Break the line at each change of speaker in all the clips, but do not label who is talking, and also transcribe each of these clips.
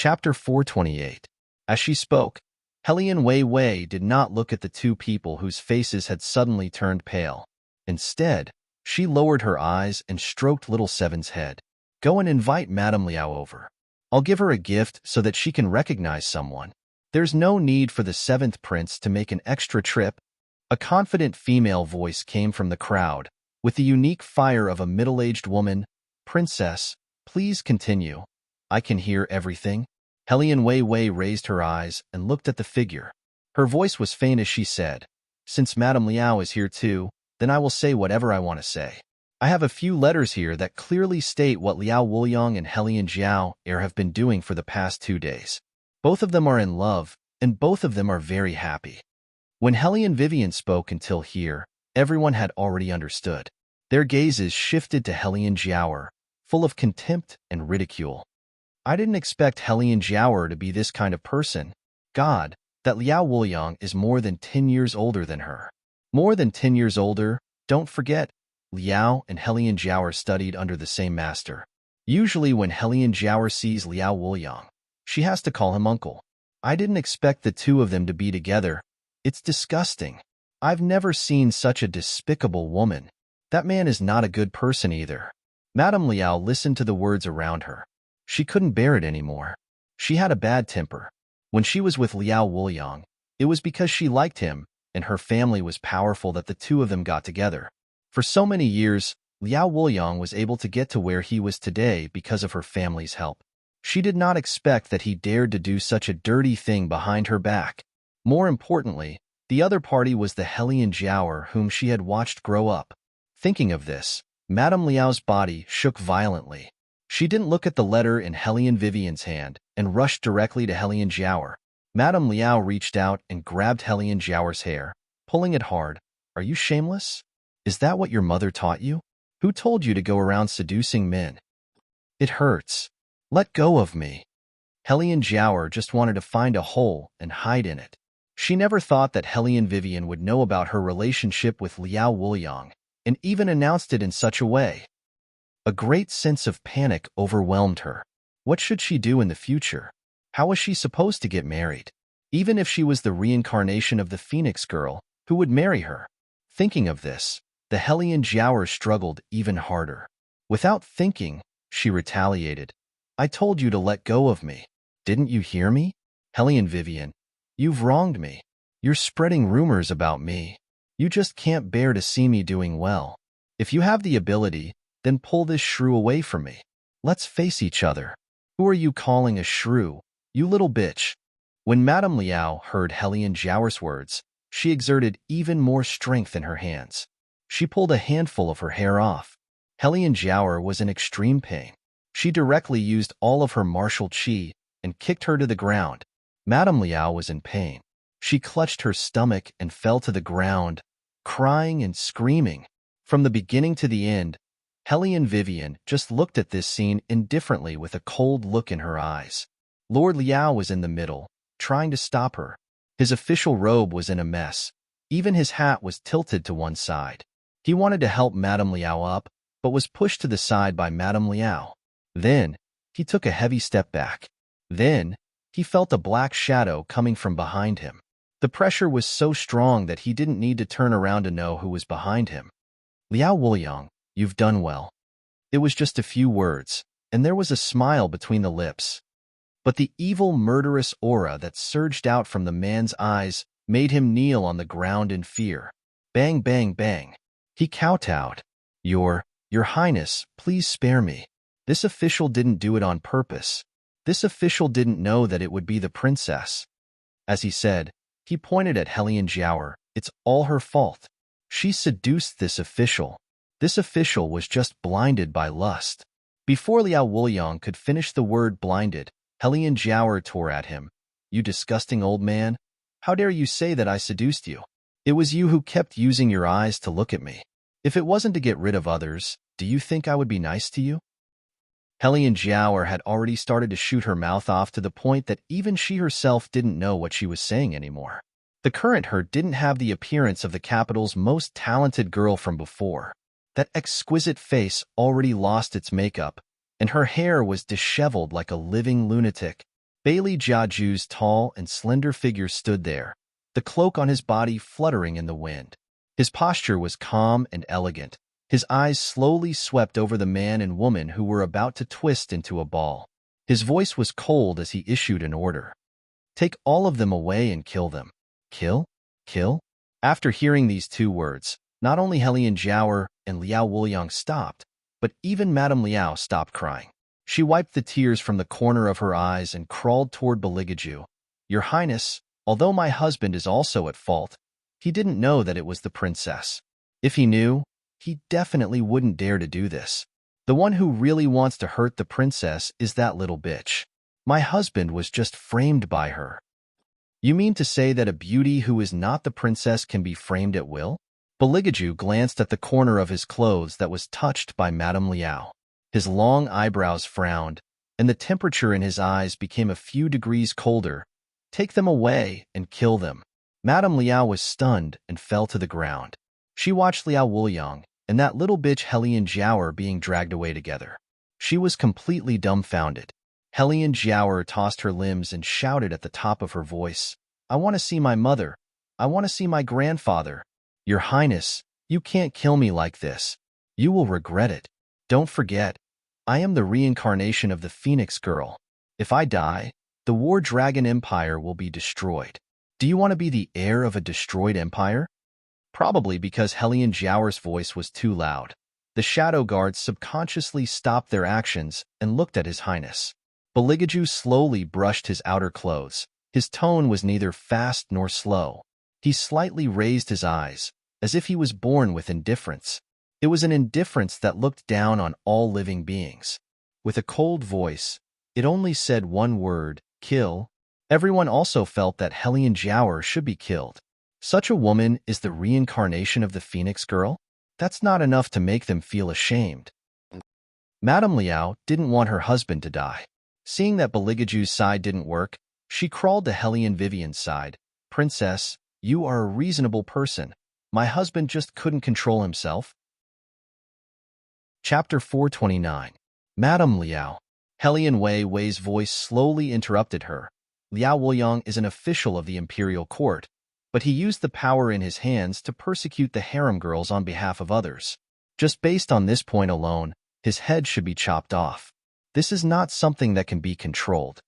Chapter 428. As she spoke, Helian Wei Wei did not look at the two people whose faces had suddenly turned pale. Instead, she lowered her eyes and stroked little Seven's head. Go and invite Madame Liao over. I'll give her a gift so that she can recognize someone. There's no need for the seventh prince to make an extra trip. A confident female voice came from the crowd, with the unique fire of a middle-aged woman. Princess, please continue. I can hear everything. Helian Wei Wei raised her eyes and looked at the figure. Her voice was faint as she said, since Madame Liao is here too, then I will say whatever I want to say. I have a few letters here that clearly state what Liao Wuliang and Helian Jiao have been doing for the past 2 days. Both of them are in love, and both of them are very happy. When Helian Vivian spoke until here, everyone had already understood. Their gazes shifted to Helian Jiao, full of contempt and ridicule. I didn't expect Helian Jiao to be this kind of person. God, that Liao Wuliang is more than 10 years older than her. More than 10 years older, don't forget, Liao and Helian Jiao studied under the same master. Usually when Helian Jiao sees Liao Wuliang, she has to call him uncle. I didn't expect the two of them to be together. It's disgusting. I've never seen such a despicable woman. That man is not a good person either. Madame Liao listened to the words around her. She couldn't bear it anymore. She had a bad temper. When she was with Liao Wuliang, it was because she liked him, and her family was powerful that the two of them got together. For so many years, Liao Wuliang was able to get to where he was today because of her family's help. She did not expect that he dared to do such a dirty thing behind her back. More importantly, the other party was the Helian Jiao whom she had watched grow up. Thinking of this, Madame Liao's body shook violently. She didn't look at the letter in Helian Vivian's hand and rushed directly to Helian Jiao. Madame Liao reached out and grabbed Helian Jiao's hair, pulling it hard. Are you shameless? Is that what your mother taught you? Who told you to go around seducing men? It hurts. Let go of me. Helian Jiao just wanted to find a hole and hide in it. She never thought that Helian Vivian would know about her relationship with Liao Wuliang, and even announced it in such a way. A great sense of panic overwhelmed her. What should she do in the future? How was she supposed to get married? Even if she was the reincarnation of the Phoenix girl, who would marry her? Thinking of this, the Helian Jiao struggled even harder. Without thinking, she retaliated. I told you to let go of me. Didn't you hear me? Helian Vivian, you've wronged me. You're spreading rumors about me. You just can't bear to see me doing well. If you have the ability, then pull this shrew away from me. Let's face each other. Who are you calling a shrew, you little bitch? When Madame Liao heard Helian Jiao's words, she exerted even more strength in her hands. She pulled a handful of her hair off. Helian Jiao was in extreme pain. She directly used all of her martial qi and kicked her to the ground. Madame Liao was in pain. She clutched her stomach and fell to the ground, crying and screaming. From the beginning to the end, Helian Vivian just looked at this scene indifferently with a cold look in her eyes. Lord Liao was in the middle, trying to stop her. His official robe was in a mess. Even his hat was tilted to one side. He wanted to help Madame Liao up, but was pushed to the side by Madame Liao. Then, he took a heavy step back. Then, he felt a black shadow coming from behind him. The pressure was so strong that he didn't need to turn around to know who was behind him. Liao Wuliang, you've done well. It was just a few words, and there was a smile between the lips. But the evil, murderous aura that surged out from the man's eyes made him kneel on the ground in fear. Bang, bang, bang. He kowtowed. Your Highness, please spare me. This official didn't do it on purpose. This official didn't know that it would be the princess. As he said, he pointed at Helian Jiao. It's all her fault. She seduced this official. This official was just blinded by lust. Before Liao Wuliang could finish the word blinded, Helian Jiao tore at him. You disgusting old man. How dare you say that I seduced you? It was you who kept using your eyes to look at me. If it wasn't to get rid of others, do you think I would be nice to you? Helian Jiao had already started to shoot her mouth off to the point that even she herself didn't know what she was saying anymore. The current her didn't have the appearance of the capital's most talented girl from before. That exquisite face already lost its makeup, and her hair was disheveled like a living lunatic. Bailey Jiaju's tall and slender figure stood there, the cloak on his body fluttering in the wind. His posture was calm and elegant. His eyes slowly swept over the man and woman who were about to twist into a ball. His voice was cold as he issued an order. Take all of them away and kill them. Kill? Kill? After hearing these two words, not only Helian Jiao and Liao Wuliang stopped, but even Madame Liao stopped crying. She wiped the tears from the corner of her eyes and crawled toward Beligaju. Your Highness, although my husband is also at fault, he didn't know that it was the princess. If he knew, he definitely wouldn't dare to do this. The one who really wants to hurt the princess is that little bitch. My husband was just framed by her. You mean to say that a beauty who is not the princess can be framed at will? Beligaju glanced at the corner of his clothes that was touched by Madame Liao. His long eyebrows frowned, and the temperature in his eyes became a few degrees colder. Take them away and kill them. Madame Liao was stunned and fell to the ground. She watched Liao Wuliang and that little bitch Helian Jiao being dragged away together. She was completely dumbfounded. Helian Jiao tossed her limbs and shouted at the top of her voice, I want to see my mother. I want to see my grandfather. Your Highness, you can't kill me like this. You will regret it. Don't forget, I am the reincarnation of the Phoenix Girl. If I die, the War Dragon Empire will be destroyed. Do you want to be the heir of a destroyed empire? Probably because Helian Jiao's voice was too loud. The shadow guards subconsciously stopped their actions and looked at His Highness. Beligaju slowly brushed his outer clothes. His tone was neither fast nor slow. He slightly raised his eyes, as if he was born with indifference. It was an indifference that looked down on all living beings. With a cold voice, it only said one word, kill. Everyone also felt that Helian Jiao should be killed. Such a woman is the reincarnation of the Phoenix Girl? That's not enough to make them feel ashamed. Madame Liao didn't want her husband to die. Seeing that Beligaju's side didn't work, she crawled to Helian Vivian's side. Princess, you are a reasonable person. My husband just couldn't control himself. Chapter 429. Madame Liao. Helian Wei's voice slowly interrupted her. Liao Wuliang is an official of the imperial court, but he used the power in his hands to persecute the harem girls on behalf of others. Just based on this point alone, his head should be chopped off. This is not something that can be controlled.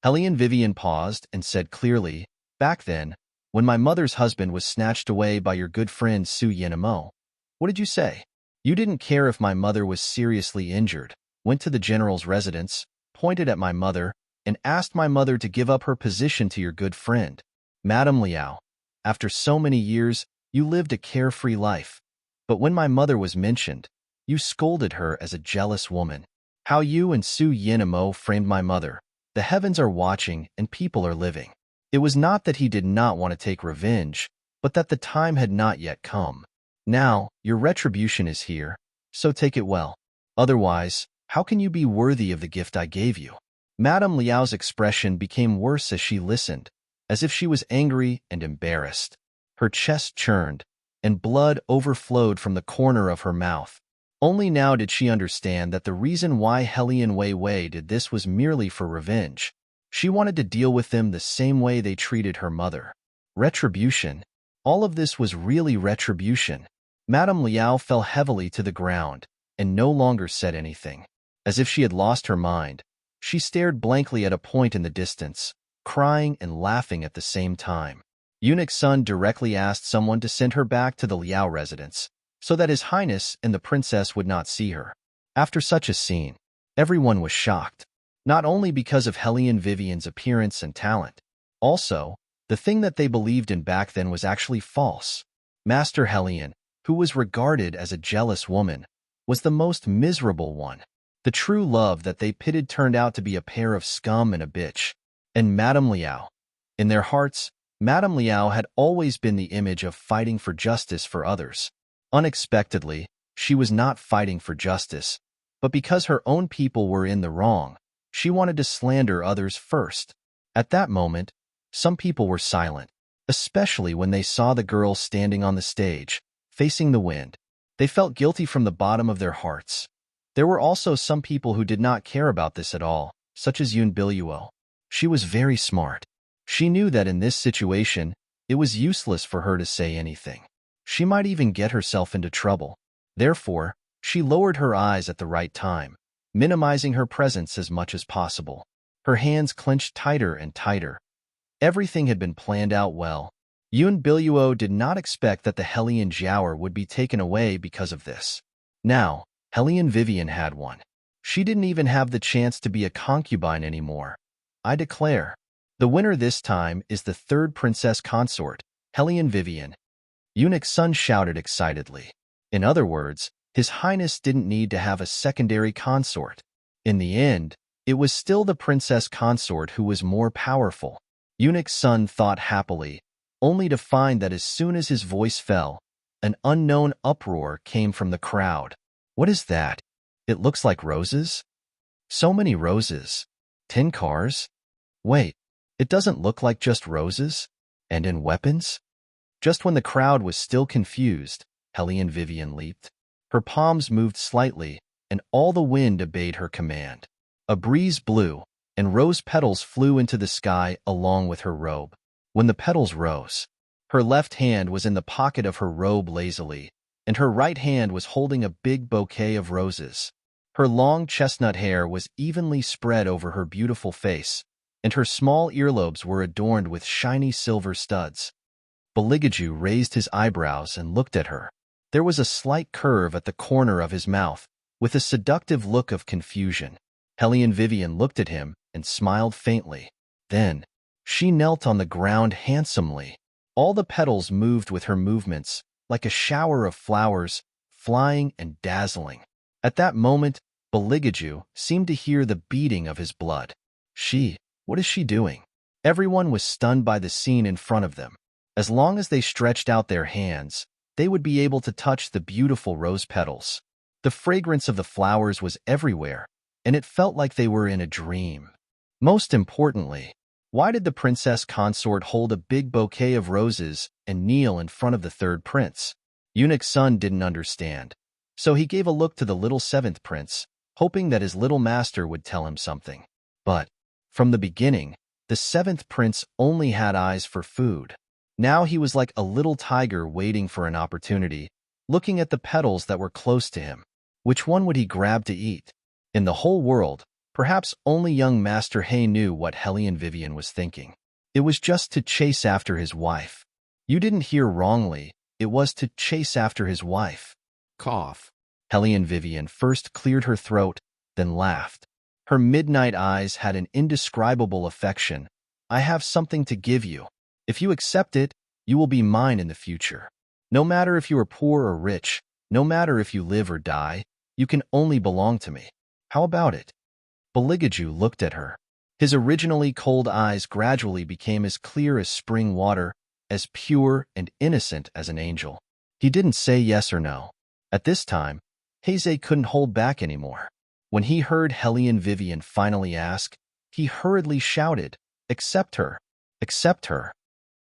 Helian Vivian paused and said clearly, back then, when my mother's husband was snatched away by your good friend Su Yenamo, what did you say? You didn't care if my mother was seriously injured, went to the general's residence, pointed at my mother, and asked my mother to give up her position to your good friend. Madame Liao, after so many years, you lived a carefree life. But when my mother was mentioned, you scolded her as a jealous woman. How you and Su Yenamo framed my mother. The heavens are watching and people are living. It was not that he did not want to take revenge, but that the time had not yet come. Now, your retribution is here, so take it well. Otherwise, how can you be worthy of the gift I gave you? Madame Liao's expression became worse as she listened, as if she was angry and embarrassed. Her chest churned, and blood overflowed from the corner of her mouth. Only now did she understand that the reason why Helian Wei did this was merely for revenge. She wanted to deal with them the same way they treated her mother. Retribution. All of this was really retribution. Madame Liao fell heavily to the ground and no longer said anything. As if she had lost her mind, she stared blankly at a point in the distance, crying and laughing at the same time. Eunuch Sun directly asked someone to send her back to the Liao residence, so that His Highness and the princess would not see her. After such a scene, everyone was shocked, not only because of Helian Vivian's appearance and talent. Also, the thing that they believed in back then was actually false. Master Helian, who was regarded as a jealous woman, was the most miserable one. The true love that they pitted turned out to be a pair of scum and a bitch. And Madame Liao. In their hearts, Madame Liao had always been the image of fighting for justice for others. Unexpectedly, she was not fighting for justice, but because her own people were in the wrong, she wanted to slander others first. At that moment, some people were silent, especially when they saw the girl standing on the stage, facing the wind. They felt guilty from the bottom of their hearts. There were also some people who did not care about this at all, such as Yun Biluo. She was very smart. She knew that in this situation, it was useless for her to say anything. She might even get herself into trouble. Therefore, she lowered her eyes at the right time, minimizing her presence as much as possible. Her hands clenched tighter and tighter. Everything had been planned out well. Yun Biluo did not expect that the Hellion Jiaoer would be taken away because of this. Now, Hellion Vivian had one. She didn't even have the chance to be a concubine anymore. I declare, the winner this time is the third princess consort, Hellion Vivian. Eunuch Sun shouted excitedly. In other words, His Highness didn't need to have a secondary consort. In the end, it was still the princess consort who was more powerful. Eunuch Sun thought happily, only to find that as soon as his voice fell, an unknown uproar came from the crowd. What is that? It looks like roses? So many roses. 10 cars? Wait, it doesn't look like just roses? And in weapons? Just when the crowd was still confused, Hellion Vivian leaped. Her palms moved slightly, and all the wind obeyed her command. A breeze blew, and rose petals flew into the sky along with her robe. When the petals rose, her left hand was in the pocket of her robe lazily, and her right hand was holding a big bouquet of roses. Her long chestnut hair was evenly spread over her beautiful face, and her small earlobes were adorned with shiny silver studs. Beligaju raised his eyebrows and looked at her. There was a slight curve at the corner of his mouth, with a seductive look of confusion. Hellion Vivian looked at him and smiled faintly. Then, she knelt on the ground handsomely. All the petals moved with her movements, like a shower of flowers, flying and dazzling. At that moment, Beligaju seemed to hear the beating of his blood. What is she doing? Everyone was stunned by the scene in front of them. As long as they stretched out their hands, they would be able to touch the beautiful rose petals. The fragrance of the flowers was everywhere, and it felt like they were in a dream. Most importantly, why did the princess consort hold a big bouquet of roses and kneel in front of the third prince? Eunuch Sun didn't understand, so he gave a look to the little seventh prince, hoping that his little master would tell him something. But, from the beginning, the seventh prince only had eyes for food. Now he was like a little tiger waiting for an opportunity, looking at the petals that were close to him. Which one would he grab to eat? In the whole world, perhaps only young Master He knew what Hellion Vivian was thinking. It was just to chase after his wife. You didn't hear wrongly, it was to chase after his wife. Cough. Hellion Vivian first cleared her throat, then laughed. Her midnight eyes had an indescribable affection. I have something to give you. If you accept it, you will be mine in the future. No matter if you are poor or rich, no matter if you live or die, you can only belong to me. How about it? Beligaju looked at her. His originally cold eyes gradually became as clear as spring water, as pure and innocent as an angel. He didn't say yes or no. At this time, Heze couldn't hold back anymore. When he heard Hellion Vivian finally ask, he hurriedly shouted, "Accept her! Accept her!"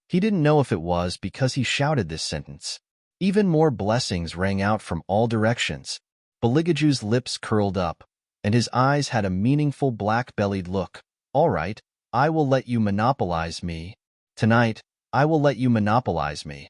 He didn't know if it was because he shouted this sentence. Even more blessings rang out from all directions. Beligaju's lips curled up, and his eyes had a meaningful black-bellied look. All right, I will let you monopolize me. Tonight, I will let you monopolize me.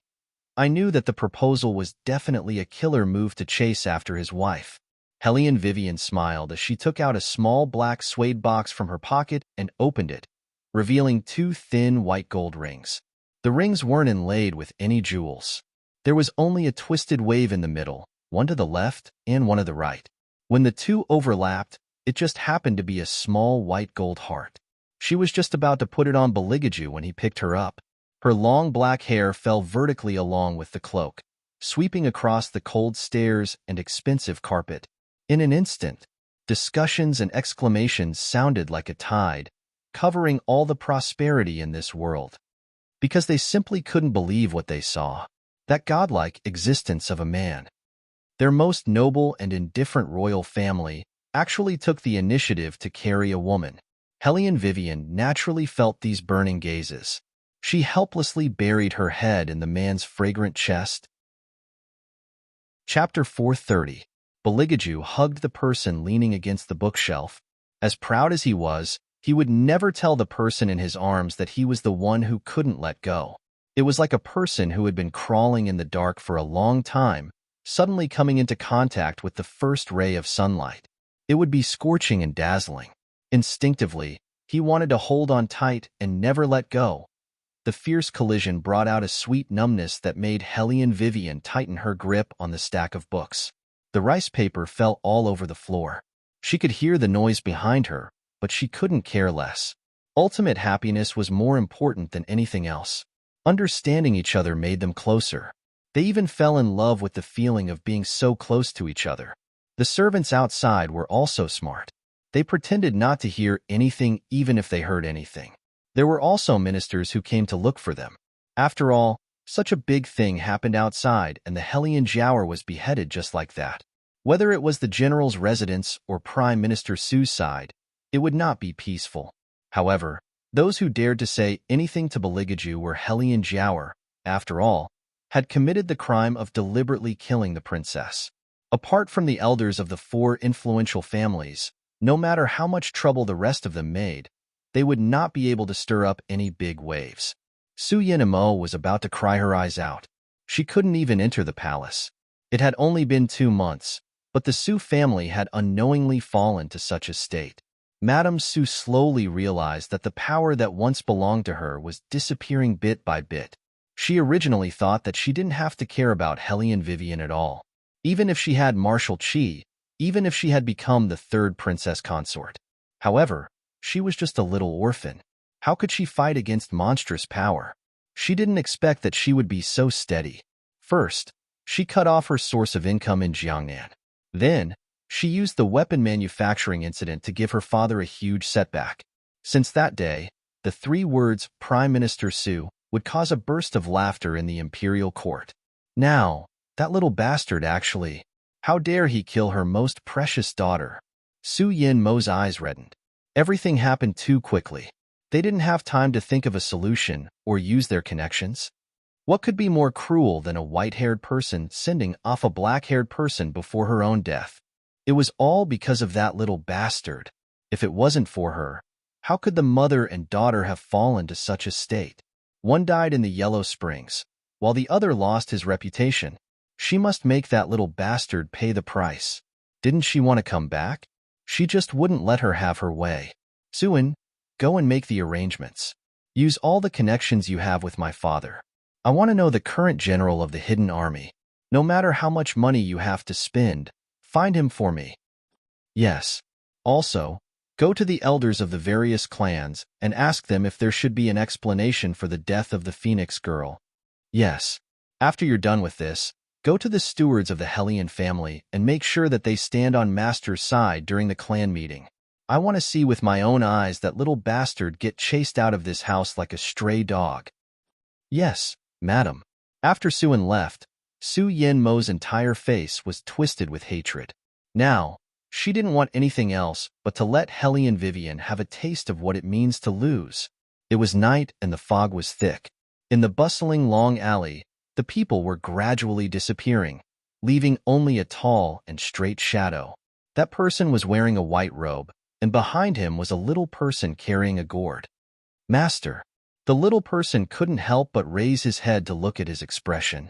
I knew that the proposal was definitely a killer move to chase after his wife. Hellion Vivian smiled as she took out a small black suede box from her pocket and opened it, revealing 2 thin white gold rings. The rings weren't inlaid with any jewels. There was only a twisted wave in the middle, one to the left and one to the right. When the two overlapped, it just happened to be a small white gold heart. She was just about to put it on Beligaju when he picked her up. Her long black hair fell vertically along with the cloak, sweeping across the cold stairs and expensive carpet. In an instant, discussions and exclamations sounded like a tide, covering all the prosperity in this world. Because they simply couldn't believe what they saw, that godlike existence of a man. Their most noble and indifferent royal family actually took the initiative to carry a woman. Hellion Vivian naturally felt these burning gazes. She helplessly buried her head in the man's fragrant chest. Chapter 430. Beligaju hugged the person leaning against the bookshelf. As proud as he was, He would never tell the person in his arms that he was the one who couldn't let go. It was like a person who had been crawling in the dark for a long time, suddenly coming into contact with the first ray of sunlight. It would be scorching and dazzling. Instinctively, he wanted to hold on tight and never let go. The fierce collision brought out a sweet numbness that made Hellion Vivian tighten her grip on the stack of books. The rice paper fell all over the floor. She could hear the noise behind her, but she couldn't care less. Ultimate happiness was more important than anything else. Understanding each other made them closer. They even fell in love with the feeling of being so close to each other. The servants outside were also smart. They pretended not to hear anything even if they heard anything. There were also ministers who came to look for them. After all, such a big thing happened outside and the Hellion Jiaoer was beheaded just like that. Whether it was the general's residence or Prime Minister Su's side, it would not be peaceful. However, those who dared to say anything to Beligaju were Hellion Jiaoer, after all, had committed the crime of deliberately killing the princess. Apart from the elders of the 4 influential families, no matter how much trouble the rest of them made, they would not be able to stir up any big waves. Su Yinamo was about to cry her eyes out. She couldn't even enter the palace. It had only been 2 months, but the Su family had unknowingly fallen to such a state. Madame Su slowly realized that the power that once belonged to her was disappearing bit by bit. She originally thought that she didn't have to care about Hellion Vivian at all. Even if she had martial qi, even if she had become the 3rd princess consort. However, she was just a little orphan. How could she fight against monstrous power? She didn't expect that she would be so steady. First, she cut off her source of income in Jiangnan. Then, she used the weapon manufacturing incident to give her father a huge setback. Since that day, the 3 words Prime Minister Su would cause a burst of laughter in the imperial court. Now, that little bastard actually. How dare he kill her most precious daughter? Su Yinmo's eyes reddened. Everything happened too quickly. They didn't have time to think of a solution or use their connections. What could be more cruel than a white-haired person sending off a black-haired person before her own death? It was all because of that little bastard. If it wasn't for her, how could the mother and daughter have fallen to such a state? One died in the Yellow Springs, while the other lost his reputation. She must make that little bastard pay the price. Didn't she want to come back? She just wouldn't let her have her way. Suin, go and make the arrangements. Use all the connections you have with my father. I want to know the current general of the Hidden Army. No matter how much money you have to spend, find him for me. Yes. Also, go to the elders of the various clans and ask them if there should be an explanation for the death of the Phoenix girl. Yes. After you're done with this, go to the stewards of the Hellion family and make sure that they stand on Master's side during the clan meeting. I want to see with my own eyes that little bastard get chased out of this house like a stray dog. Yes, madam. After Suin left, Su Yinmo's entire face was twisted with hatred. Now, she didn't want anything else but to let Hellion Vivian have a taste of what it means to lose. It was night and the fog was thick. In the bustling long alley, the people were gradually disappearing, leaving only a tall and straight shadow. That person was wearing a white robe, and behind him was a little person carrying a gourd. Master. The little person couldn't help but raise his head to look at his expression.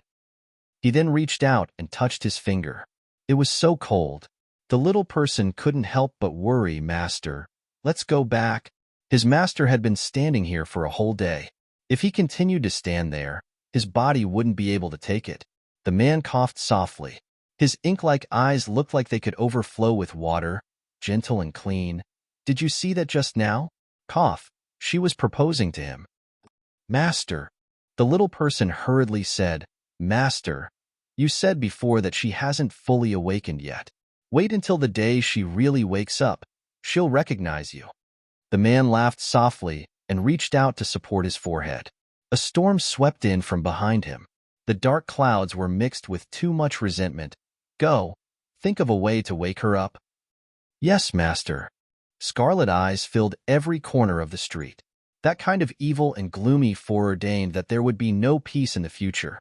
He then reached out and touched his finger. It was so cold. The little person couldn't help but worry. Master, let's go back. His master had been standing here for a whole day. If he continued to stand there, his body wouldn't be able to take it. The man coughed softly. His ink-like eyes looked like they could overflow with water, gentle and clean. Did you see that just now? Cough. She was proposing to him. Master. The little person hurriedly said, Master, you said before that she hasn't fully awakened yet. Wait until the day she really wakes up. She'll recognize you. The man laughed softly and reached out to support his forehead. A storm swept in from behind him. The dark clouds were mixed with too much resentment. Go. Think of a way to wake her up. Yes, master. Scarlet eyes filled every corner of the street. That kind of evil and gloomy foreordained that there would be no peace in the future.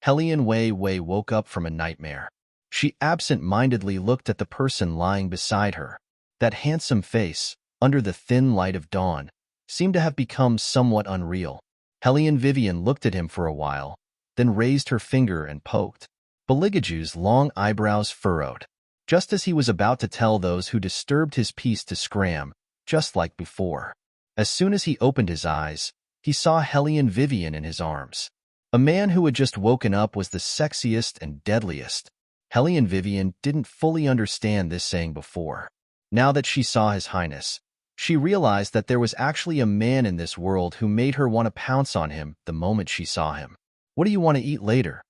Hellion Wei Wei woke up from a nightmare. She absent-mindedly looked at the person lying beside her. That handsome face, under the thin light of dawn, seemed to have become somewhat unreal. Hellion Vivian looked at him for a while, then raised her finger and poked. Beligaju's long eyebrows furrowed, just as he was about to tell those who disturbed his peace to scram, just like before. As soon as he opened his eyes, he saw Hellion Vivian in his arms. A man who had just woken up was the sexiest and deadliest. Hellion Vivian didn't fully understand this saying before. Now that she saw His Highness, she realized that there was actually a man in this world who made her want to pounce on him the moment she saw him. "What do you want to eat later?"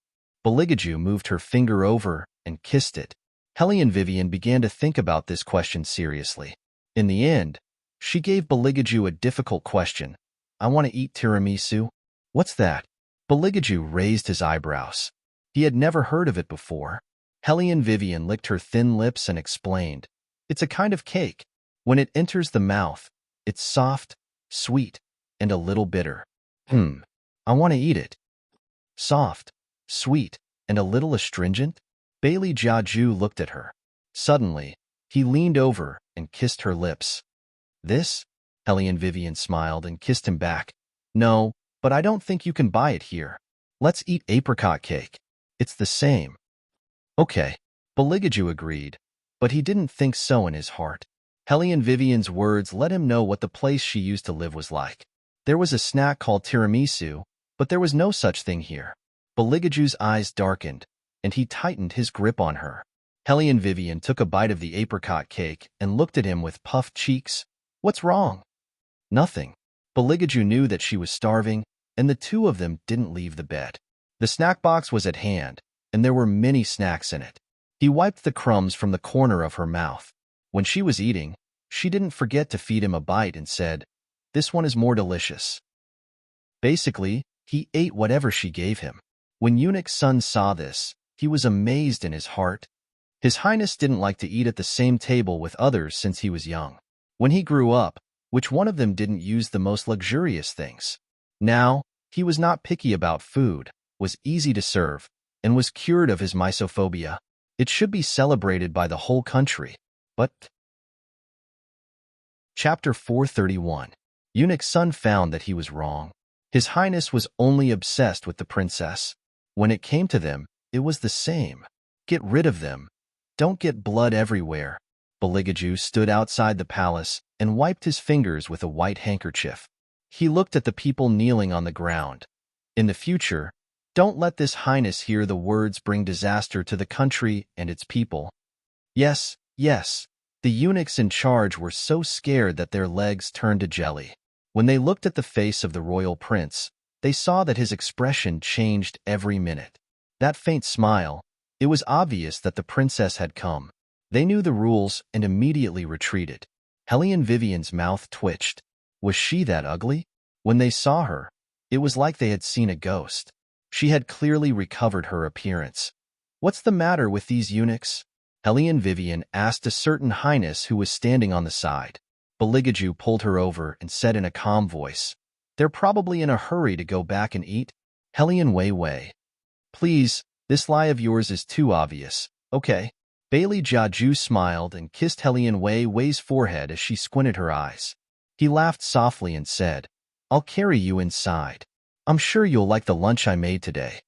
Beligaju moved her finger over and kissed it. Hellion Vivian began to think about this question seriously. In the end, she gave Beligaju a difficult question. "I want to eat tiramisu." "What's that?" Beligaju raised his eyebrows. He had never heard of it before. Hellion Vivian licked her thin lips and explained. "It's a kind of cake. When it enters the mouth, it's soft, sweet, and a little bitter." I want to eat it." "Soft, sweet, and a little astringent?" Bailey Jiaju looked at her. Suddenly, he leaned over and kissed her lips. "This?" Hellion Vivian smiled and kissed him back. "No, but I don't think you can buy it here. Let's eat apricot cake. It's the same." "Okay," Beligaju agreed, but he didn't think so in his heart. Hellion Vivian's words let him know what the place she used to live was like. There was a snack called tiramisu, but there was no such thing here. Beligaju's eyes darkened, and he tightened his grip on her. Hellion Vivian took a bite of the apricot cake and looked at him with puffed cheeks. "What's wrong?" "Nothing." Beligaju knew that she was starving, and the two of them didn't leave the bed. The snack box was at hand, and there were many snacks in it. He wiped the crumbs from the corner of her mouth. When she was eating, she didn't forget to feed him a bite and said, "This one is more delicious." Basically, he ate whatever she gave him. When Eunuch's son saw this, he was amazed in his heart. His Highness didn't like to eat at the same table with others since he was young. When he grew up, which one of them didn't use the most luxurious things? Now, he was not picky about food, was easy to serve, and was cured of his misophobia. It should be celebrated by the whole country. But Chapter 431. Eunuch's son found that he was wrong. His Highness was only obsessed with the princess. When it came to them, it was the same. Get rid of them. Don't get blood everywhere. Beligaju stood outside the palace and wiped his fingers with a white handkerchief. He looked at the people kneeling on the ground. In the future, don't let this Highness hear the words bring disaster to the country and its people. Yes, yes. The eunuchs in charge were so scared that their legs turned to jelly. When they looked at the face of the royal prince, they saw that his expression changed every minute. That faint smile, it was obvious that the princess had come. They knew the rules and immediately retreated. Hellion Vivian's mouth twitched. Was she that ugly? When they saw her, it was like they had seen a ghost. She had clearly recovered her appearance. "What's the matter with these eunuchs?" Hellion Vivian asked a certain Highness who was standing on the side. Beligaju pulled her over and said in a calm voice, "They're probably in a hurry to go back and eat." Hellion Wei. "Please, this lie of yours is too obvious. Okay." Bailey Jiaju smiled and kissed Hellion Wei's forehead as she squinted her eyes. He laughed softly and said, "I'll carry you inside. I'm sure you'll like the lunch I made today."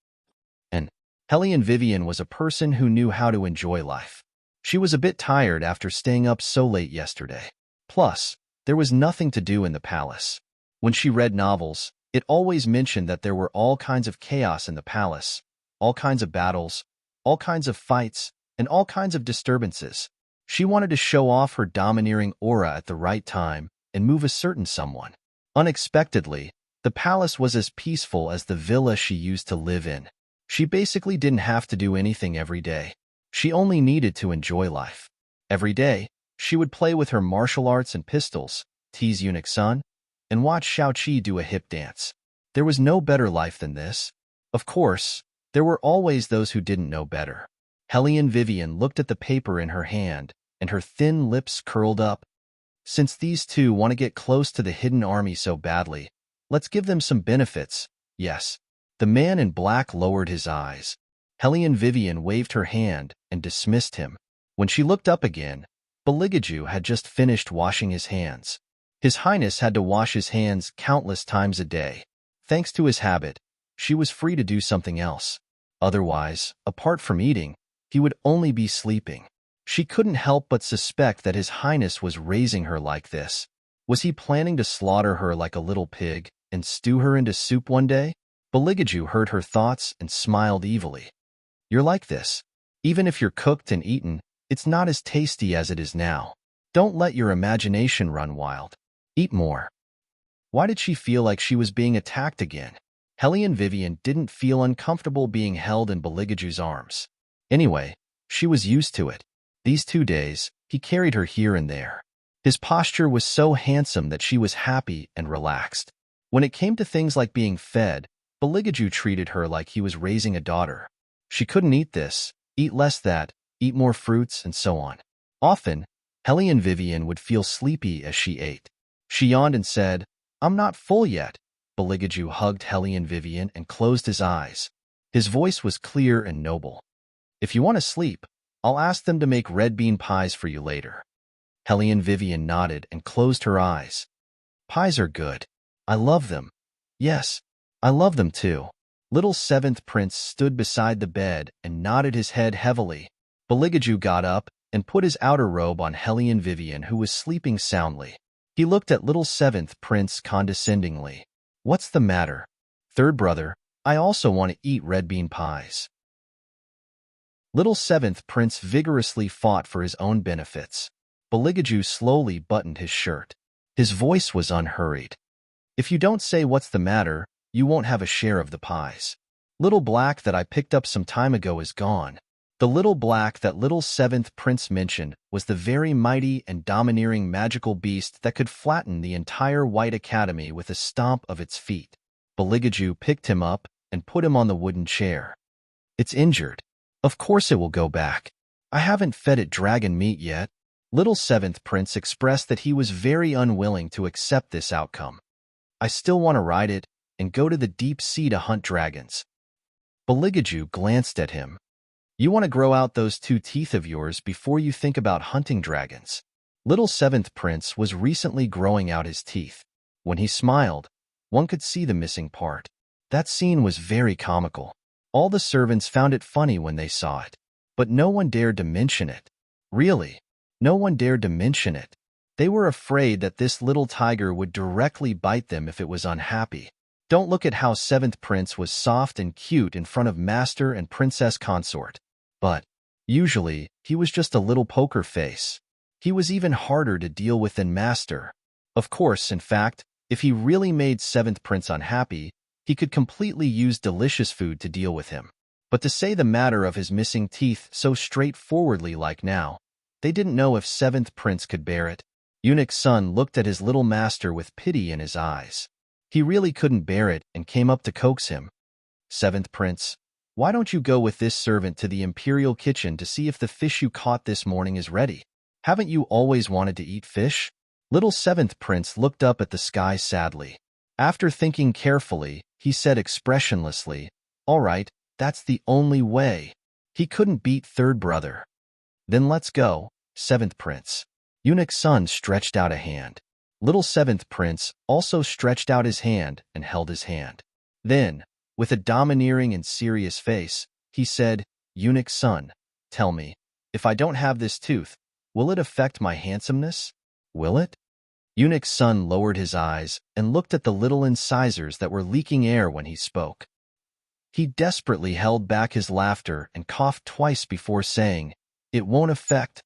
And Hellion Vivian was a person who knew how to enjoy life. She was a bit tired after staying up so late yesterday. Plus, there was nothing to do in the palace. When she read novels, it always mentioned that there were all kinds of chaos in the palace, all kinds of battles, all kinds of fights, and all kinds of disturbances. She wanted to show off her domineering aura at the right time and move a certain someone. Unexpectedly, the palace was as peaceful as the villa she used to live in. She basically didn't have to do anything every day. She only needed to enjoy life. Every day, she would play with her martial arts and pistols, tease Eunuch's son, and watch Xiaoqi do a hip dance. There was no better life than this. Of course, there were always those who didn't know better. Hellion Vivian looked at the paper in her hand, and her thin lips curled up. Since these two want to get close to the hidden army so badly, let's give them some benefits. Yes. The man in black lowered his eyes. Hellion Vivian waved her hand and dismissed him. When she looked up again, Beligaju had just finished washing his hands. His Highness had to wash his hands countless times a day. Thanks to his habit, she was free to do something else. Otherwise, apart from eating, he would only be sleeping. She couldn't help but suspect that his Highness was raising her like this. Was he planning to slaughter her like a little pig and stew her into soup one day? Beligaju heard her thoughts and smiled evilly. You're like this. Even if you're cooked and eaten, it's not as tasty as it is now. Don't let your imagination run wild. Eat more. Why did she feel like she was being attacked again? Hellion Vivian didn't feel uncomfortable being held in Beligaju's arms. Anyway, she was used to it. These 2 days, he carried her here and there. His posture was so handsome that she was happy and relaxed. When it came to things like being fed, Beligaju treated her like he was raising a daughter. She couldn't eat this, eat less that, eat more fruits, and so on. Often, Hellion Vivian would feel sleepy as she ate. She yawned and said, I'm not full yet. Beligaju hugged Hellion Vivian and closed his eyes. His voice was clear and noble. If you want to sleep, I'll ask them to make red bean pies for you later. Hellion Vivian nodded and closed her eyes. Pies are good. I love them. Yes, I love them too. Little 7th Prince stood beside the bed and nodded his head heavily. Beligaju got up and put his outer robe on Hellion Vivian, who was sleeping soundly. He looked at little 7th Prince condescendingly. What's the matter? Third brother, I also want to eat red bean pies. Little 7th Prince vigorously fought for his own benefits. Beligaju slowly buttoned his shirt. His voice was unhurried. If you don't say what's the matter, you won't have a share of the pies. Little black that I picked up some time ago is gone. The little black that little 7th Prince mentioned was the very mighty and domineering magical beast that could flatten the entire White Academy with a stomp of its feet. Beligaju picked him up and put him on the wooden chair. It's injured. Of course it will go back. I haven't fed it dragon meat yet. Little 7th Prince expressed that he was very unwilling to accept this outcome. I still want to ride it and go to the deep sea to hunt dragons. Beligaju glanced at him. You want to grow out those 2 teeth of yours before you think about hunting dragons. Little 7th Prince was recently growing out his teeth. When he smiled, one could see the missing part. That scene was very comical. All the servants found it funny when they saw it, but no one dared to mention it. Really, no one dared to mention it. They were afraid that this little tiger would directly bite them if it was unhappy. Don't look at how 7th Prince was soft and cute in front of Master and Princess Consort. But, usually, he was just a little poker face. He was even harder to deal with than Master. Of course, in fact, if he really made 7th Prince unhappy, he could completely use delicious food to deal with him. But to say the matter of his missing teeth so straightforwardly like now, they didn't know if 7th Prince could bear it. Eunuch's son looked at his little master with pity in his eyes. He really couldn't bear it and came up to coax him. 7th Prince, why don't you go with this servant to the imperial kitchen to see if the fish you caught this morning is ready? Haven't you always wanted to eat fish? Little 7th Prince looked up at the sky sadly. After thinking carefully, he said expressionlessly, All right, that's the only way. He couldn't beat third brother. Then let's go, 7th Prince. Eunuch's son stretched out a hand. Little 7th Prince also stretched out his hand and held his hand. Then, with a domineering and serious face, he said, Eunuch's son, tell me, if I don't have this tooth, will it affect my handsomeness? Will it? Eunuch's son lowered his eyes and looked at the little incisors that were leaking air when he spoke. He desperately held back his laughter and coughed twice before saying, It won't affect.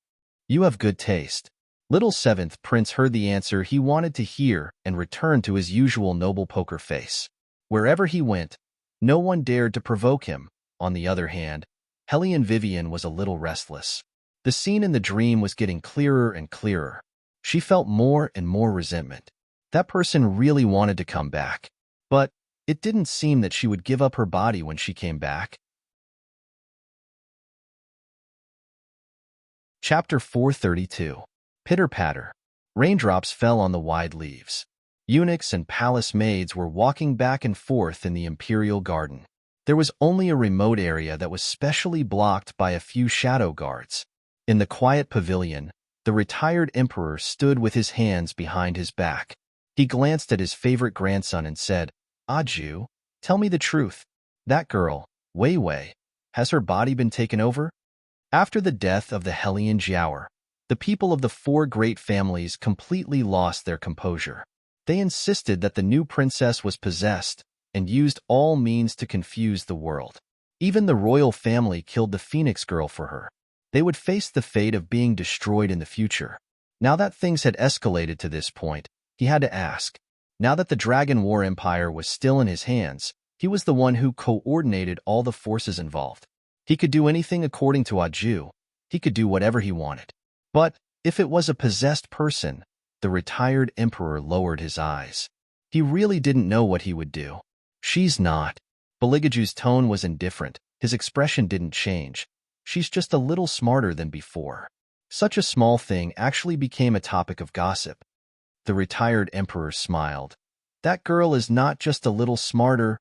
You have good taste. Little 7th Prince heard the answer he wanted to hear and returned to his usual noble poker face. Wherever he went, no one dared to provoke him. On the other hand, Hellion Vivian was a little restless. The scene in the dream was getting clearer and clearer. She felt more and more resentment. That person really wanted to come back. But it didn't seem that she would give up her body when she came back. Chapter 432. Pitter-patter. Raindrops fell on the wide leaves. Eunuchs and palace maids were walking back and forth in the imperial garden. There was only a remote area that was specially blocked by a few shadow guards. In the quiet pavilion, The retired emperor stood with his hands behind his back. He glanced at his favorite grandson and said, Aju, tell me the truth. That girl, Wei Wei, has her body been taken over? After the death of the Hellion Jiaoer, the people of the four great families completely lost their composure. They insisted that the new princess was possessed and used all means to confuse the world. Even the royal family killed the Phoenix girl for her. They would face the fate of being destroyed in the future. Now that things had escalated to this point, he had to ask. Now that the Dragon War Empire was still in his hands, he was the one who coordinated all the forces involved. He could do anything according to Aju. He could do whatever he wanted. But if it was a possessed person, the retired emperor lowered his eyes. He really didn't know what he would do. She's not. Beligaju's tone was indifferent. His expression didn't change. She's just a little smarter than before. Such a small thing actually became a topic of gossip. The retired emperor smiled. That girl is not just a little smarter.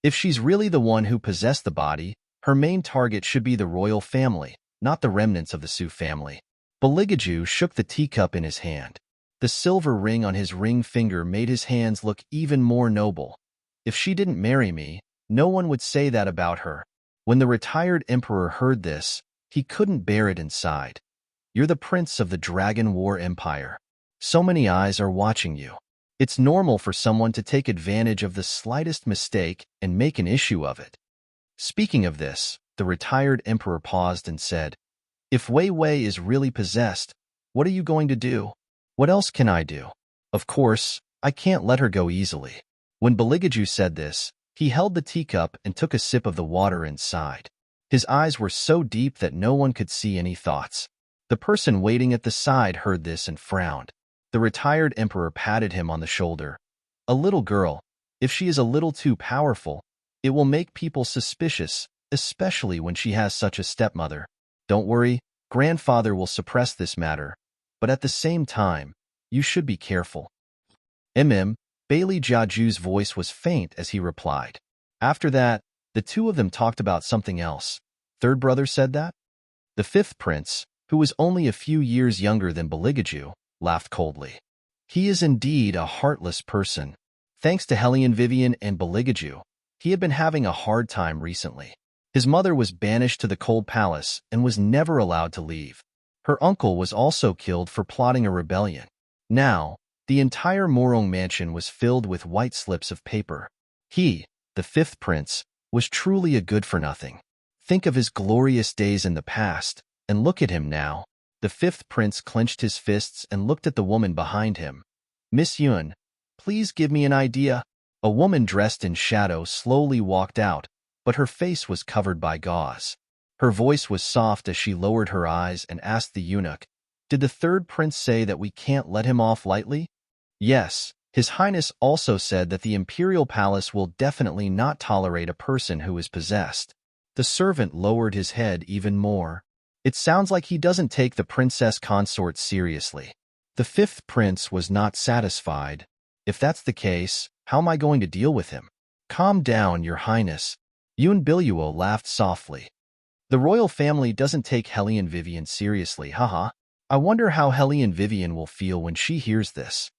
If she's really the one who possessed the body, her main target should be the royal family, not the remnants of the Su family. Beligaju shook the teacup in his hand. The silver ring on his ring finger made his hands look even more noble. If she didn't marry me, no one would say that about her. When the retired emperor heard this, he couldn't bear it inside. You're the prince of the Dragon War Empire. So many eyes are watching you. It's normal for someone to take advantage of the slightest mistake and make an issue of it. Speaking of this, the retired emperor paused and said, If Wei Wei is really possessed, what are you going to do? What else can I do? Of course, I can't let her go easily. When Beligaju said this, he held the teacup and took a sip of the water and sighed. His eyes were so deep that no one could see any thoughts. The person waiting at the side heard this and frowned. The retired emperor patted him on the shoulder. A little girl, if she is a little too powerful, it will make people suspicious, especially when she has such a stepmother. Don't worry, grandfather will suppress this matter, but at the same time, you should be careful. Bailey Jiaju's voice was faint as he replied. After that, the two of them talked about something else. Third brother said that? The fifth prince, who was only a few years younger than Beligaju, laughed coldly. He is indeed a heartless person. Thanks to Hellion Vivian and Beligaju, he had been having a hard time recently. His mother was banished to the Cold Palace and was never allowed to leave. Her uncle was also killed for plotting a rebellion. Now, the entire Morong mansion was filled with white slips of paper. He, the fifth prince, was truly a good-for-nothing. Think of his glorious days in the past, and look at him now. The fifth prince clenched his fists and looked at the woman behind him. Miss Yun, please give me an idea. A woman dressed in shadow slowly walked out, but her face was covered by gauze. Her voice was soft as she lowered her eyes and asked the eunuch, Did the third prince say that we can't let him off lightly? Yes, His Highness also said that the imperial palace will definitely not tolerate a person who is possessed. The servant lowered his head even more. It sounds like he doesn't take the princess consort seriously. The fifth prince was not satisfied. If that's the case, how am I going to deal with him? Calm down, Your Highness. Yun Biluo laughed softly. The royal family doesn't take Hellion Vivian seriously, haha. I wonder how Hellion Vivian will feel when she hears this.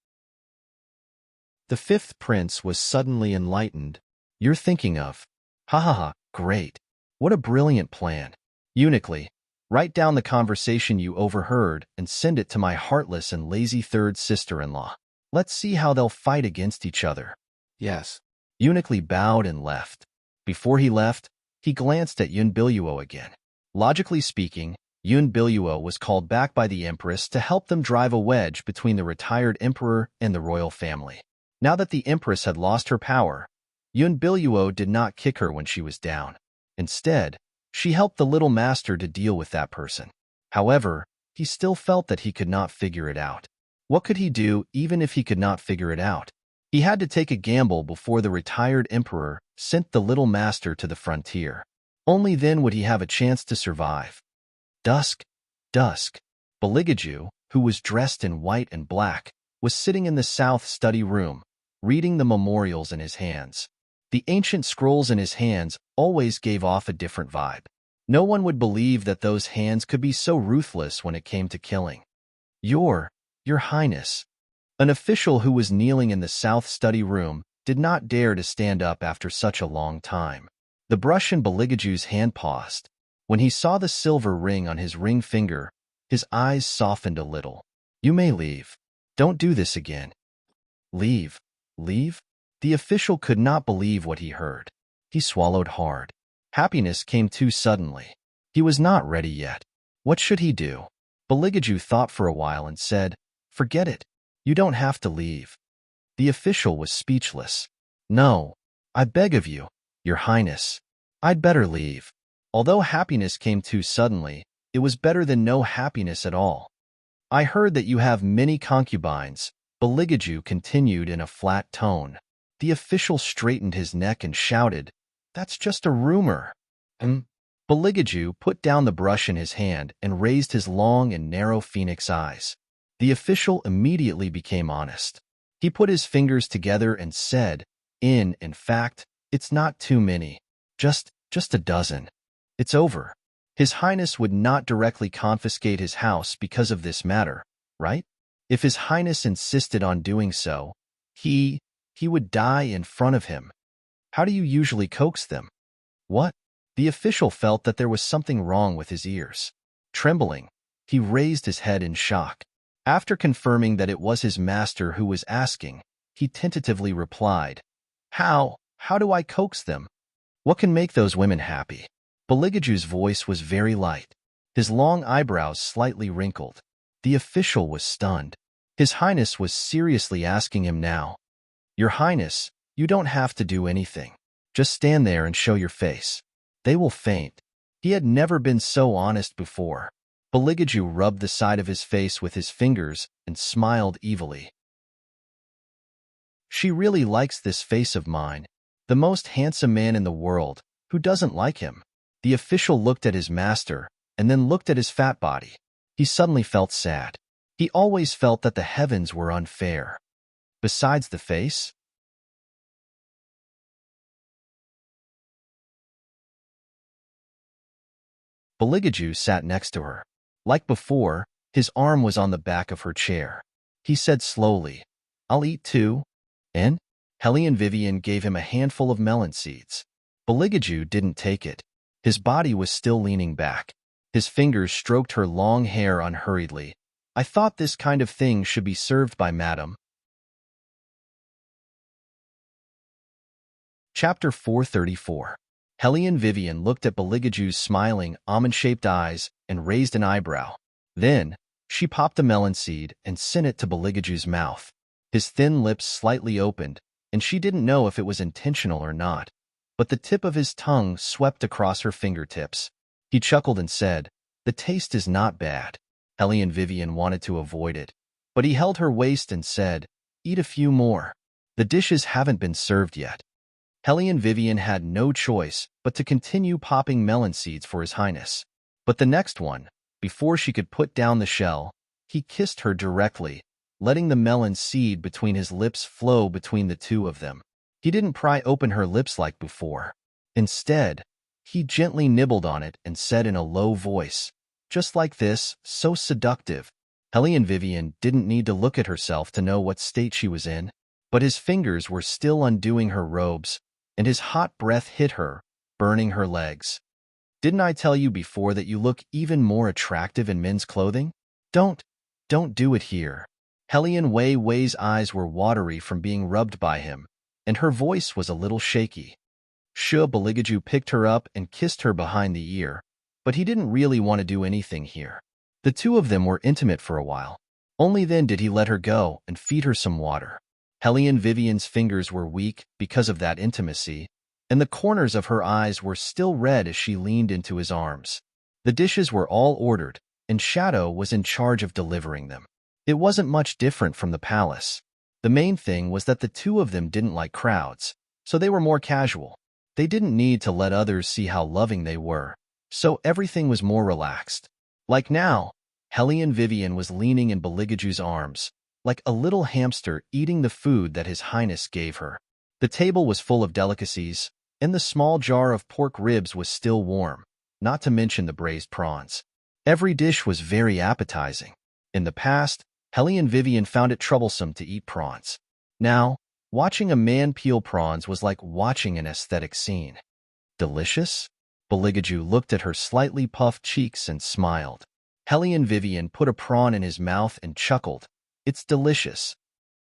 The fifth prince was suddenly enlightened. You're thinking of. Ha ha ha, great. What a brilliant plan. Eunuchly, write down the conversation you overheard and send it to my heartless and lazy third sister-in-law. Let's see how they'll fight against each other. Yes. Eunuchly bowed and left. Before he left, he glanced at Yun Biluo again. Logically speaking, Yun Biluo was called back by the Empress to help them drive a wedge between the retired emperor and the royal family. Now that the Empress had lost her power, Yun Biluo did not kick her when she was down. Instead, she helped the little master to deal with that person. However, he still felt that he could not figure it out. What could he do even if he could not figure it out? He had to take a gamble before the retired emperor sent the little master to the frontier. Only then would he have a chance to survive. Dusk. Beligaju, who was dressed in white and black, was sitting in the south study room, reading the memorials in his hands. The ancient scrolls in his hands always gave off a different vibe. No one would believe that those hands could be so ruthless when it came to killing. Your Highness. An official who was kneeling in the south study room did not dare to stand up after such a long time. The brush in Beligaju's hand paused. When he saw the silver ring on his ring finger, his eyes softened a little. You may leave. Don't do this again. Leave? Leave? The official could not believe what he heard. He swallowed hard. Happiness came too suddenly. He was not ready yet. What should he do? Beligaju thought for a while and said, Forget it. You don't have to leave. The official was speechless. No, I beg of you, Your Highness. I'd better leave. Although happiness came too suddenly, it was better than no happiness at all. I heard that you have many concubines, Beligaju continued in a flat tone. The official straightened his neck and shouted, That's just a rumor. Beligaju put down the brush in his hand and raised his long and narrow phoenix eyes. The official immediately became honest. He put his fingers together and said, In fact, it's not too many. Just a dozen. It's over. His Highness would not directly confiscate his house because of this matter, right? If His Highness insisted on doing so, he would die in front of him. How do you usually coax them? What? The official felt that there was something wrong with his ears. Trembling, he raised his head in shock. After confirming that it was his master who was asking, he tentatively replied, How do I coax them? What can make those women happy? Beligaju's voice was very light. His long eyebrows slightly wrinkled. The official was stunned. His Highness was seriously asking him now. Your Highness, you don't have to do anything. Just stand there and show your face. They will faint. He had never been so honest before. Beligaju rubbed the side of his face with his fingers and smiled evilly. She really likes this face of mine. The most handsome man in the world. Who doesn't like him? The official looked at his master and then looked at his fat body. He suddenly felt sad. He always felt that the heavens were unfair. Besides the face, Beligaju sat next to her. Like before, his arm was on the back of her chair. He said slowly, I'll eat too. And Hellion Vivian gave him a handful of melon seeds. Beligaju didn't take it. His body was still leaning back. His fingers stroked her long hair unhurriedly. I thought this kind of thing should be served by Madam. Chapter 434. Hellion Vivian looked at Beligaju's smiling, almond-shaped eyes and raised an eyebrow. Then, she popped a melon seed and sent it to Beligaju's mouth. His thin lips slightly opened, and she didn't know if it was intentional or not, but the tip of his tongue swept across her fingertips. He chuckled and said, The taste is not bad. Hellion Vivian wanted to avoid it, but he held her waist and said, Eat a few more. The dishes haven't been served yet. Hellion Vivian had no choice but to continue popping melon seeds for His Highness. But the next one, before she could put down the shell, he kissed her directly, letting the melon seed between his lips flow between the two of them. He didn't pry open her lips like before. Instead, he gently nibbled on it and said in a low voice, Just like this, so seductive. Hellion Vivian didn't need to look at herself to know what state she was in, but his fingers were still undoing her robes, and his hot breath hit her, burning her legs. Didn't I tell you before that you look even more attractive in men's clothing? Don't do it here. Hellion Wei's eyes were watery from being rubbed by him, and her voice was a little shaky. Beligaju picked her up and kissed her behind the ear, but he didn't really want to do anything here. The two of them were intimate for a while. Only then did he let her go and feed her some water. Hellion Vivian's fingers were weak because of that intimacy, and the corners of her eyes were still red as she leaned into his arms. The dishes were all ordered, and Shadow was in charge of delivering them. It wasn't much different from the palace. The main thing was that the two of them didn't like crowds, so they were more casual. They didn't need to let others see how loving they were, so everything was more relaxed. Like now, Hellion Vivian was leaning in Beligaju's arms, like a little hamster eating the food that His Highness gave her. The table was full of delicacies, and the small jar of pork ribs was still warm, not to mention the braised prawns. Every dish was very appetizing. In the past, Helly and Vivian found it troublesome to eat prawns. Now, watching a man peel prawns was like watching an aesthetic scene. Delicious? Beligaju looked at her slightly puffed cheeks and smiled. Helly and Vivian put a prawn in his mouth and chuckled. It's delicious.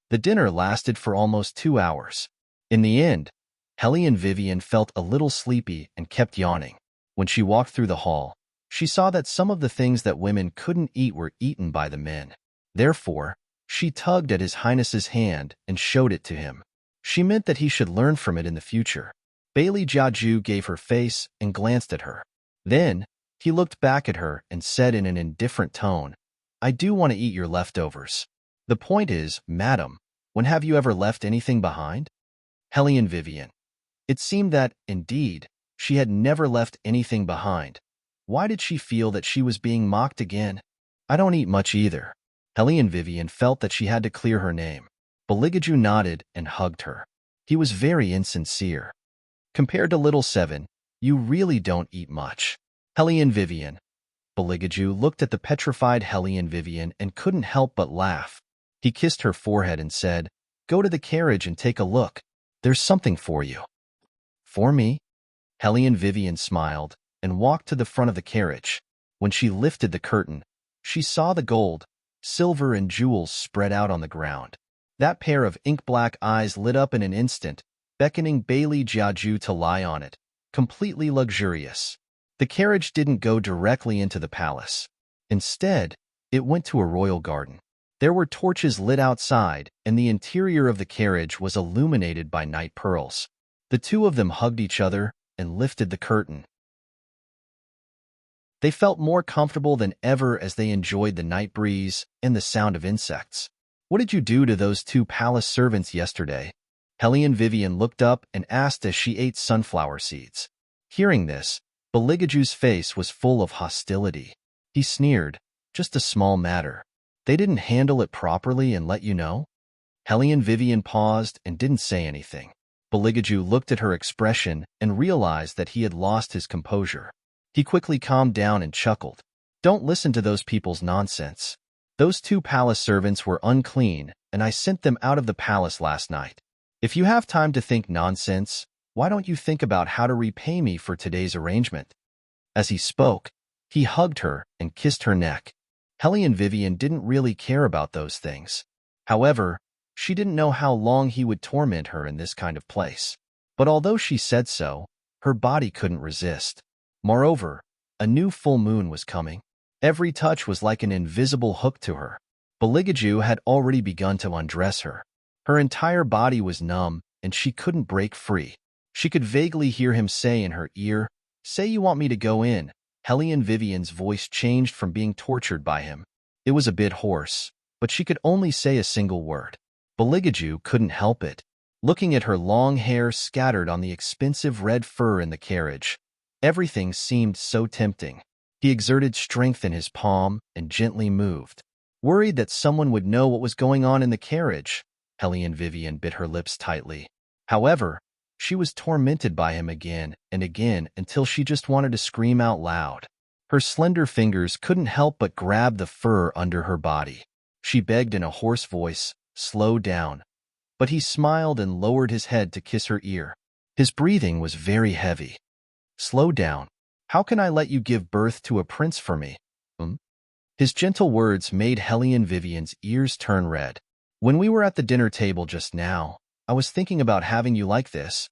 The dinner lasted for almost 2 hours. In the end, Helly and Vivian felt a little sleepy and kept yawning. When she walked through the hall, she saw that some of the things that women couldn't eat were eaten by the men. Therefore, she tugged at His Highness's hand and showed it to him. She meant that he should learn from it in the future. Bailey Jiaju gave her face and glanced at her. Then, he looked back at her and said in an indifferent tone, I do want to eat your leftovers. The point is, madam, when have you ever left anything behind? Helly and Vivian. It seemed that, indeed, she had never left anything behind. Why did she feel that she was being mocked again? I don't eat much either. Helly and Vivian felt that she had to clear her name. Beligaju nodded and hugged her. He was very insincere. Compared to Little Seven, you really don't eat much. Helly and Vivian. Beligaju looked at the petrified Helly and Vivian and couldn't help but laugh. He kissed her forehead and said, Go to the carriage and take a look. There's something for you. For me? Helly and Vivian smiled and walked to the front of the carriage. When she lifted the curtain, she saw the gold, silver, and jewels spread out on the ground. That pair of ink-black eyes lit up in an instant, beckoning Bailey Jiaju to lie on it, completely luxurious. The carriage didn't go directly into the palace. Instead, it went to a royal garden. There were torches lit outside, and the interior of the carriage was illuminated by night pearls. The two of them hugged each other and lifted the curtain. They felt more comfortable than ever as they enjoyed the night breeze and the sound of insects. What did you do to those 2 palace servants yesterday? Helly and Vivian looked up and asked as she ate sunflower seeds. Hearing this, Beligaju's face was full of hostility. He sneered, just a small matter. They didn't handle it properly and let you know? Helly and Vivian paused and didn't say anything. Beligaju looked at her expression and realized that he had lost his composure. He quickly calmed down and chuckled. Don't listen to those people's nonsense. Those 2 palace servants were unclean, and I sent them out of the palace last night. If you have time to think nonsense, why don't you think about how to repay me for today's arrangement? As he spoke, he hugged her and kissed her neck. Helly and Vivian didn't really care about those things. However, she didn't know how long he would torment her in this kind of place. But although she said so, her body couldn't resist. Moreover, a new full moon was coming. Every touch was like an invisible hook to her. Beligaju had already begun to undress her. Her entire body was numb, and she couldn't break free. She could vaguely hear him say in her ear, Say you want me to go in. Helly and Vivian's voice changed from being tortured by him. It was a bit hoarse, but she could only say a single word. Beligaju couldn't help it. Looking at her long hair scattered on the expensive red fur in the carriage, everything seemed so tempting. He exerted strength in his palm and gently moved. Worried that someone would know what was going on in the carriage, Helly and Vivian bit her lips tightly. However, she was tormented by him again and again until she just wanted to scream out loud. Her slender fingers couldn't help but grab the fur under her body. She begged in a hoarse voice, Slow down. But he smiled and lowered his head to kiss her ear. His breathing was very heavy. Slow down. How can I let you give birth to a prince for me? His gentle words made Helly and Vivian's ears turn red. When we were at the dinner table just now, I was thinking about having you like this.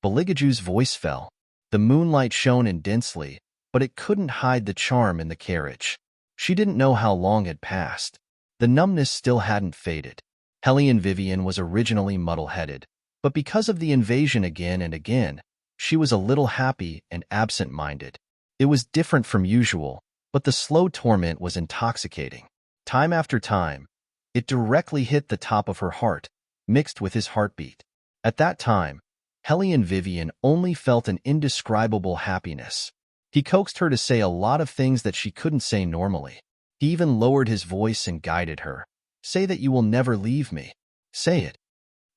Beligaju's voice fell. The moonlight shone in densely, but it couldn't hide the charm in the carriage. She didn't know how long had passed. The numbness still hadn't faded. Helly and Vivian was originally muddle-headed, but because of the invasion again and again, she was a little happy and absent-minded. It was different from usual, but the slow torment was intoxicating. Time after time, it directly hit the top of her heart, mixed with his heartbeat. At that time, Helly and Vivian only felt an indescribable happiness. He coaxed her to say a lot of things that she couldn't say normally. He even lowered his voice and guided her. Say that you will never leave me. Say it.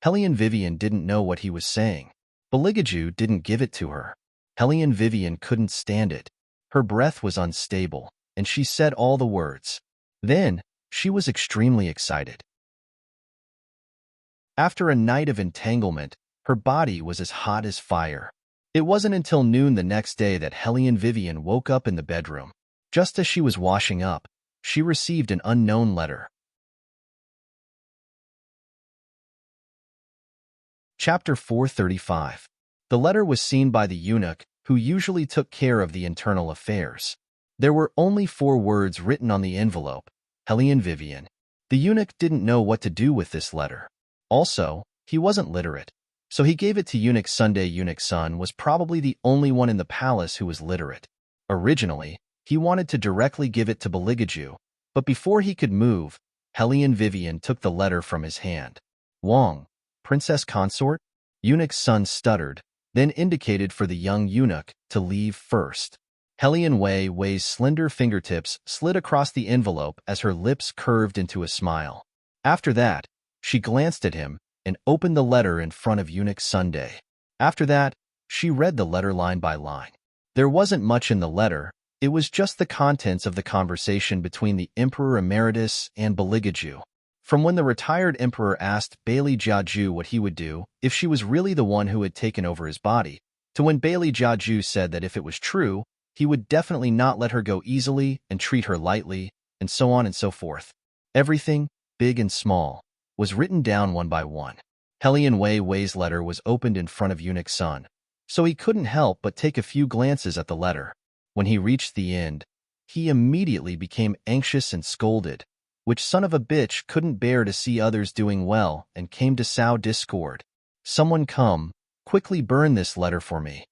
Helly and Vivian didn't know what he was saying. Beligaju didn't give it to her. Helly and Vivian couldn't stand it. Her breath was unstable, and she said all the words. Then, She was extremely excited. After a night of entanglement, her body was as hot as fire. It wasn't until noon the next day that Hellion Vivian woke up in the bedroom. Just as she was washing up, she received an unknown letter. Chapter 435. The letter was seen by the eunuch, who usually took care of the internal affairs. There were only 4 words written on the envelope: Hellion Vivian. The eunuch didn't know what to do with this letter. Also, he wasn't literate, so he gave it to Eunuch Sunday. Eunuch Sun was probably the only one in the palace who was literate. Originally, he wanted to directly give it to Beligaju, but before he could move, Hellion Vivian took the letter from his hand. Wong, Princess Consort? Eunuch Sun stuttered, then indicated for the young eunuch to leave first. Hellion Wei's slender fingertips slid across the envelope as her lips curved into a smile. After that, she glanced at him and opened the letter in front of Eunuch Sunday. After that, she read the letter line by line. There wasn't much in the letter. It was just the contents of the conversation between the Emperor Emeritus and Beligaju. From when the retired emperor asked Bailey Jiaju what he would do if she was really the one who had taken over his body, to when Bailey Jiaju said that if it was true, he would definitely not let her go easily and treat her lightly, and so on and so forth. Everything, big and small, was written down one by one. Hellion Wei's letter was opened in front of Eunuch Sun, so he couldn't help but take a few glances at the letter. When he reached the end, he immediately became anxious and scolded, which son of a bitch couldn't bear to see others doing well and came to sow discord. Someone come, quickly burn this letter for me.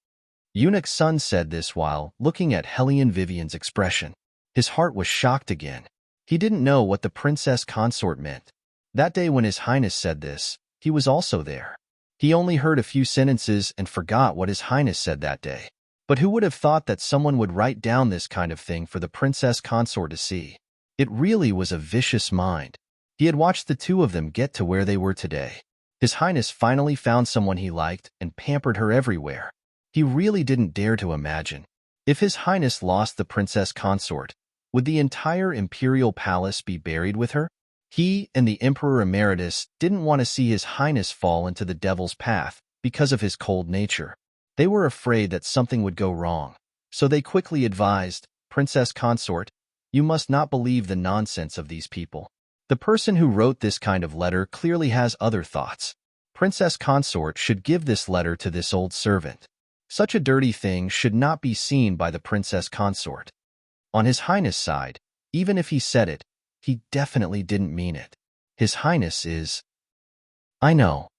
Eunuch Sun said this while looking at Hellion Vivian's expression. His heart was shocked again. He didn't know what the Princess Consort meant. That day when His Highness said this, he was also there. He only heard a few sentences and forgot what His Highness said that day. But who would have thought that someone would write down this kind of thing for the Princess Consort to see? It really was a vicious mind. He had watched the two of them get to where they were today. His Highness finally found someone he liked and pampered her everywhere. He really didn't dare to imagine. If His Highness lost the Princess Consort, would the entire imperial palace be buried with her? He and the Emperor Emeritus didn't want to see His Highness fall into the devil's path because of his cold nature. They were afraid that something would go wrong, so they quickly advised, Princess Consort, you must not believe the nonsense of these people. The person who wrote this kind of letter clearly has other thoughts. Princess Consort should give this letter to this old servant. Such a dirty thing should not be seen by the Princess Consort. On His Highness' side, even if he said it, he definitely didn't mean it. His Highness is... I know.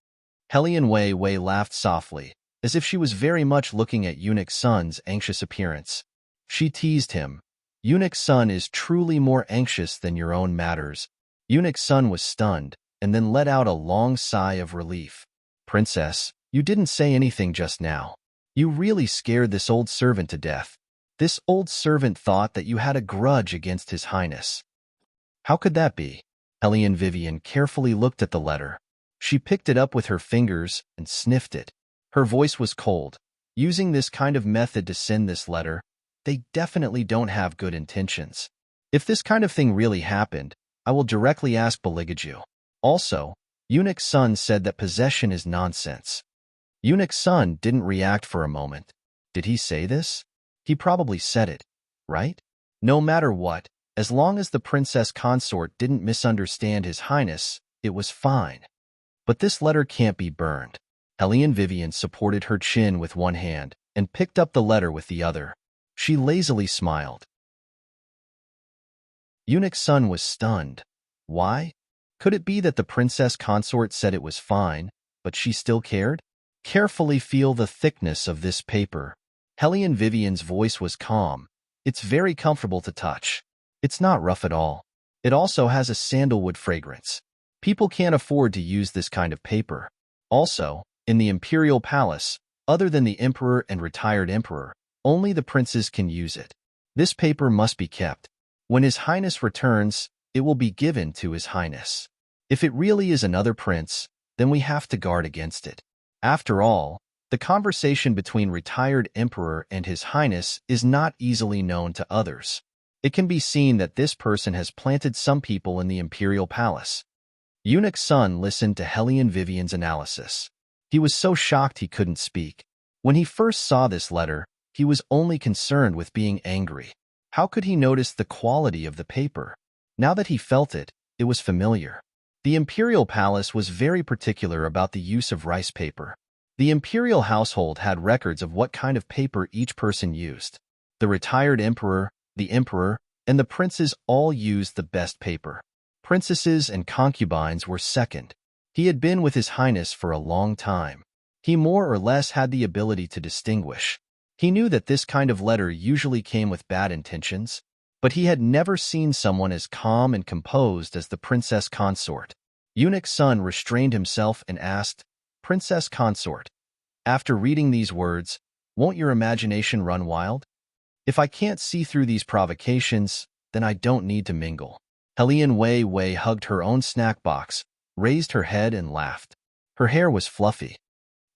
Hellion Wei laughed softly, as if she was very much looking at Eunuch Sun's anxious appearance. She teased him. Eunuch Sun is truly more anxious than your own matters. Eunuch Sun was stunned, and then let out a long sigh of relief. Princess, you didn't say anything just now. You really scared this old servant to death. This old servant thought that you had a grudge against His Highness. How could that be? Hellion Vivian carefully looked at the letter. She picked it up with her fingers and sniffed it. Her voice was cold. Using this kind of method to send this letter, they definitely don't have good intentions. If this kind of thing really happened, I will directly ask Beligaju. Also, Eunuch Sun said that possession is nonsense. Eunuch Sun didn't react for a moment. Did he say this? He probably said it, right? No matter what, as long as the Princess Consort didn't misunderstand His Highness, it was fine. But this letter can't be burned. Hellion Vivian supported her chin with one hand and picked up the letter with the other. She lazily smiled. Eunuch Sun was stunned. Why? Could it be that the Princess Consort said it was fine, but she still cared? Carefully feel the thickness of this paper. Hellion Vivian's voice was calm. It's very comfortable to touch. It's not rough at all. It also has a sandalwood fragrance. People can't afford to use this kind of paper. Also, in the Imperial Palace, other than the Emperor and retired Emperor, only the princes can use it. This paper must be kept. When His Highness returns, it will be given to His Highness. If it really is another prince, then we have to guard against it. After all, the conversation between retired Emperor and His Highness is not easily known to others. It can be seen that this person has planted some people in the imperial palace. Eunuch Sun listened to Hellion Vivian's analysis. He was so shocked he couldn't speak. When he first saw this letter, he was only concerned with being angry. How could he notice the quality of the paper? Now that he felt it, it was familiar. The imperial palace was very particular about the use of rice paper. The imperial household had records of what kind of paper each person used. The retired emperor, the emperor, and the princes all used the best paper. Princesses and concubines were second. He had been with His Highness for a long time. He more or less had the ability to distinguish. He knew that this kind of letter usually came with bad intentions, but he had never seen someone as calm and composed as the Princess Consort. Eunuch Sun restrained himself and asked, "Princess Consort, after reading these words, won't your imagination run wild? If I can't see through these provocations, then I don't need to mingle." Hellion Wei Wei hugged her own snack box, raised her head and laughed. Her hair was fluffy.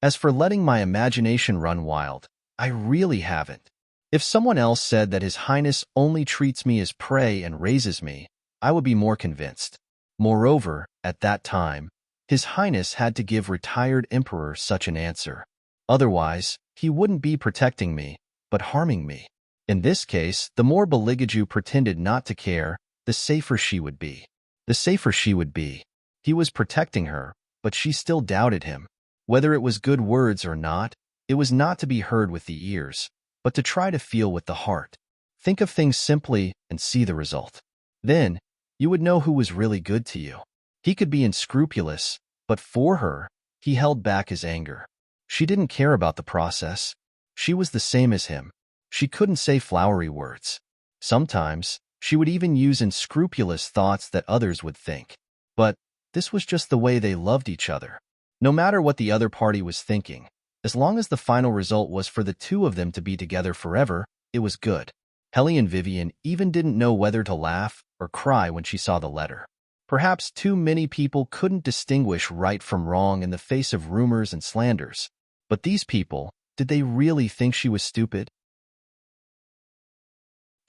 "As for letting my imagination run wild, I really haven't. If someone else said that His Highness only treats me as prey and raises me, I would be more convinced. Moreover, at that time, His Highness had to give retired emperor such an answer. Otherwise, he wouldn't be protecting me, but harming me. In this case, the more Beligaju pretended not to care, the safer she would be. The safer she would be. He was protecting her, but she still doubted him. Whether it was good words or not, it was not to be heard with the ears, but to try to feel with the heart. Think of things simply and see the result. Then, you would know who was really good to you. He could be unscrupulous, but for her, he held back his anger. She didn't care about the process. She was the same as him. She couldn't say flowery words. Sometimes, she would even use unscrupulous thoughts that others would think. But this was just the way they loved each other. No matter what the other party was thinking, as long as the final result was for the two of them to be together forever, it was good. Hellion Vivian even didn't know whether to laugh or cry when she saw the letter. Perhaps too many people couldn't distinguish right from wrong in the face of rumors and slanders. But these people, did they really think she was stupid?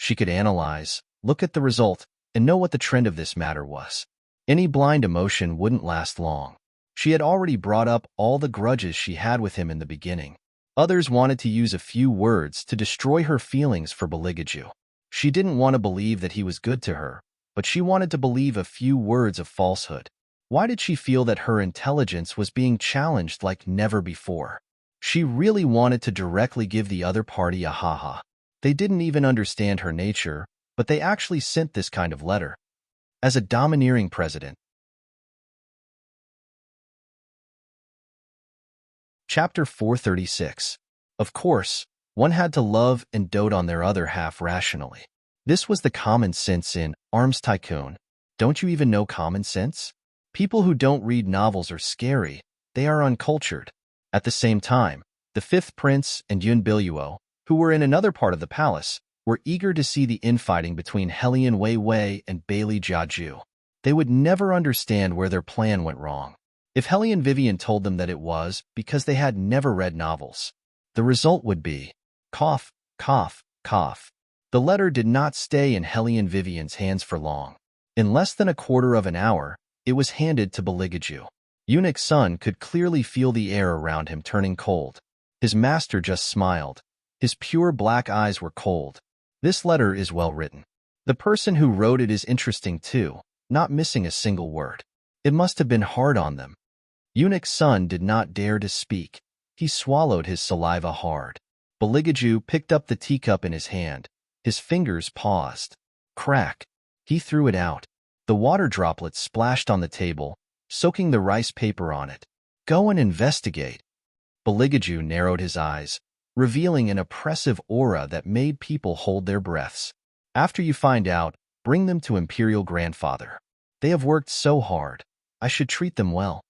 She could analyze, look at the result, and know what the trend of this matter was. Any blind emotion wouldn't last long. She had already brought up all the grudges she had with him in the beginning. Others wanted to use a few words to destroy her feelings for Beligaju. She didn't want to believe that he was good to her, but she wanted to believe a few words of falsehood. Why did she feel that her intelligence was being challenged like never before? She really wanted to directly give the other party a ha-ha. They didn't even understand her nature, but they actually sent this kind of letter. As a domineering president. Chapter 436. Of course, one had to love and dote on their other half rationally. This was the common sense in Arms Tycoon. Don't you even know common sense? People who don't read novels are scary. They are uncultured. At the same time, the fifth prince and Yun Biluo, who were in another part of the palace, were eager to see the infighting between Hellion Wei Wei and Bailey Jiaju. They would never understand where their plan went wrong. If Hellion Vivian told them that it was because they had never read novels, the result would be cough, cough, cough. The letter did not stay in Hellion Vivian's hands for long. In less than a quarter of an hour, it was handed to Beligaju. Eunuch Sun could clearly feel the air around him turning cold. His master just smiled. His pure black eyes were cold. This letter is well written. The person who wrote it is interesting too, not missing a single word. It must have been hard on them. Eunuch Sun did not dare to speak. He swallowed his saliva hard. Beligaju picked up the teacup in his hand. His fingers paused. Crack. He threw it out. The water droplets splashed on the table, soaking the rice paper on it. Go and investigate. Beligaju narrowed his eyes, revealing an oppressive aura that made people hold their breaths. After you find out, bring them to Imperial Grandfather. They have worked so hard. I should treat them well.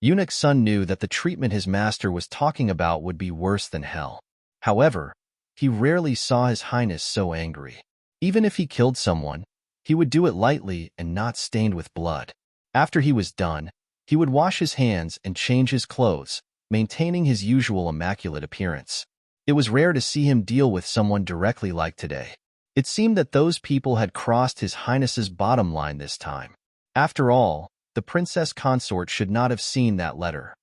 Eunuch Sun knew that the treatment his master was talking about would be worse than hell. However, he rarely saw His Highness so angry. Even if he killed someone, he would do it lightly and not stained with blood. After he was done, he would wash his hands and change his clothes, maintaining his usual immaculate appearance. It was rare to see him deal with someone directly like today. It seemed that those people had crossed His Highness's bottom line this time. After all, the Princess Consort should not have seen that letter.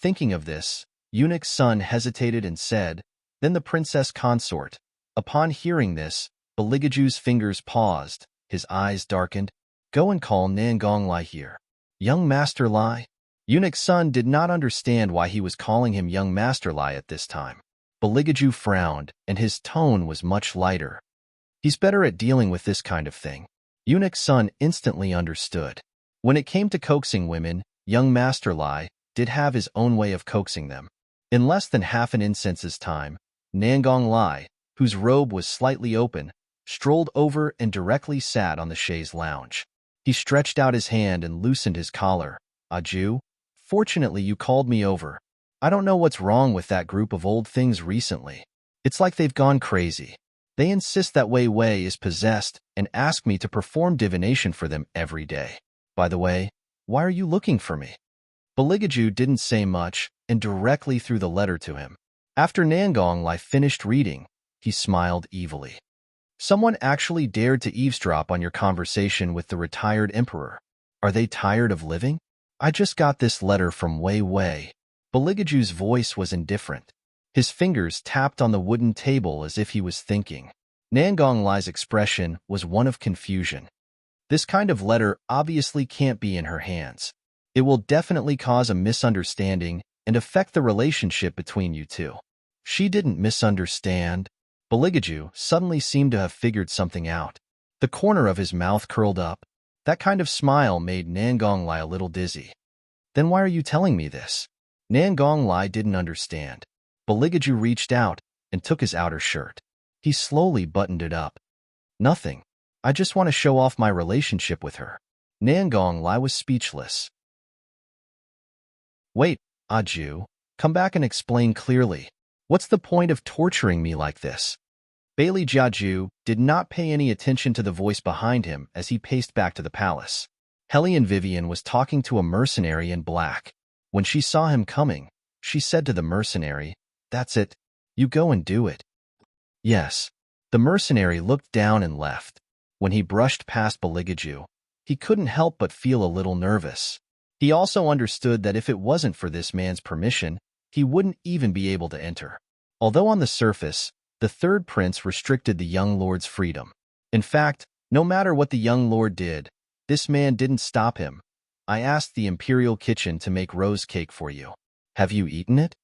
Thinking of this, Eunuch's son hesitated and said, then the Princess Consort. Upon hearing this, Beligaju's fingers paused, his eyes darkened. Go and call Nangong Lai here. Young Master Lai? Eunuch's son did not understand why he was calling him Young Master Lai at this time. Beligaju frowned, and his tone was much lighter. He's better at dealing with this kind of thing. Eunuch's son instantly understood. When it came to coaxing women, Young Master Lai did have his own way of coaxing them. In less than half an instance's time, Nangong Lai, whose robe was slightly open, strolled over and directly sat on the chaise lounge. He stretched out his hand and loosened his collar. Aju, fortunately you called me over. I don't know what's wrong with that group of old things recently. It's like they've gone crazy. They insist that Wei Wei is possessed and ask me to perform divination for them every day. By the way, why are you looking for me? Beligaju didn't say much and directly threw the letter to him. After Nangong Lai finished reading, he smiled evilly. Someone actually dared to eavesdrop on your conversation with the retired emperor. Are they tired of living? I just got this letter from Wei Wei. Beligaju's voice was indifferent. His fingers tapped on the wooden table as if he was thinking. Nangong Lai's expression was one of confusion. This kind of letter obviously can't be in her hands. It will definitely cause a misunderstanding and affect the relationship between you two. She didn't misunderstand. Beligaju suddenly seemed to have figured something out. The corner of his mouth curled up. That kind of smile made Nangong Lai a little dizzy. Then why are you telling me this? Nangong Lai didn't understand. Beligaju reached out and took his outer shirt. He slowly buttoned it up. Nothing. I just want to show off my relationship with her. Nangong Lai was speechless. Wait, Aju, come back and explain clearly. What's the point of torturing me like this? Bailey Jiaju did not pay any attention to the voice behind him as he paced back to the palace. Hellion Vivian was talking to a mercenary in black. When she saw him coming, she said to the mercenary, "That's it. You go and do it." Yes. The mercenary looked down and left. When he brushed past Beligaju, he couldn't help but feel a little nervous. He also understood that if it wasn't for this man's permission, he wouldn't even be able to enter. Although on the surface, the third prince restricted the young lord's freedom. In fact, no matter what the young lord did, this man didn't stop him. I asked the imperial kitchen to make rose cake for you. Have you eaten it?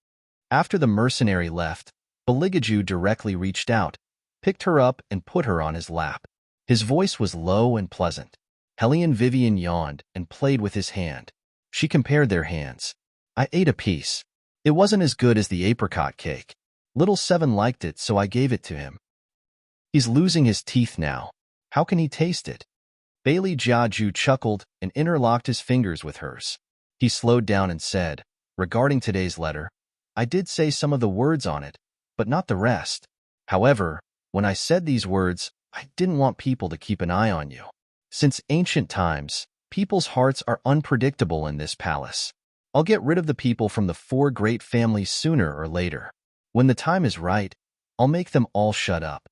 After the mercenary left, Beligaju directly reached out, picked her up and put her on his lap. His voice was low and pleasant. Hellion Vivian yawned and played with his hand. She compared their hands. I ate a piece. It wasn't as good as the apricot cake. Little Seven liked it, so I gave it to him. He's losing his teeth now. How can he taste it? Bailey Jiaju chuckled and interlocked his fingers with hers. He slowed down and said, regarding today's letter, I did say some of the words on it, but not the rest. However, when I said these words, I didn't want people to keep an eye on you. Since ancient times, people's hearts are unpredictable in this palace. I'll get rid of the people from the 4 great families sooner or later. When the time is right, I'll make them all shut up.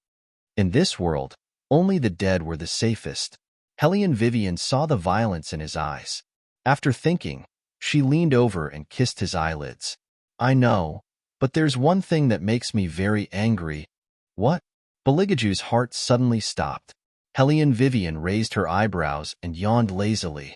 In this world, only the dead were the safest. Hellion Vivian saw the violence in his eyes. After thinking, she leaned over and kissed his eyelids. I know, but there's one thing that makes me very angry. What? Beligaju's heart suddenly stopped. Hellion Vivian raised her eyebrows and yawned lazily.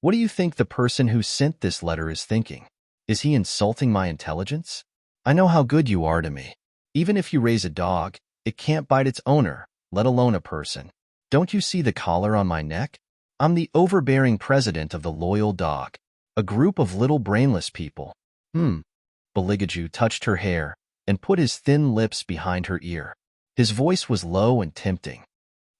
What do you think the person who sent this letter is thinking? Is he insulting my intelligence? I know how good you are to me. Even if you raise a dog, it can't bite its owner, let alone a person. Don't you see the collar on my neck? I'm the overbearing president of the Loyal Dog, a group of little brainless people. Beligaju touched her hair and put his thin lips behind her ear. His voice was low and tempting.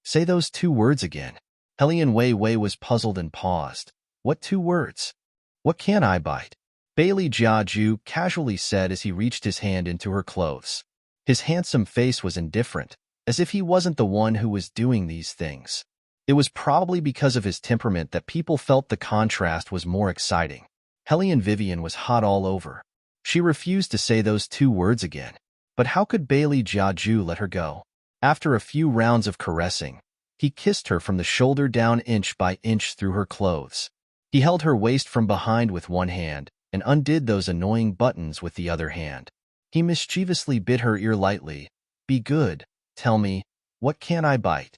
Say those 2 words again. Hellion Wei Wei was puzzled and paused. What 2 words? What can I bite? Bailey Jiaju casually said as he reached his hand into her clothes. His handsome face was indifferent, as if he wasn't the one who was doing these things. It was probably because of his temperament that people felt the contrast was more exciting. Hellion Vivian was hot all over. She refused to say those 2 words again. But how could Bailey Jiaju let her go? After a few rounds of caressing, he kissed her from the shoulder down inch by inch through her clothes. He held her waist from behind with one hand and undid those annoying buttons with the other hand. He mischievously bit her ear lightly. "Be good, tell me, what can I bite?"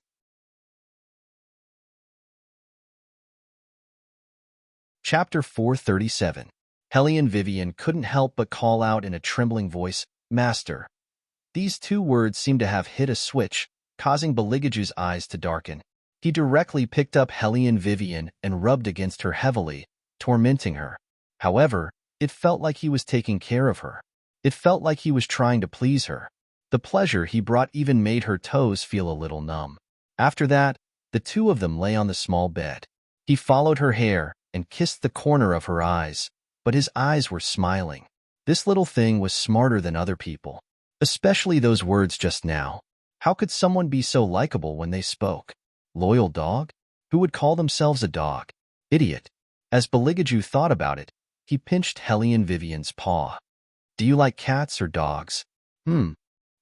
Chapter 437. Hellion Vivian couldn't help but call out in a trembling voice, "Master." These two words seemed to have hit a switch, causing Beligaju's eyes to darken. He directly picked up Hellion Vivian and rubbed against her heavily, tormenting her. However, it felt like he was taking care of her. It felt like he was trying to please her. The pleasure he brought even made her toes feel a little numb. After that, the two of them lay on the small bed. He followed her hair and kissed the corner of her eyes, but his eyes were smiling. This little thing was smarter than other people. Especially those words just now. How could someone be so likable when they spoke? Loyal dog? Who would call themselves a dog? Idiot. As Beligaju thought about it, he pinched Hellion Vivian's paw. "Do you like cats or dogs?"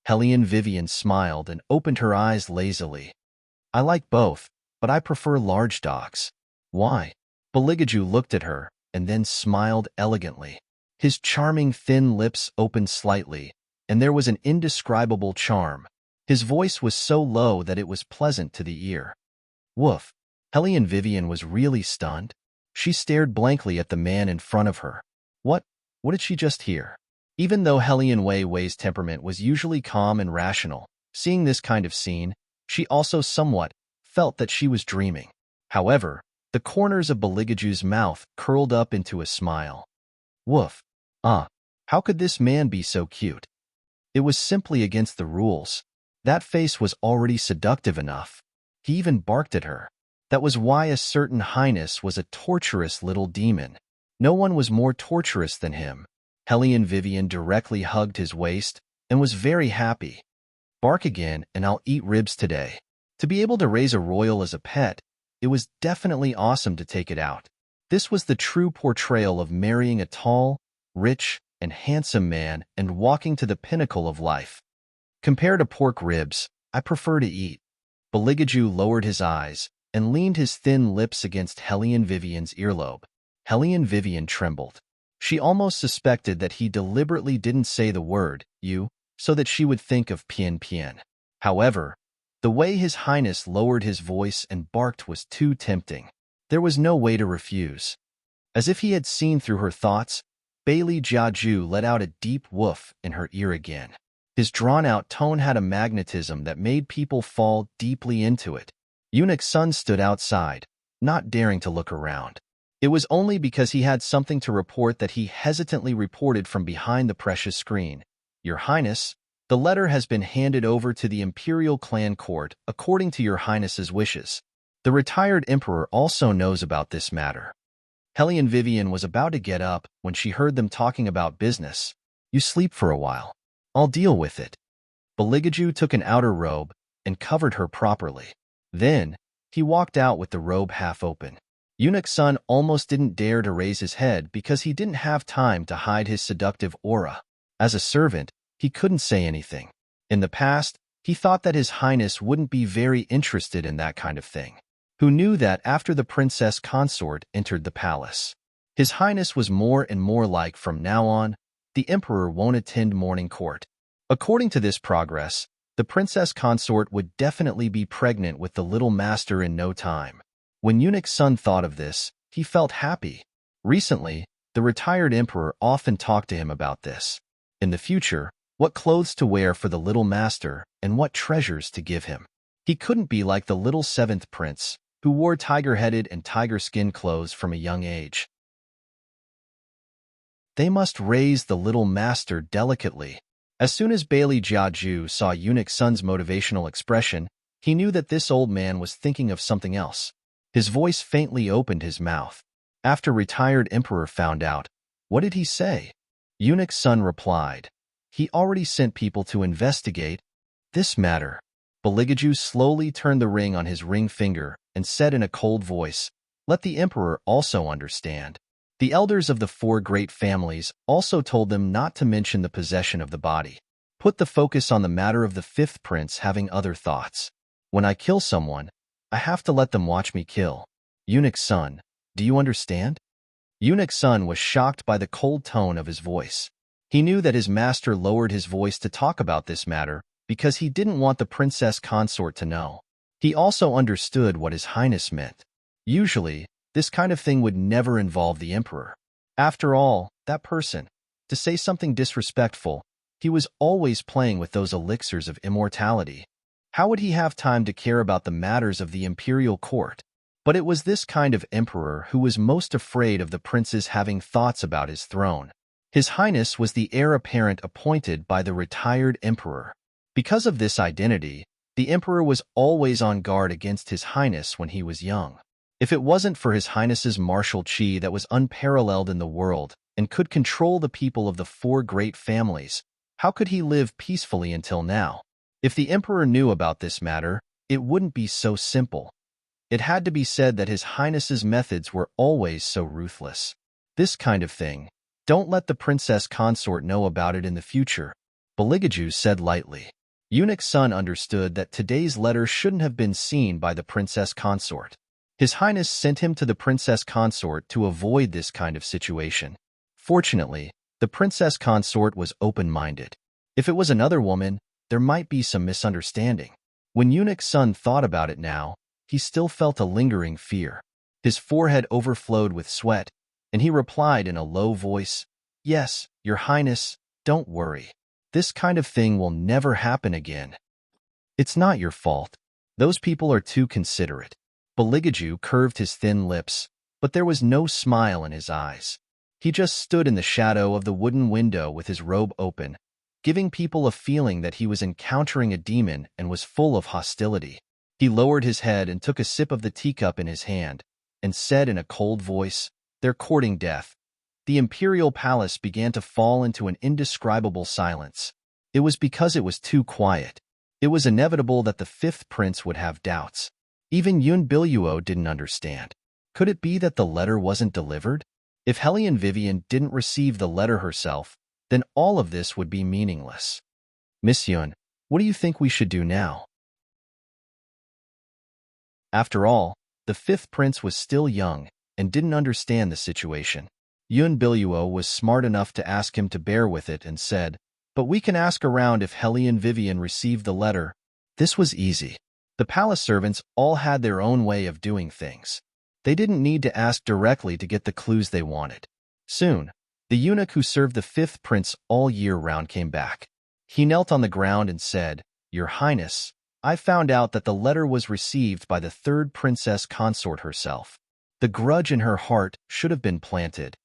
Hellion Vivian smiled and opened her eyes lazily. "I like both, but I prefer large dogs." "Why?" Beligaju looked at her and then smiled elegantly. His charming thin lips opened slightly, and there was an indescribable charm. His voice was so low that it was pleasant to the ear. Woof. Hellion Vivian was really stunned. She stared blankly at the man in front of her. What did she just hear? Even though Hellion Wei Wei's temperament was usually calm and rational, seeing this kind of scene, she also somewhat felt that she was dreaming. However, the corners of Beligaju's mouth curled up into a smile. Woof. How could this man be so cute? It was simply against the rules. That face was already seductive enough. He even barked at her. That was why a certain highness was a torturous little demon. No one was more torturous than him. Hellion Vivian directly hugged his waist and was very happy. "Bark again and I'll eat ribs today." To be able to raise a royal as a pet, it was definitely awesome to take it out. This was the true portrayal of marrying a tall, rich, and handsome man and walking to the pinnacle of life. Compared to pork ribs, I prefer to eat. Beligaju lowered his eyes and leaned his thin lips against Hellion Vivian's earlobe. Hellion Vivian trembled. She almost suspected that he deliberately didn't say the word, "you," so that she would think of Pian Pian. However, the way His Highness lowered his voice and barked was too tempting. There was no way to refuse. As if he had seen through her thoughts, Bailey Jiaju let out a deep woof in her ear again. His drawn-out tone had a magnetism that made people fall deeply into it. Eunuch Sun stood outside, not daring to look around. It was only because he had something to report that he hesitantly reported from behind the precious screen. "Your Highness, the letter has been handed over to the Imperial Clan Court according to your Highness's wishes. The retired Emperor also knows about this matter." Hellion Vivian was about to get up when she heard them talking about business. "You sleep for a while. I'll deal with it." Beligaju took an outer robe and covered her properly. Then, he walked out with the robe half open. Eunuch Sun almost didn't dare to raise his head because he didn't have time to hide his seductive aura. As a servant, he couldn't say anything. In the past, he thought that His Highness wouldn't be very interested in that kind of thing. Who knew that after the Princess Consort entered the palace? His Highness was more and more like, from now on, the Emperor won't attend morning court. According to this progress, the Princess Consort would definitely be pregnant with the little master in no time. When Eunuch Sun thought of this, he felt happy. Recently, the retired Emperor often talked to him about this. In the future, what clothes to wear for the little master and what treasures to give him. He couldn't be like the little 7th prince, who wore tiger-headed and tiger-skin clothes from a young age. They must raise the little master delicately. As soon as Bailey Jiaju saw Eunuch Sun's motivational expression, he knew that this old man was thinking of something else. His voice faintly opened his mouth. After retired Emperor found out, what did he say? Eunuch Sun replied. He already sent people to investigate this matter. Beligaju slowly turned the ring on his ring finger and said in a cold voice, "Let the Emperor also understand." The elders of the 4 great families also told them not to mention the possession of the body. put the focus on the matter of the fifth prince having other thoughts. When I kill someone, I have to let them watch me kill. Eunuch's son, do you understand? Eunuch's son was shocked by the cold tone of his voice. He knew that his master lowered his voice to talk about this matter because he didn't want the princess consort to know. He also understood what His Highness meant. Usually, this kind of thing would never involve the emperor. After all, that person, to say something disrespectful, he was always playing with those elixirs of immortality. How would he have time to care about the matters of the imperial court? But it was this kind of emperor who was most afraid of the princes having thoughts about his throne. His Highness was the heir apparent appointed by the retired emperor. Because of this identity, the emperor was always on guard against His Highness when he was young. If it wasn't for His Highness's martial chi that was unparalleled in the world and could control the people of the four great families, how could he live peacefully until now? If the emperor knew about this matter, it wouldn't be so simple. It had to be said that His Highness's methods were always so ruthless. This kind of thing, don't let the princess consort know about it in the future, Beligaju said lightly. Eunuch's son understood that today's letter shouldn't have been seen by the princess consort. His Highness sent him to the princess consort to avoid this kind of situation. Fortunately, the princess consort was open-minded. If it was another woman, there might be some misunderstanding. When Eunuch's son thought about it now, he still felt a lingering fear. His forehead overflowed with sweat, and he replied in a low voice, "Yes, Your Highness, don't worry. This kind of thing will never happen again. It's not your fault. Those people are too considerate." Beligaju curved his thin lips, but there was no smile in his eyes. He just stood in the shadow of the wooden window with his robe open, giving people a feeling that he was encountering a demon and was full of hostility. He lowered his head and took a sip of the teacup in his hand, and said in a cold voice, "They're courting death." The imperial palace began to fall into an indescribable silence. It was because it was too quiet. It was inevitable that the fifth prince would have doubts. Even Yun Biluo didn't understand. Could it be that the letter wasn't delivered? If Hellion Vivian didn't receive the letter herself, then all of this would be meaningless. "Miss Yun, what do you think we should do now?" After all, the fifth prince was still young and didn't understand the situation. Yun Biluo was smart enough to ask him to bear with it and said, "But we can ask around if Hellion Vivian received the letter." This was easy. The palace servants all had their own way of doing things. They didn't need to ask directly to get the clues they wanted. Soon, the eunuch who served the fifth prince all year round came back. He knelt on the ground and said, "Your Highness, I found out that the letter was received by the third princess consort herself. The grudge in her heart should have been planted."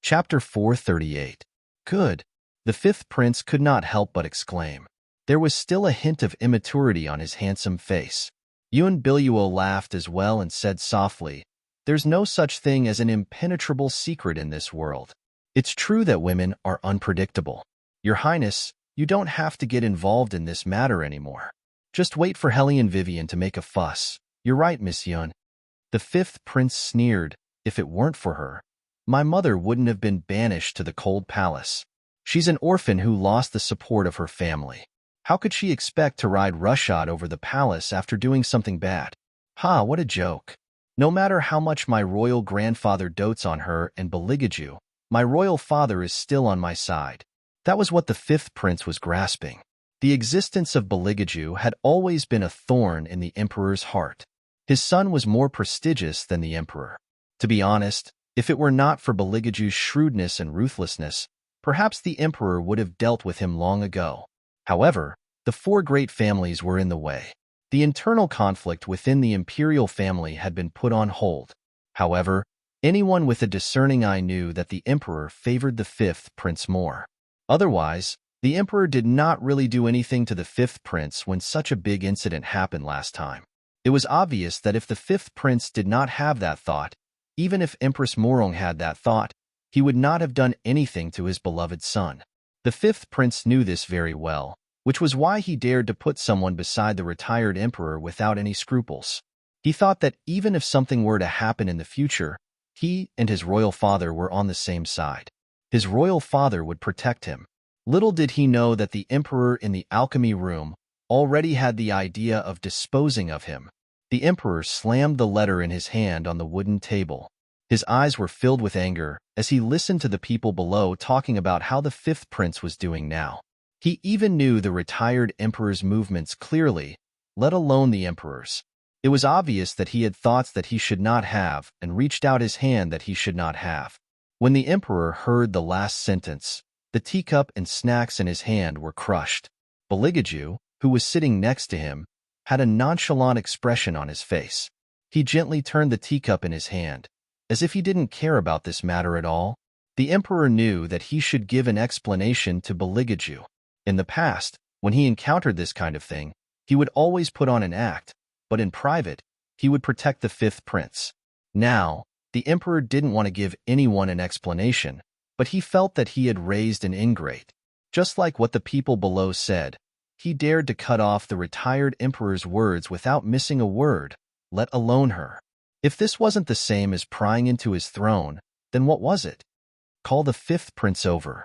Chapter 438. Good. The fifth prince could not help but exclaim. There was still a hint of immaturity on his handsome face. Yun Biluo laughed as well and said softly, "There's no such thing as an impenetrable secret in this world. It's true that women are unpredictable. Your Highness, you don't have to get involved in this matter anymore. Just wait for Hellion Vivian to make a fuss. You're right, Miss Yun." The fifth prince sneered. "If it weren't for her, my mother wouldn't have been banished to the cold palace. She's an orphan who lost the support of her family. How could she expect to ride roughshod over the palace after doing something bad? Ha, what a joke. No matter how much my royal grandfather dotes on her and Beligaju, my royal father is still on my side." That was what the fifth prince was grasping. The existence of Beligaju had always been a thorn in the emperor's heart. His son was more prestigious than the emperor. To be honest, if it were not for Beligaju's shrewdness and ruthlessness, perhaps the emperor would have dealt with him long ago. However, the four great families were in the way. The internal conflict within the imperial family had been put on hold. However, anyone with a discerning eye knew that the emperor favored the fifth prince more. Otherwise, the emperor did not really do anything to the fifth prince when such a big incident happened last time. It was obvious that if the fifth prince did not have that thought, even if Empress Morong had that thought, he would not have done anything to his beloved son. The fifth prince knew this very well, which was why he dared to put someone beside the retired emperor without any scruples. He thought that even if something were to happen in the future, he and his royal father were on the same side. His royal father would protect him. Little did he know that the emperor in the alchemy room already had the idea of disposing of him. The emperor slammed the letter in his hand on the wooden table. His eyes were filled with anger as he listened to the people below talking about how the fifth prince was doing now. He even knew the retired emperor's movements clearly, let alone the emperor's. It was obvious that he had thoughts that he should not have and reached out his hand that he should not have. When the emperor heard the last sentence, the teacup and snacks in his hand were crushed. Beligaju, who was sitting next to him, had a nonchalant expression on his face. He gently turned the teacup in his hand, as if he didn't care about this matter at all. The emperor knew that he should give an explanation to Beligaju. In the past, when he encountered this kind of thing, he would always put on an act, but in private, he would protect the fifth prince. Now, the emperor didn't want to give anyone an explanation, but he felt that he had raised an ingrate. Just like what the people below said, he dared to cut off the retired emperor's words without missing a word, let alone her. If this wasn't the same as prying into his throne, then what was it? Call the fifth prince over.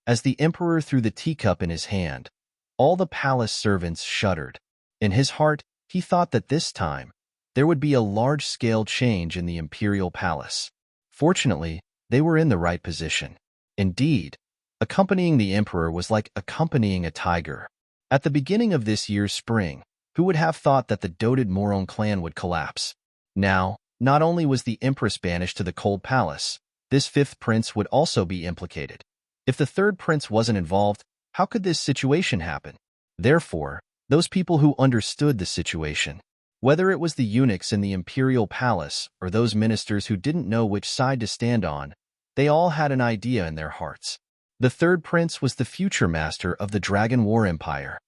As the emperor threw the teacup in his hand, all the palace servants shuddered. In his heart, he thought that this time, there would be a large-scale change in the imperial palace. Fortunately, they were in the right position. Indeed, accompanying the emperor was like accompanying a tiger. At the beginning of this year's spring, who would have thought that the doted Moron clan would collapse? Now, not only was the empress banished to the cold palace, this fifth prince would also be implicated. If the third prince wasn't involved, how could this situation happen? Therefore, those people who understood the situation, whether it was the eunuchs in the imperial palace or those ministers who didn't know which side to stand on, they all had an idea in their hearts. The third prince was the future master of the Dragon War Empire.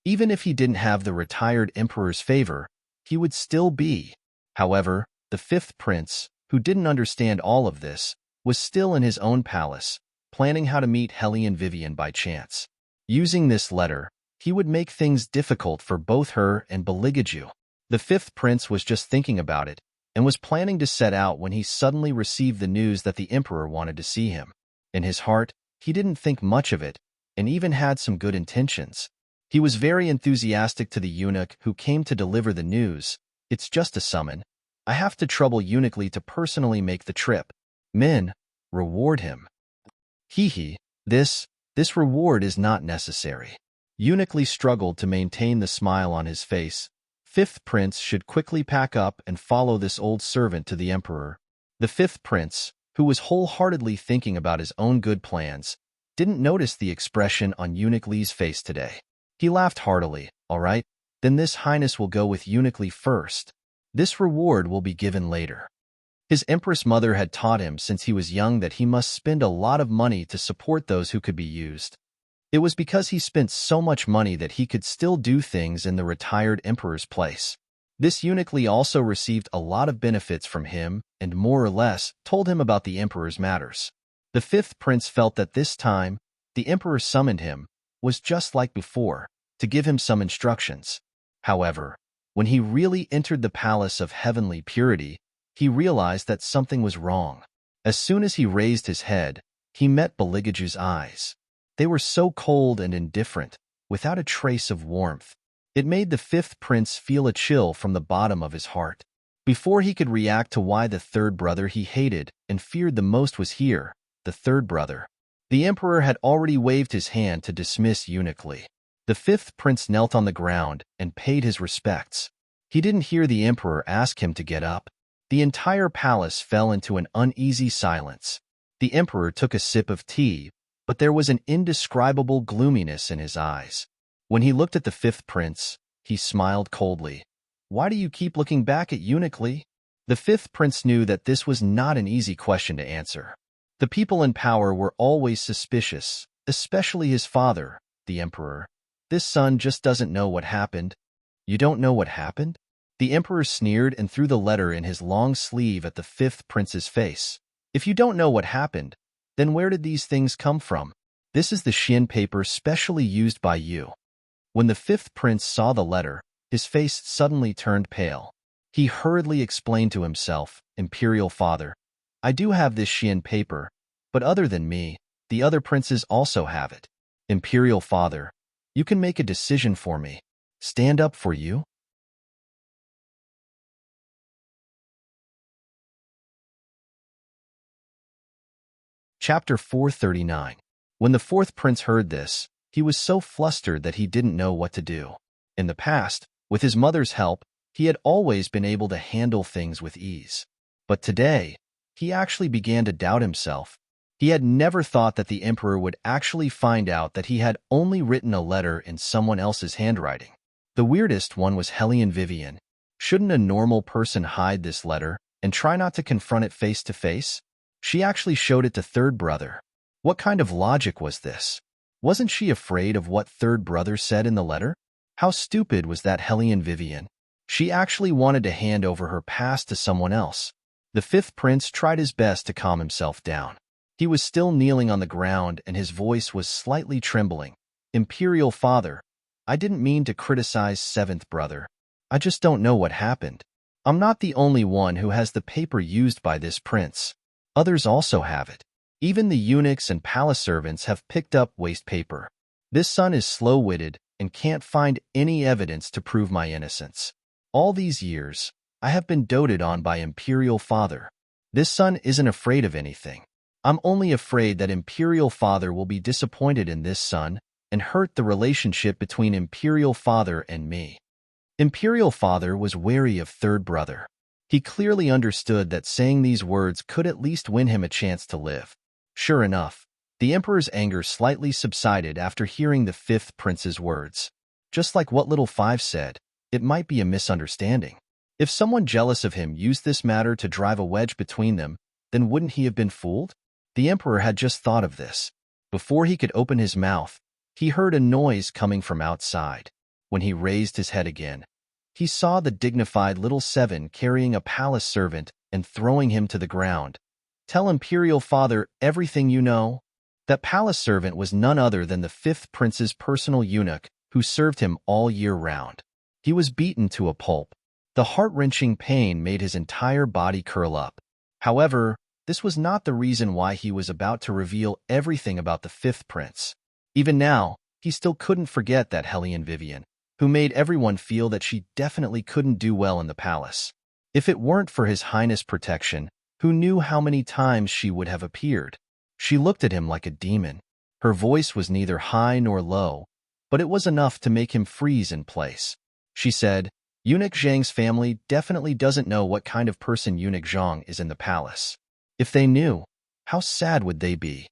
Even if he didn't have the retired emperor's favor, he would still be. However, the fifth prince, who didn't understand all of this, was still in his own palace, planning how to meet Hellion Vivian by chance. Using this letter, he would make things difficult for both her and Beligaju. The fifth prince was just thinking about it, and was planning to set out when he suddenly received the news that the emperor wanted to see him. In his heart, he didn't think much of it, and even had some good intentions. He was very enthusiastic to the eunuch who came to deliver the news. It's just a summon. I have to trouble eunuchly to personally make the trip. Men, reward him. This reward is not necessary. Eunuchly struggled to maintain the smile on his face. Fifth prince should quickly pack up and follow this old servant to the emperor. The fifth prince, who was wholeheartedly thinking about his own good plans, didn't notice the expression on Eunuchly's face today. He laughed heartily. All right, then this highness will go with Eunuchly first. This reward will be given later. His empress mother had taught him since he was young that he must spend a lot of money to support those who could be used. It was because he spent so much money that he could still do things in the retired emperor's place. This Eunuchly also received a lot of benefits from him and more or less told him about the emperor's matters. The fifth prince felt that this time, the emperor summoned him, was just like before, to give him some instructions. However, when he really entered the palace of heavenly purity, he realized that something was wrong. As soon as he raised his head, he met Beligaju's eyes. They were so cold and indifferent, without a trace of warmth. It made the fifth prince feel a chill from the bottom of his heart. Before he could react to why the third brother he hated and feared the most was here, the third brother, the emperor had already waved his hand to dismiss Eunuchly. The fifth prince knelt on the ground and paid his respects. He didn't hear the emperor ask him to get up. The entire palace fell into an uneasy silence. The emperor took a sip of tea, but there was an indescribable gloominess in his eyes. When he looked at the fifth prince, he smiled coldly. Why do you keep looking back at Eunuchly? The fifth prince knew that this was not an easy question to answer. The people in power were always suspicious, especially his father, the emperor. This son just doesn't know what happened. You don't know what happened? The emperor sneered and threw the letter in his long sleeve at the fifth prince's face. If you don't know what happened, then where did these things come from? This is the Shin paper specially used by you. When the fifth prince saw the letter, his face suddenly turned pale. He hurriedly explained to himself, Imperial Father, I do have this Xian paper, but other than me, the other princes also have it. Imperial Father, you can make a decision for me. Stand up for you? Chapter 439. When the fourth prince heard this, he was so flustered that he didn't know what to do. In the past, with his mother's help, he had always been able to handle things with ease. But today, he actually began to doubt himself. He had never thought that the emperor would actually find out that he had only written a letter in someone else's handwriting. The weirdest one was Hellion Vivian. Shouldn't a normal person hide this letter and try not to confront it face to face? She actually showed it to third brother. What kind of logic was this? Wasn't she afraid of what third brother said in the letter? How stupid was that Hellion Vivian? She actually wanted to hand over her past to someone else. The fifth prince tried his best to calm himself down. He was still kneeling on the ground and his voice was slightly trembling. Imperial Father, I didn't mean to criticize seventh brother. I just don't know what happened. I'm not the only one who has the paper used by this prince. Others also have it. Even the eunuchs and palace servants have picked up waste paper. This son is slow-witted and can't find any evidence to prove my innocence. All these years, I have been doted on by Imperial Father. This son isn't afraid of anything. I'm only afraid that Imperial Father will be disappointed in this son and hurt the relationship between Imperial Father and me. Imperial Father was wary of third brother. He clearly understood that saying these words could at least win him a chance to live. Sure enough, the emperor's anger slightly subsided after hearing the fifth prince's words. Just like what little five said, it might be a misunderstanding. If someone jealous of him used this matter to drive a wedge between them, then wouldn't he have been fooled? The emperor had just thought of this. Before he could open his mouth, he heard a noise coming from outside. When he raised his head again, he saw the dignified little seven carrying a palace servant and throwing him to the ground. Tell Imperial Father everything you know. That palace servant was none other than the fifth prince's personal eunuch who served him all year round. He was beaten to a pulp. The heart-wrenching pain made his entire body curl up. However, this was not the reason why he was about to reveal everything about the fifth prince. Even now, he still couldn't forget that Hellion Vivian, who made everyone feel that she definitely couldn't do well in the palace. If it weren't for His Highness' protection, who knew how many times she would have appeared? She looked at him like a demon. Her voice was neither high nor low, but it was enough to make him freeze in place. She said, Eunuch Zhang's family definitely doesn't know what kind of person Eunuch Zhang is in the palace. If they knew, how sad would they be?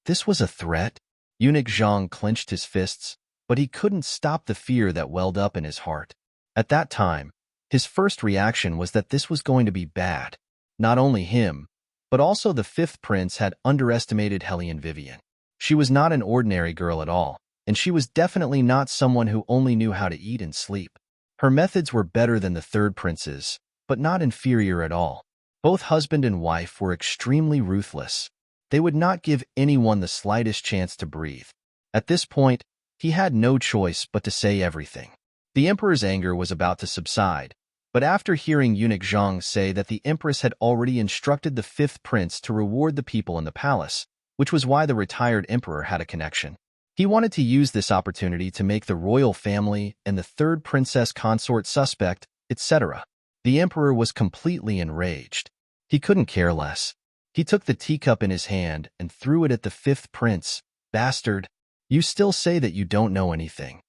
This was a threat? Eunuch Zhang clenched his fists, but he couldn't stop the fear that welled up in his heart. At that time, his first reaction was that this was going to be bad. Not only him, but also the fifth prince had underestimated Hellion Vivian. She was not an ordinary girl at all, and she was definitely not someone who only knew how to eat and sleep. Her methods were better than the third prince's, but not inferior at all. Both husband and wife were extremely ruthless. They would not give anyone the slightest chance to breathe. At this point, he had no choice but to say everything. The emperor's anger was about to subside, but after hearing Eunuch Zhang say that the empress had already instructed the fifth prince to reward the people in the palace, which was why the retired emperor had a connection, he wanted to use this opportunity to make the royal family and the third princess consort suspect, etc. The emperor was completely enraged. He couldn't care less. He took the teacup in his hand and threw it at the fifth prince. Bastard! You still say that you don't know anything.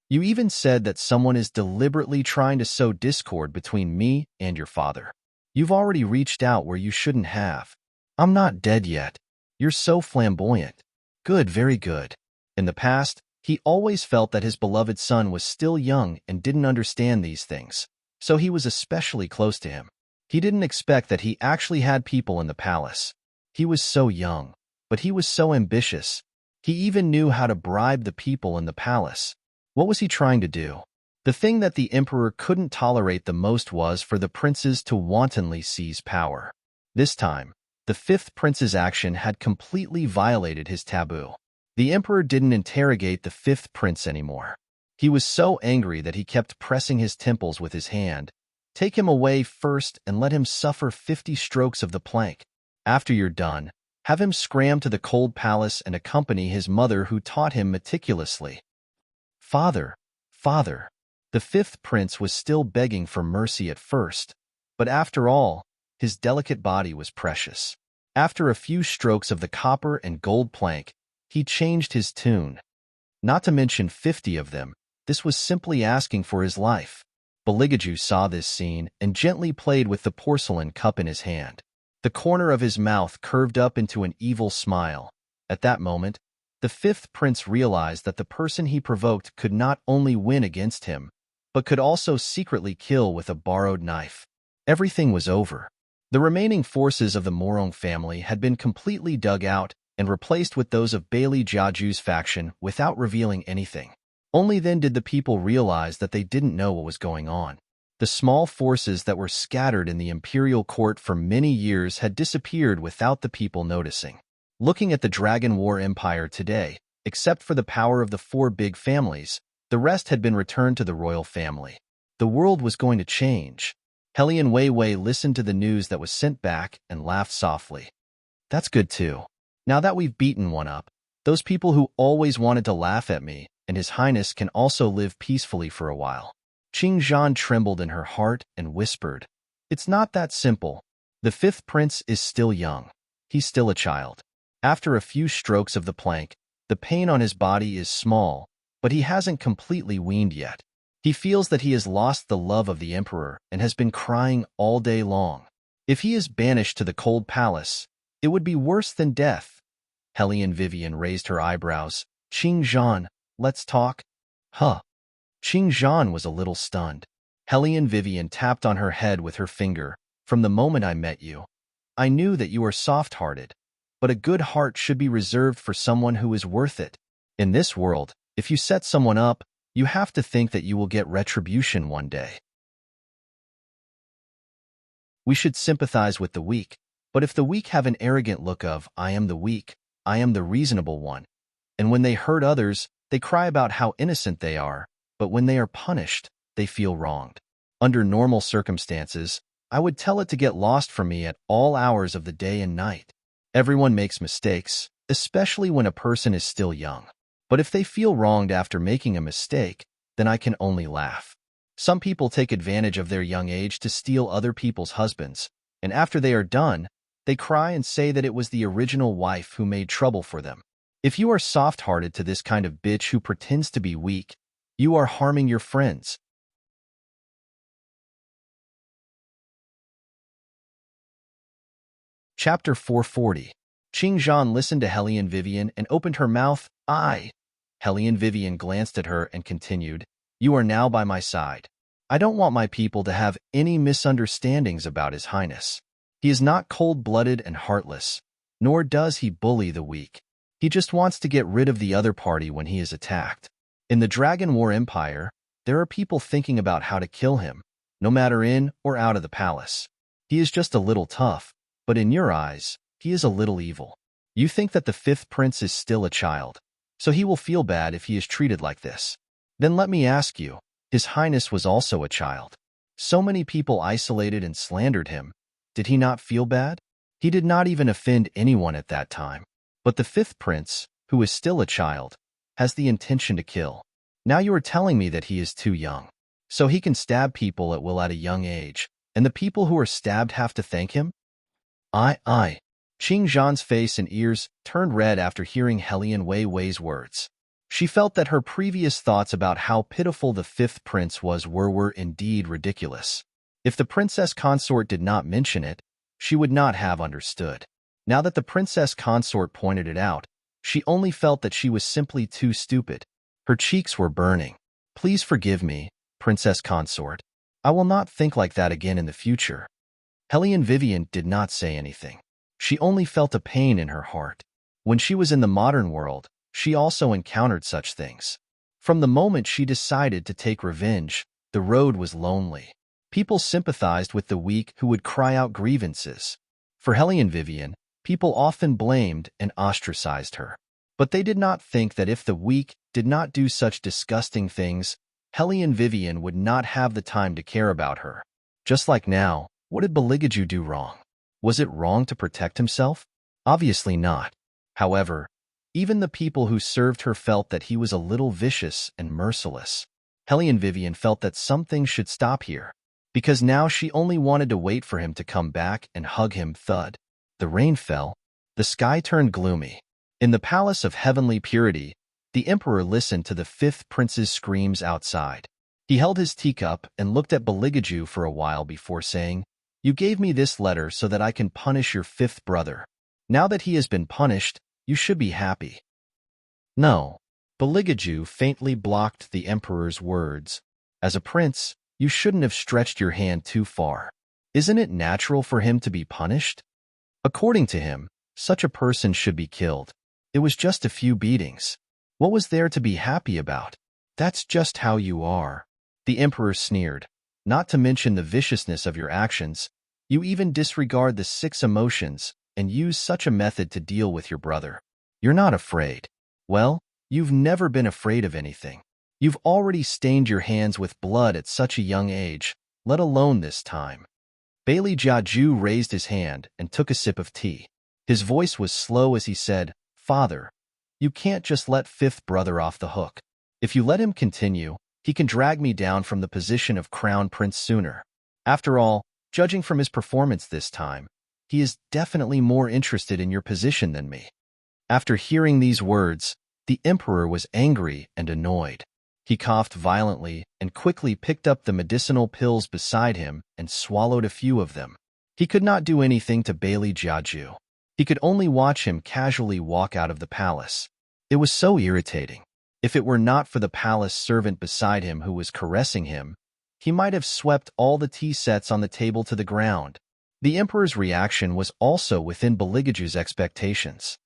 You even said that someone is deliberately trying to sow discord between me and your father. You've already reached out where you shouldn't have. I'm not dead yet. You're so flamboyant. Good, very good. In the past, he always felt that his beloved son was still young and didn't understand these things, so he was especially close to him. He didn't expect that he actually had people in the palace. He was so young, but he was so ambitious. He even knew how to bribe the people in the palace. What was he trying to do? The thing that the emperor couldn't tolerate the most was for the princes to wantonly seize power. This time, the fifth prince's action had completely violated his taboo. The emperor didn't interrogate the fifth prince anymore. He was so angry that he kept pressing his temples with his hand, Take him away first and let him suffer 50 strokes of the plank. After you're done, have him scram to the cold palace and accompany his mother who taught him meticulously. Father, father. The fifth prince was still begging for mercy at first, but after all, his delicate body was precious. After a few strokes of the copper and gold plank, he changed his tune. Not to mention 50 of them, this was simply asking for his life. Beligaju saw this scene and gently played with the porcelain cup in his hand. The corner of his mouth curved up into an evil smile. At that moment, the fifth prince realized that the person he provoked could not only win against him, but could also secretly kill with a borrowed knife. Everything was over. The remaining forces of the Morong family had been completely dug out and replaced with those of Bailey Jiaju's faction without revealing anything. Only then did the people realize that they didn't know what was going on. The small forces that were scattered in the imperial court for many years had disappeared without the people noticing. Looking at the Dragon War Empire today, except for the power of the four big families, the rest had been returned to the royal family. The world was going to change. Hellion Wei Wei listened to the news that was sent back and laughed softly. That's good too. Now that we've beaten one up, those people who always wanted to laugh at me and His Highness can also live peacefully for a while. Qing Zhan trembled in her heart and whispered, "It's not that simple. The fifth prince is still young. He's still a child. After a few strokes of the plank, the pain on his body is small, but he hasn't completely weaned yet. He feels that he has lost the love of the emperor and has been crying all day long. If he is banished to the cold palace, it would be worse than death." Hellion Vivian raised her eyebrows. "Qing Zhan, let's talk." Huh. Qing Zhan was a little stunned. Hellion Vivian tapped on her head with her finger. "From the moment I met you, I knew that you are soft-hearted, but a good heart should be reserved for someone who is worth it. In this world, if you set someone up, you have to think that you will get retribution one day. We should sympathize with the weak, but if the weak have an arrogant look of, 'I am the weak, I am the reasonable one,' and when they hurt others, they cry about how innocent they are, but when they are punished, they feel wronged. Under normal circumstances, I would tell it to get lost from me at all hours of the day and night. Everyone makes mistakes, especially when a person is still young. But if they feel wronged after making a mistake, then I can only laugh. Some people take advantage of their young age to steal other people's husbands, and after they are done, they cry and say that it was the original wife who made trouble for them. If you are soft-hearted to this kind of bitch who pretends to be weak, you are harming your friends." Chapter 440. Qing Zhan listened to Hellion Vivian and opened her mouth. "I." Hellion Vivian glanced at her and continued, "You are now by my side. I don't want my people to have any misunderstandings about His Highness. He is not cold-blooded and heartless, nor does he bully the weak. He just wants to get rid of the other party when he is attacked. In the Dragon War Empire, there are people thinking about how to kill him, no matter in or out of the palace. He is just a little tough, but in your eyes, he is a little evil. You think that the fifth prince is still a child, so he will feel bad if he is treated like this. Then let me ask you, His Highness was also a child. So many people isolated and slandered him. Did he not feel bad? He did not even offend anyone at that time. But the fifth prince, who is still a child, has the intention to kill. Now you are telling me that he is too young. So he can stab people at will at a young age, and the people who are stabbed have to thank him?" I. Qing Zhan's face and ears turned red after hearing Hellion Wei Wei's words. She felt that her previous thoughts about how pitiful the fifth prince were indeed ridiculous. If the princess consort did not mention it, she would not have understood. Now that the princess consort pointed it out, she only felt that she was simply too stupid. Her cheeks were burning. "Please forgive me, princess consort. I will not think like that again in the future." Hellion Vivian did not say anything. She only felt a pain in her heart. When she was in the modern world, she also encountered such things. From the moment she decided to take revenge, the road was lonely. People sympathized with the weak who would cry out grievances. For Hellion Vivian, people often blamed and ostracized her. But they did not think that if the weak did not do such disgusting things, Hellion Vivian would not have the time to care about her. Just like now, what did Beligaju do wrong? Was it wrong to protect himself? Obviously not. However, even the people who served her felt that he was a little vicious and merciless. Hellion Vivian felt that something should stop here, because now she only wanted to wait for him to come back and hug him. Thud. The rain fell. The sky turned gloomy. In the palace of heavenly purity, the emperor listened to the fifth prince's screams outside. He held his teacup and looked at Beligaju for a while before saying, "You gave me this letter so that I can punish your fifth brother. Now that he has been punished, you should be happy." No. Beligaju faintly blocked the emperor's words. As a prince, you shouldn't have stretched your hand too far. Isn't it natural for him to be punished? According to him, such a person should be killed. It was just a few beatings. What was there to be happy about? That's just how you are. The emperor sneered. Not to mention the viciousness of your actions, you even disregard the 6 emotions and use such a method to deal with your brother. You're not afraid. Well, you've never been afraid of anything. You've already stained your hands with blood at such a young age, let alone this time. Bailey Jiaju raised his hand and took a sip of tea. His voice was slow as he said, "Father, you can't just let fifth brother off the hook. If you let him continue, he can drag me down from the position of crown prince sooner. After all, judging from his performance this time, he is definitely more interested in your position than me." After hearing these words, the emperor was angry and annoyed. He coughed violently and quickly picked up the medicinal pills beside him and swallowed a few of them. He could not do anything to Bailey Jiaju. He could only watch him casually walk out of the palace. It was so irritating. If it were not for the palace servant beside him who was caressing him, he might have swept all the tea sets on the table to the ground. The emperor's reaction was also within Beligaju's expectations.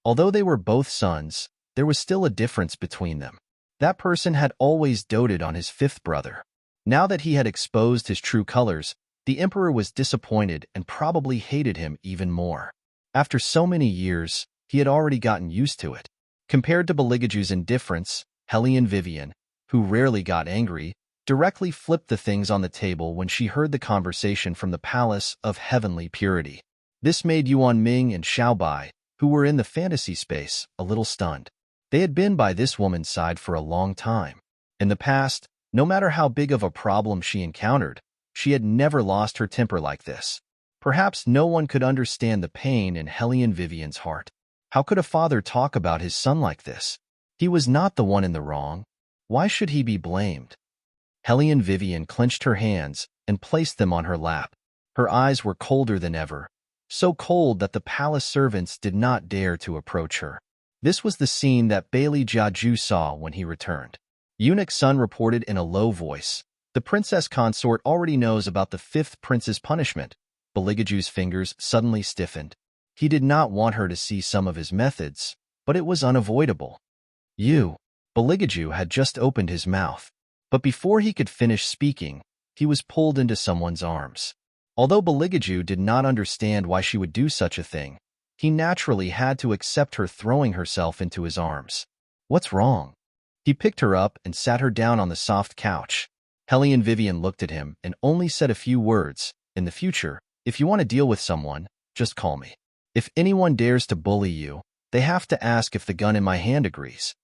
Although they were both sons, there was still a difference between them. That person had always doted on his fifth brother. Now that he had exposed his true colors, the emperor was disappointed and probably hated him even more. After so many years, he had already gotten used to it. Compared to Beligaju's indifference, Hellion Vivian, who rarely got angry, directly flipped the things on the table when she heard the conversation from the palace of heavenly purity. This made Yuan Ming and Xiaobai, who were in the fantasy space, a little stunned. They had been by this woman's side for a long time. In the past, no matter how big of a problem she encountered, she had never lost her temper like this. Perhaps no one could understand the pain in Hellion Vivian's heart. How could a father talk about his son like this? He was not the one in the wrong. Why should he be blamed? Hellion Vivian clenched her hands and placed them on her lap. Her eyes were colder than ever, so cold that the palace servants did not dare to approach her. This was the scene that Bailey Jiaju saw when he returned. Eunuch Sun reported in a low voice, "The princess consort already knows about the fifth prince's punishment." Beligaju's fingers suddenly stiffened. He did not want her to see some of his methods, but it was unavoidable. Beligaju had just opened his mouth, but before he could finish speaking, he was pulled into someone's arms. Although Beligaju did not understand why she would do such a thing, he naturally had to accept her throwing herself into his arms. What's wrong? He picked her up and sat her down on the soft couch. Hellion Vivian looked at him and only said a few words. "In the future, if you want to deal with someone, just call me. If anyone dares to bully you, they have to ask if the gun in my hand agrees."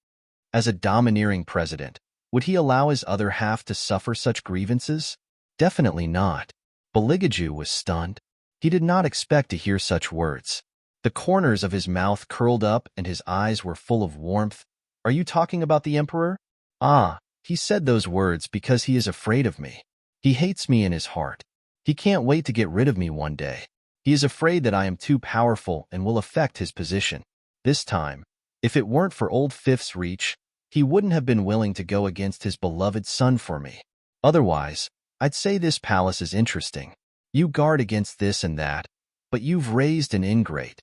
As a domineering president, would he allow his other half to suffer such grievances? Definitely not. Beligaju was stunned. He did not expect to hear such words. The corners of his mouth curled up and his eyes were full of warmth. "Are you talking about the emperor?" "Ah, he said those words because he is afraid of me. He hates me in his heart. He can't wait to get rid of me one day. He is afraid that I am too powerful and will affect his position. This time, if it weren't for Old Fifth's reach, he wouldn't have been willing to go against his beloved son for me. Otherwise, I'd say this palace is interesting. You guard against this and that, but you've raised an ingrate."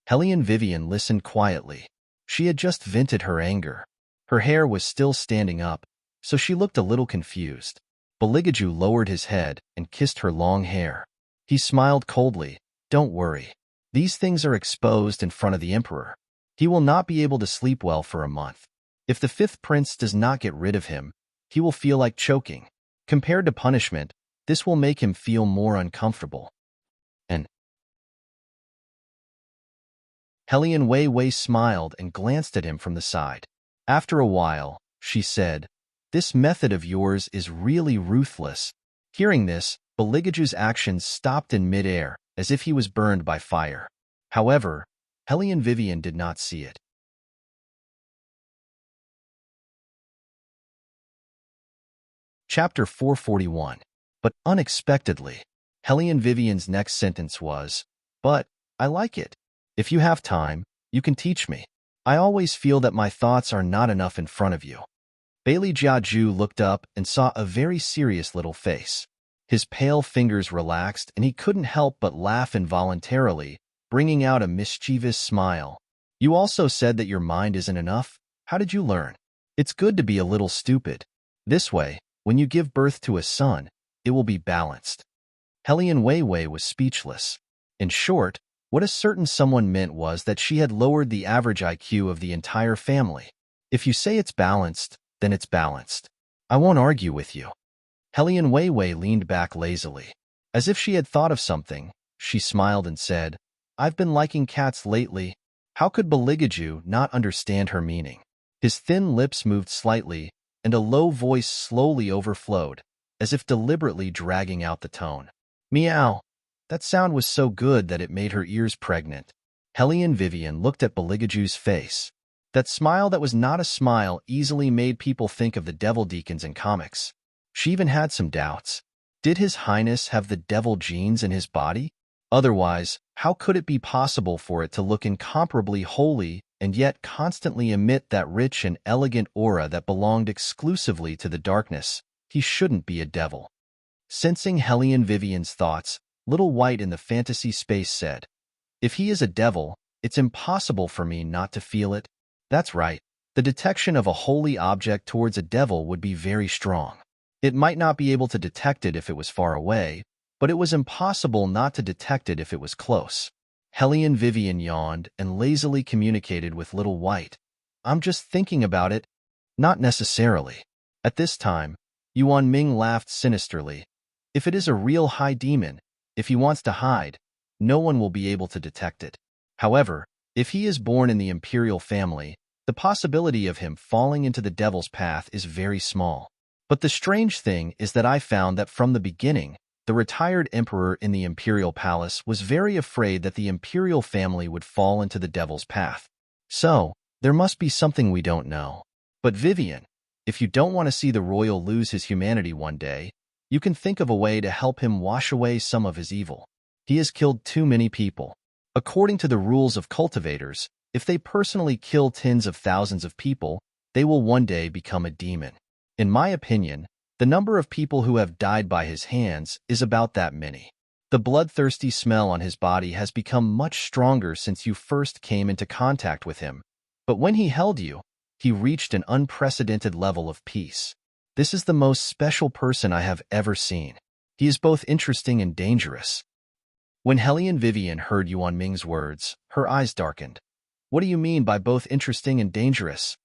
Hellion Vivian listened quietly. She had just vented her anger. Her hair was still standing up, so she looked a little confused. Beligaju lowered his head and kissed her long hair. He smiled coldly. "Don't worry. These things are exposed in front of the emperor. He will not be able to sleep well for a month. If the fifth prince does not get rid of him, he will feel like choking. Compared to punishment, this will make him feel more uncomfortable. And Helian Wei Wei smiled and glanced at him from the side. After a while, she said, "This method of yours is really ruthless." Hearing this, Beligaju's actions stopped in midair, as if he was burned by fire. However, Helian Vivian did not see it. Chapter 441. But unexpectedly, Helian Vivian's next sentence was, "But I like it. If you have time, you can teach me. I always feel that my thoughts are not enough in front of you." Bailey Jiaju looked up and saw a very serious little face. His pale fingers relaxed, and he couldn't help but laugh involuntarily, bringing out a mischievous smile. "You also said that your mind isn't enough? How did you learn? It's good to be a little stupid. This way, when you give birth to a son, it will be balanced." Helian Wei Wei was speechless. In short, what a certain someone meant was that she had lowered the average IQ of the entire family. If you say it's balanced, then it's balanced. I won't argue with you. Helian Wei Wei leaned back lazily. As if she had thought of something, she smiled and said, "I've been liking cats lately." How could Beligaju not understand her meaning? His thin lips moved slightly, and a low voice slowly overflowed, as if deliberately dragging out the tone. "Meow." That sound was so good that it made her ears pregnant. Helian Vivian looked at Beligaju's face. That smile that was not a smile easily made people think of the devil deacons in comics. She even had some doubts. Did His Highness have the devil genes in his body? Otherwise, how could it be possible for it to look incomparably holy and yet constantly emit that rich and elegant aura that belonged exclusively to the darkness? He shouldn't be a devil. Sensing Helian Vivian's thoughts, Little White in the fantasy space said, "If he is a devil, it's impossible for me not to feel it." That's right. The detection of a holy object towards a devil would be very strong. It might not be able to detect it if it was far away, but it was impossible not to detect it if it was close. Helian Vivian yawned and lazily communicated with Little White. "I'm just thinking about it." "Not necessarily." At this time, Yuan Ming laughed sinisterly. "If it is a real high demon, if he wants to hide, no one will be able to detect it. However, if he is born in the imperial family, the possibility of him falling into the devil's path is very small. But the strange thing is that I found that from the beginning, the retired emperor in the imperial palace was very afraid that the imperial family would fall into the devil's path. So, there must be something we don't know. But Vivian, if you don't want to see the royal lose his humanity one day, you can think of a way to help him wash away some of his evil. He has killed too many people. According to the rules of cultivators, if they personally kill tens of thousands of people, they will one day become a demon. In my opinion, the number of people who have died by his hands is about that many. The bloodthirsty smell on his body has become much stronger since you first came into contact with him. But when he held you, he reached an unprecedented level of peace. This is the most special person I have ever seen. He is both interesting and dangerous." When Helian Vivian heard Yuan Ming's words, her eyes darkened. "What do you mean by both interesting and dangerous?"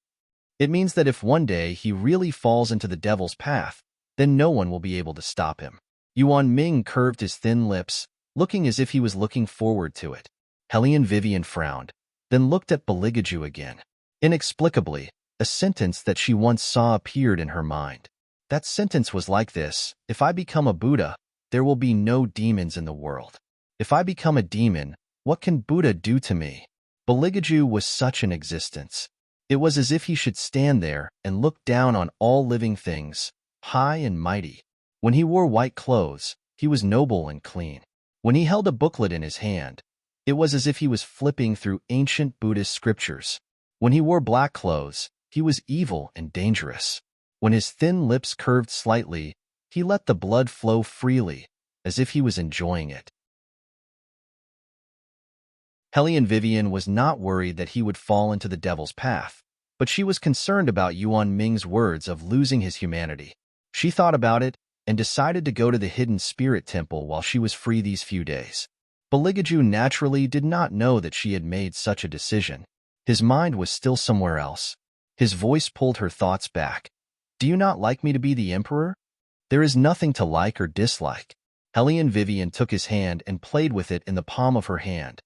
"It means that if one day he really falls into the devil's path, then no one will be able to stop him." Yuan Ming curved his thin lips, looking as if he was looking forward to it. Helian Vivian frowned, then looked at Beligaju again. Inexplicably, a sentence that she once saw appeared in her mind. That sentence was like this: "If I become a Buddha, there will be no demons in the world. If I become a demon, what can Buddha do to me?" Beligaju was such an existence. It was as if he should stand there and look down on all living things, high and mighty. When he wore white clothes, he was noble and clean. When he held a booklet in his hand, it was as if he was flipping through ancient Buddhist scriptures. When he wore black clothes, he was evil and dangerous. When his thin lips curved slightly, he let the blood flow freely, as if he was enjoying it. Helian Vivian was not worried that he would fall into the devil's path, but she was concerned about Yuan Ming's words of losing his humanity. She thought about it and decided to go to the hidden spirit temple while she was free these few days. Beligaju naturally did not know that she had made such a decision. His mind was still somewhere else. His voice pulled her thoughts back. "Do you not like me to be the emperor?" There is nothing to like or dislike. Hellion Vivian took his hand and played with it in the palm of her hand.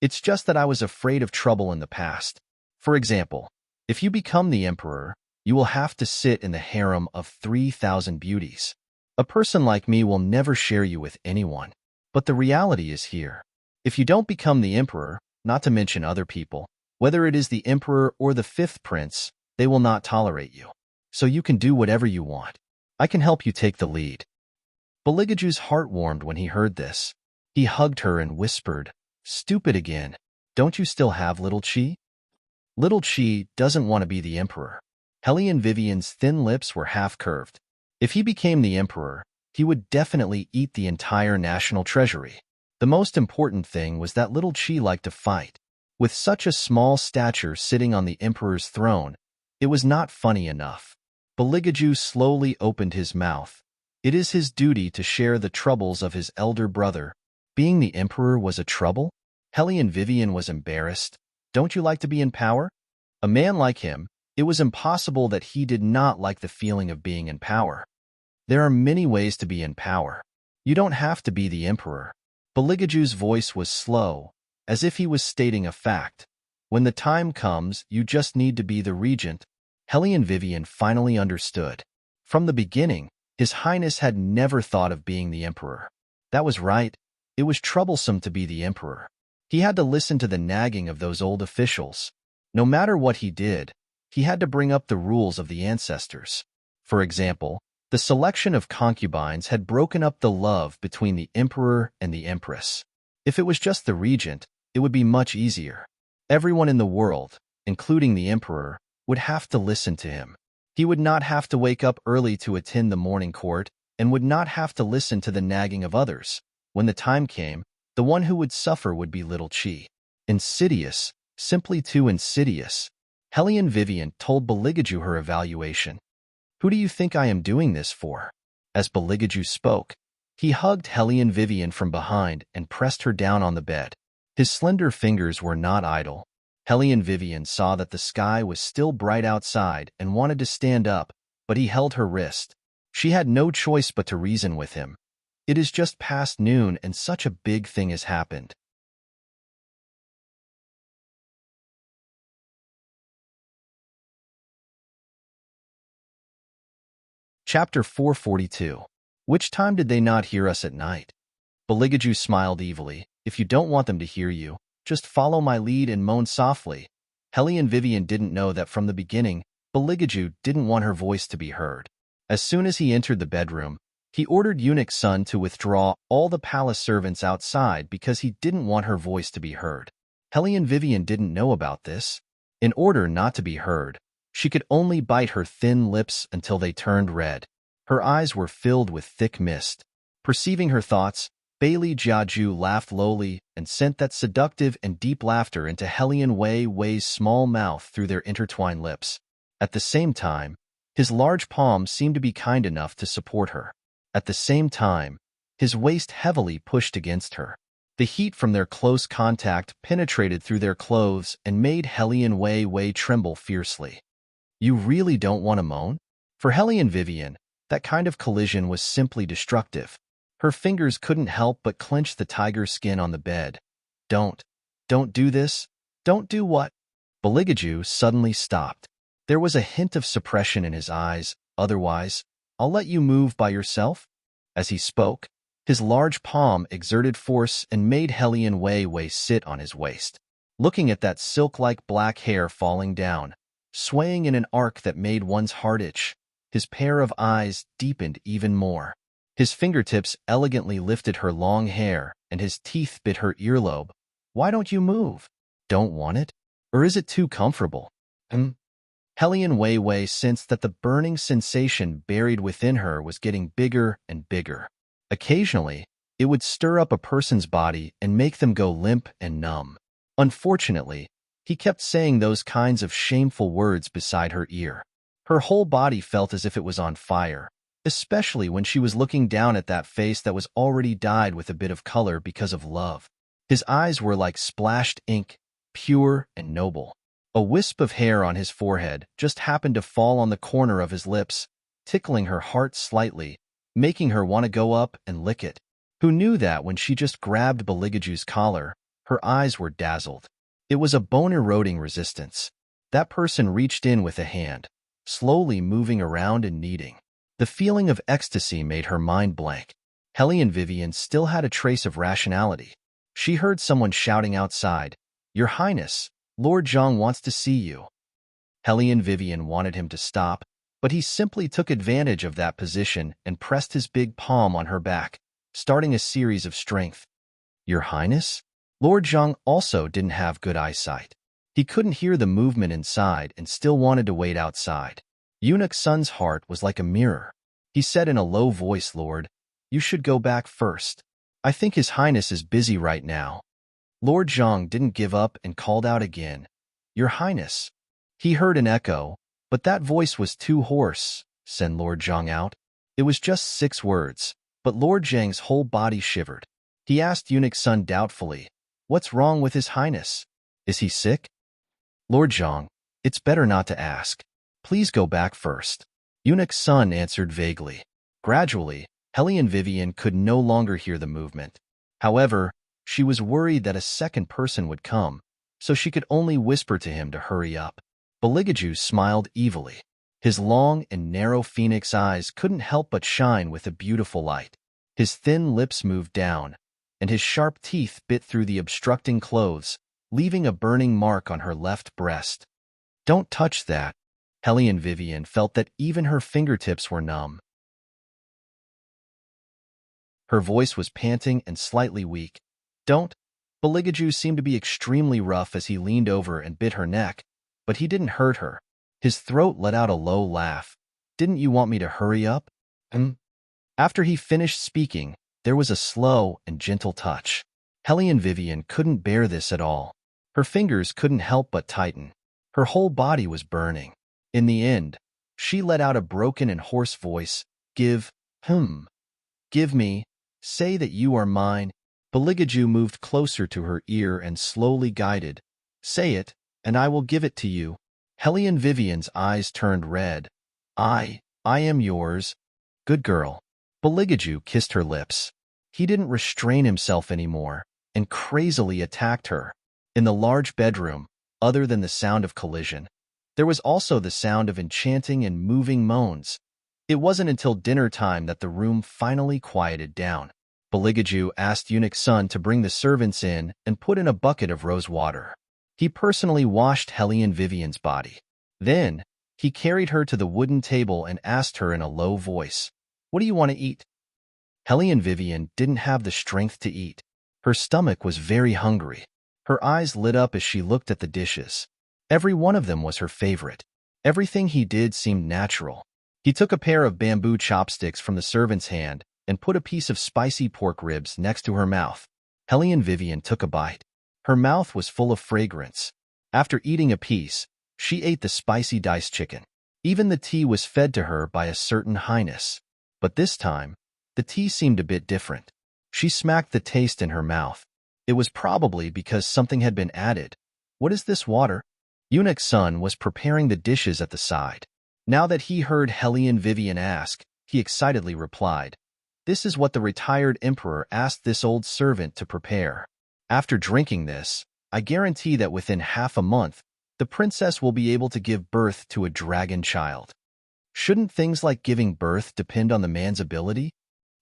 It's just that I was afraid of trouble in the past. For example, if you become the emperor, you will have to sit in the harem of 3,000 beauties. A person like me will never share you with anyone. But the reality is here. If you don't become the emperor, not to mention other people, whether it is the emperor or the fifth prince, they will not tolerate you. So you can do whatever you want. I can help you take the lead. Beligaju's heart warmed when he heard this. He hugged her and whispered, "Stupid again. Don't you still have little Chi?" Little Chi doesn't want to be the emperor. Hellion Vivian's thin lips were half-curved. If he became the emperor, he would definitely eat the entire national treasury. The most important thing was that little Chi liked to fight. With such a small stature sitting on the emperor's throne, it was not funny enough. Beligaju slowly opened his mouth. It is his duty to share the troubles of his elder brother. Being the emperor was a trouble? Hellion Vivian was embarrassed. Don't you like to be in power? A man like him, it was impossible that he did not like the feeling of being in power. There are many ways to be in power. You don't have to be the emperor. Beligaju's voice was slow, as if he was stating a fact. When the time comes, you just need to be the regent. Hellion Vivian finally understood. From the beginning, His Highness had never thought of being the emperor. That was right. It was troublesome to be the emperor. He had to listen to the nagging of those old officials. No matter what he did, he had to bring up the rules of the ancestors. For example, the selection of concubines had broken up the love between the emperor and the empress. If it was just the regent, it would be much easier. Everyone in the world, including the emperor, would have to listen to him. He would not have to wake up early to attend the morning court and would not have to listen to the nagging of others. When the time came, the one who would suffer would be little Chi. Insidious, simply too insidious. Hellion Vivian told Beligaju her evaluation. Who do you think I am doing this for? As Beligaju spoke, he hugged Hellion Vivian from behind and pressed her down on the bed. His slender fingers were not idle. Hellion Vivian saw that the sky was still bright outside and wanted to stand up, but he held her wrist. She had no choice but to reason with him. It is just past noon and such a big thing has happened. Chapter 442. Which time did they not hear us at night? Beligaju smiled evilly. If you don't want them to hear you, just follow my lead and moan softly. Hellion Vivian didn't know that from the beginning, Beligaju didn't want her voice to be heard. As soon as he entered the bedroom, he ordered Eunuch Sun to withdraw all the palace servants outside because he didn't want her voice to be heard. Hellion Vivian didn't know about this. In order not to be heard, she could only bite her thin lips until they turned red. Her eyes were filled with thick mist. Perceiving her thoughts, Bailey Jiaju laughed lowly and sent that seductive and deep laughter into Hellion Wei's small mouth through their intertwined lips. At the same time, his large palm seemed to be kind enough to support her. At the same time, his waist heavily pushed against her. The heat from their close contact penetrated through their clothes and made Hellion Wei tremble fiercely. You really don't want to moan? For Hellion Vivian, that kind of collision was simply destructive. Her fingers couldn't help but clench the tiger skin on the bed. Don't do this. Don't do what? Beligaju suddenly stopped. There was a hint of suppression in his eyes. Otherwise, I'll let you move by yourself. As he spoke, his large palm exerted force and made Hellion Wei sit on his waist. Looking at that silk-like black hair falling down, swaying in an arc that made one's heart itch, his pair of eyes deepened even more. His fingertips elegantly lifted her long hair, and his teeth bit her earlobe. Why don't you move? Don't want it? Or is it too comfortable? Hellion Wei sensed that the burning sensation buried within her was getting bigger and bigger. Occasionally, it would stir up a person's body and make them go limp and numb. Unfortunately, he kept saying those kinds of shameful words beside her ear. Her whole body felt as if it was on fire, especially when she was looking down at that face that was already dyed with a bit of color because of love. His eyes were like splashed ink, pure and noble. A wisp of hair on his forehead just happened to fall on the corner of his lips, tickling her heart slightly, making her want to go up and lick it. Who knew that when she just grabbed Beligaju's collar, her eyes were dazzled. It was a bone-eroding resistance. That person reached in with a hand, slowly moving around and kneading. The feeling of ecstasy made her mind blank. Hellion Vivian still had a trace of rationality. She heard someone shouting outside, "Your Highness, Lord Zhang wants to see you." Hellion Vivian wanted him to stop, but he simply took advantage of that position and pressed his big palm on her back, starting a series of strength. "Your Highness?" Lord Zhang also didn't have good eyesight. He couldn't hear the movement inside and still wanted to wait outside. Eunuch Sun's heart was like a mirror. He said in a low voice, "Lord, you should go back first. I think His Highness is busy right now." Lord Zhang didn't give up and called out again, "Your Highness." He heard an echo, but that voice was too hoarse. "Send Lord Zhang out." It was just 6 words, but Lord Zhang's whole body shivered. He asked Eunuch Sun doubtfully, "What's wrong with His Highness? Is he sick?" "Lord Zhang, it's better not to ask. Please go back first." Eunuch Sun answered vaguely. Gradually, Hellion Vivian could no longer hear the movement. However, she was worried that a second person would come, so she could only whisper to him to hurry up. Beligaju smiled evilly. His long and narrow phoenix eyes couldn't help but shine with a beautiful light. His thin lips moved down, and his sharp teeth bit through the obstructing clothes, leaving a burning mark on her left breast. "Don't touch that." Hellion Vivian felt that even her fingertips were numb. Her voice was panting and slightly weak. "Don't." Beligaju seemed to be extremely rough as he leaned over and bit her neck, but he didn't hurt her. His throat let out a low laugh. "Didn't you want me to hurry up?" After he finished speaking, there was a slow and gentle touch. Hellion Vivian couldn't bear this at all. Her fingers couldn't help but tighten. Her whole body was burning. In the end, she let out a broken and hoarse voice, Give me, say that you are mine." Beligaju moved closer to her ear and slowly guided, "Say it, and I will give it to you." Hellion Vivian's eyes turned red. I am yours. Good girl." Beligaju kissed her lips. He didn't restrain himself anymore, and crazily attacked her. In the large bedroom, other than the sound of collision, there was also the sound of enchanting and moving moans. It wasn't until dinner time that the room finally quieted down. Beligaju asked Eunuch Sun to bring the servants in and put in a bucket of rose water. He personally washed Hellion Vivian's body. Then, he carried her to the wooden table and asked her in a low voice, "What do you want to eat?" Hellion Vivian didn't have the strength to eat. Her stomach was very hungry. Her eyes lit up as she looked at the dishes. Every one of them was her favorite. Everything he did seemed natural. He took a pair of bamboo chopsticks from the servant's hand and put a piece of spicy pork ribs next to her mouth. Hellion Vivian took a bite. Her mouth was full of fragrance. After eating a piece, she ate the spicy diced chicken. Even the tea was fed to her by a certain highness. But this time, the tea seemed a bit different. She smacked the taste in her mouth. It was probably because something had been added. "What is this water?" Eunuch Sun was preparing the dishes at the side. Now that he heard Hellion Vivian ask, he excitedly replied, "This is what the retired emperor asked this old servant to prepare. After drinking this, I guarantee that within half a month, the princess will be able to give birth to a dragon child." Shouldn't things like giving birth depend on the man's ability?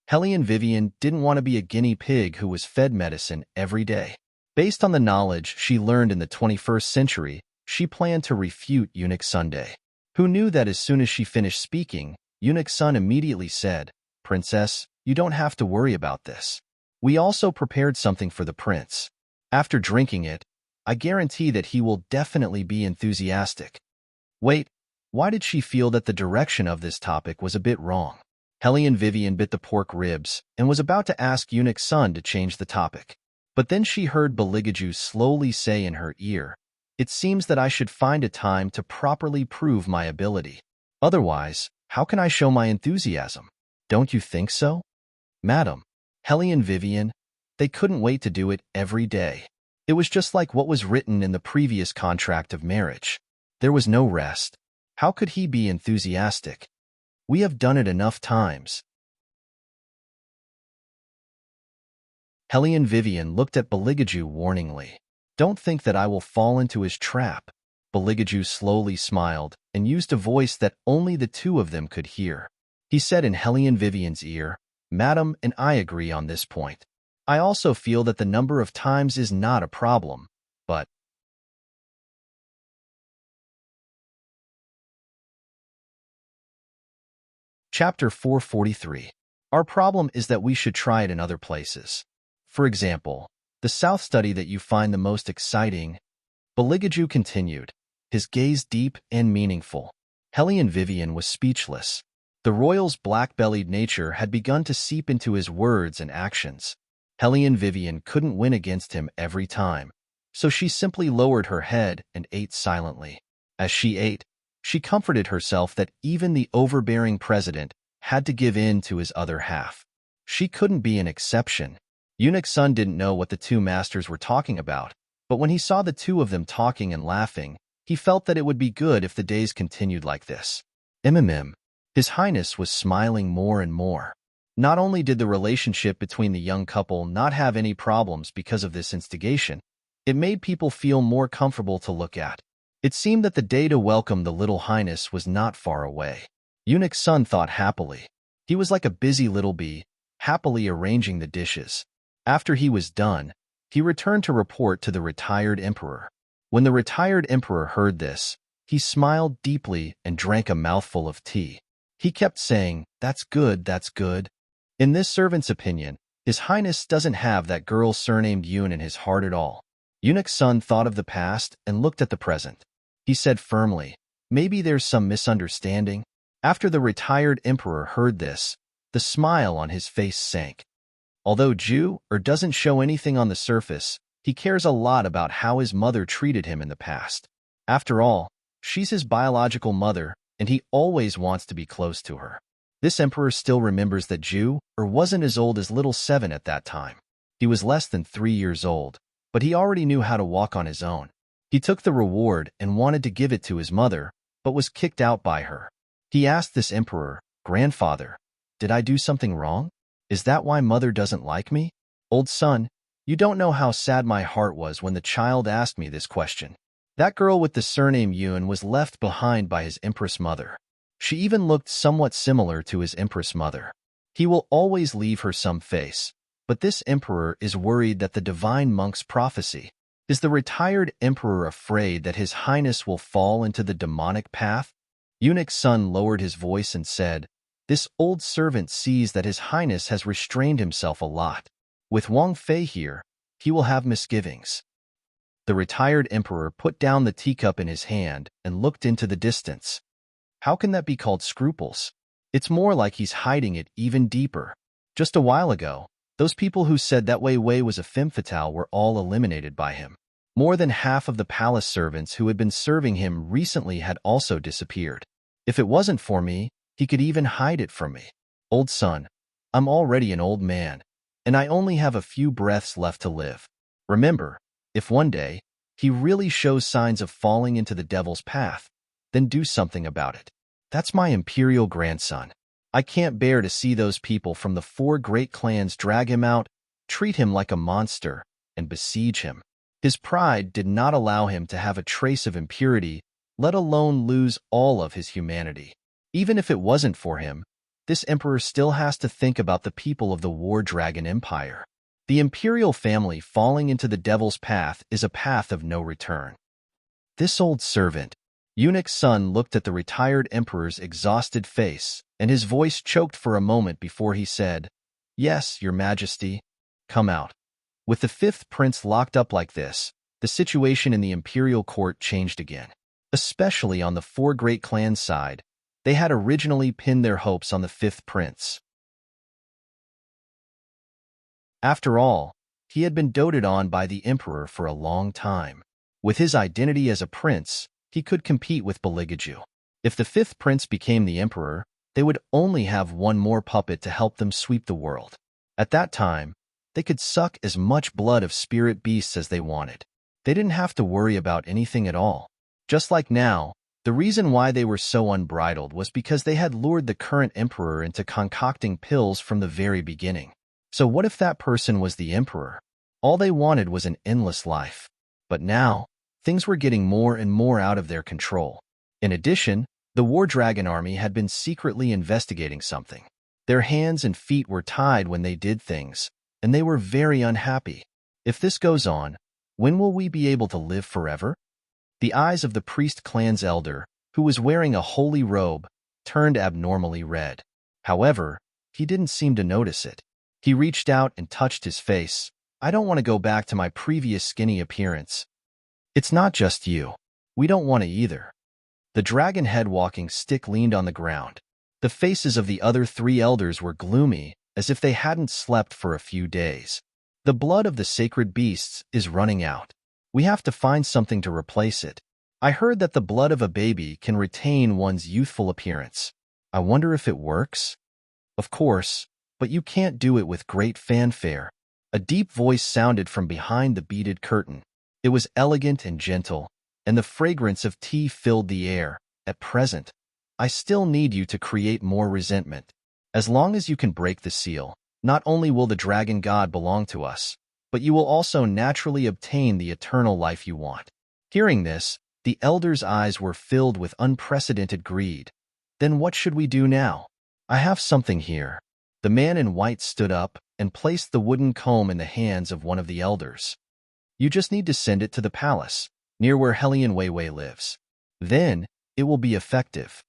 Hellion Vivian didn't want to be a guinea pig who was fed medicine every day. Based on the knowledge she learned in the 21st century, she planned to refute Eunuch Sunday. Who knew that as soon as she finished speaking, Eunuch Sun immediately said, "Princess, you don't have to worry about this. We also prepared something for the prince. After drinking it, I guarantee that he will definitely be enthusiastic." Wait, why did she feel that the direction of this topic was a bit wrong? Hellion Vivian bit the pork ribs and was about to ask Eunuch Sun to change the topic. But then she heard Beligaju slowly say in her ear, "It seems that I should find a time to properly prove my ability. Otherwise, how can I show my enthusiasm? Don't you think so?" "Madam," Hellion Vivian, they couldn't wait to do it every day. It was just like what was written in the previous contract of marriage. There was no rest. How could he be enthusiastic? "We have done it enough times." Hellion Vivian looked at Beligaju warningly. Don't think that I will fall into his trap. Beligaju slowly smiled and used a voice that only the two of them could hear. He said in Hellion Vivian's ear, Madam, and I agree on this point. I also feel that the number of times is not a problem, but Chapter 443. Our problem is that we should try it in other places. For example, the South study that you find the most exciting. Beligaju continued, his gaze deep and meaningful. Hellion Vivian was speechless. The royal's black-bellied nature had begun to seep into his words and actions. Hellion Vivian couldn't win against him every time, so she simply lowered her head and ate silently. As she ate, she comforted herself that even the overbearing president had to give in to his other half. She couldn't be an exception. Eunuch Sun didn't know what the two masters were talking about, but when he saw the two of them talking and laughing, he felt that it would be good if the days continued like this. His Highness was smiling more and more. Not only did the relationship between the young couple not have any problems because of this instigation, it made people feel more comfortable to look at. It seemed that the day to welcome the little Highness was not far away. Eunuch Sun thought happily. He was like a busy little bee, happily arranging the dishes. After he was done, he returned to report to the retired emperor. When the retired emperor heard this, he smiled deeply and drank a mouthful of tea. He kept saying, That's good, that's good. In this servant's opinion, His Highness doesn't have that girl surnamed Yoon in his heart at all. Eunuch Sun thought of the past and looked at the present. He said firmly, Maybe there's some misunderstanding. After the retired emperor heard this, the smile on his face sank. Although Jew doesn't show anything on the surface, he cares a lot about how his mother treated him in the past. After all, she's his biological mother, and he always wants to be close to her. This emperor still remembers that Jew wasn't as old as little Seven at that time. He was less than 3 years old, but he already knew how to walk on his own. He took the reward and wanted to give it to his mother, but was kicked out by her. He asked this emperor, Grandfather, did I do something wrong? Is that why mother doesn't like me? Old son, you don't know how sad my heart was when the child asked me this question. That girl with the surname Yoon was left behind by his empress mother. She even looked somewhat similar to his empress mother. He will always leave her some face, but this emperor is worried that the divine monk's prophecy. Is the retired emperor afraid that His Highness will fall into the demonic path? Eunuch Sun lowered his voice and said, This old servant sees that His Highness has restrained himself a lot. With Wang Fei here, he will have misgivings. The retired emperor put down the teacup in his hand and looked into the distance. How can that be called scruples? It's more like he's hiding it even deeper. Just a while ago, those people who said that Wei Wei was a femme fatale were all eliminated by him. More than half of the palace servants who had been serving him recently had also disappeared. If it wasn't for me, he could even hide it from me. Old son, I'm already an old man, and I only have a few breaths left to live. Remember, if one day he really shows signs of falling into the devil's path, then do something about it. That's my imperial grandson. I can't bear to see those people from the 4 great clans drag him out, treat him like a monster, and besiege him. His pride did not allow him to have a trace of impurity, let alone lose all of his humanity. Even if it wasn't for him, this emperor still has to think about the people of the War Dragon Empire. The imperial family falling into the devil's path is a path of no return. This old servant, Eunuch Sun, looked at the retired emperor's exhausted face, and his voice choked for a moment before he said, Yes, your majesty, come out. With the 5th prince locked up like this, the situation in the imperial court changed again. Especially on the 4 great clans side, they had originally pinned their hopes on the 5th prince. After all, he had been doted on by the emperor for a long time. With his identity as a prince, he could compete with Beligaju. If the 5th prince became the emperor, they would only have one more puppet to help them sweep the world. At that time, they could suck as much blood of spirit beasts as they wanted. They didn't have to worry about anything at all. Just like now, the reason why they were so unbridled was because they had lured the current emperor into concocting pills from the very beginning. So what if that person was the emperor? All they wanted was an endless life. But now, things were getting more and more out of their control. In addition, the War Dragon army had been secretly investigating something. Their hands and feet were tied when they did things, and they were very unhappy. If this goes on, when will we be able to live forever? The eyes of the priest clan's elder, who was wearing a holy robe, turned abnormally red. However, he didn't seem to notice it. He reached out and touched his face. I don't want to go back to my previous skinny appearance. It's not just you. We don't want to either. The dragon head walking stick leaned on the ground. The faces of the other 3 elders were gloomy, as if they hadn't slept for a few days. The blood of the sacred beasts is running out. We have to find something to replace it. I heard that the blood of a baby can retain one's youthful appearance. I wonder if it works? Of course, but you can't do it with great fanfare. A deep voice sounded from behind the beaded curtain. It was elegant and gentle, and the fragrance of tea filled the air. At present, I still need you to create more resentment. As long as you can break the seal, not only will the dragon god belong to us, but you will also naturally obtain the eternal life you want. Hearing this, the elder's eyes were filled with unprecedented greed. Then what should we do now? I have something here. The man in white stood up and placed the wooden comb in the hands of one of the elders. You just need to send it to the palace, near where Helion Weiwei lives. Then, it will be effective.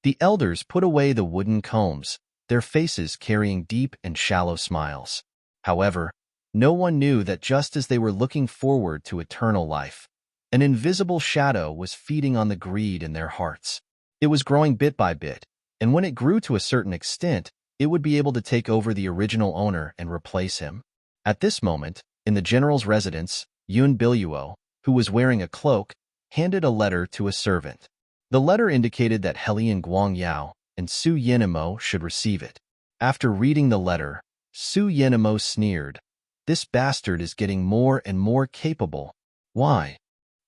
The elders put away the wooden combs, their faces carrying deep and shallow smiles. However, no one knew that just as they were looking forward to eternal life, an invisible shadow was feeding on the greed in their hearts. It was growing bit by bit, and when it grew to a certain extent, it would be able to take over the original owner and replace him. At this moment, in the general's residence, Yun Biluo, who was wearing a cloak, handed a letter to a servant. The letter indicated that Helion Guangyao and Su Yenimo should receive it. After reading the letter, Su Yenimo sneered. This bastard is getting more and more capable. Why?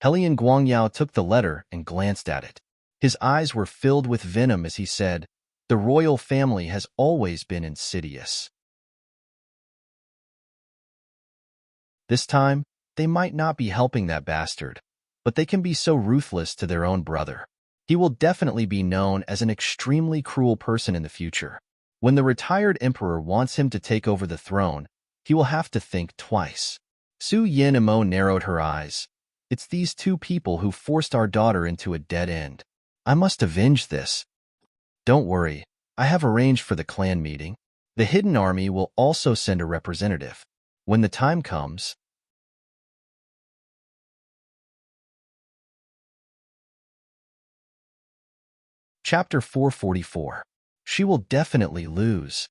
Helion Guangyao took the letter and glanced at it. His eyes were filled with venom as he said, "The royal family has always been insidious. This time, they might not be helping that bastard, but they can be so ruthless to their own brother. He will definitely be known as an extremely cruel person in the future. When the retired emperor wants him to take over the throne, he will have to think twice." Su Yenimo narrowed her eyes. It's these 2 people who forced our daughter into a dead end. I must avenge this. Don't worry, I have arranged for the clan meeting. The hidden army will also send a representative. When the time comes, Chapter 444. She will definitely lose.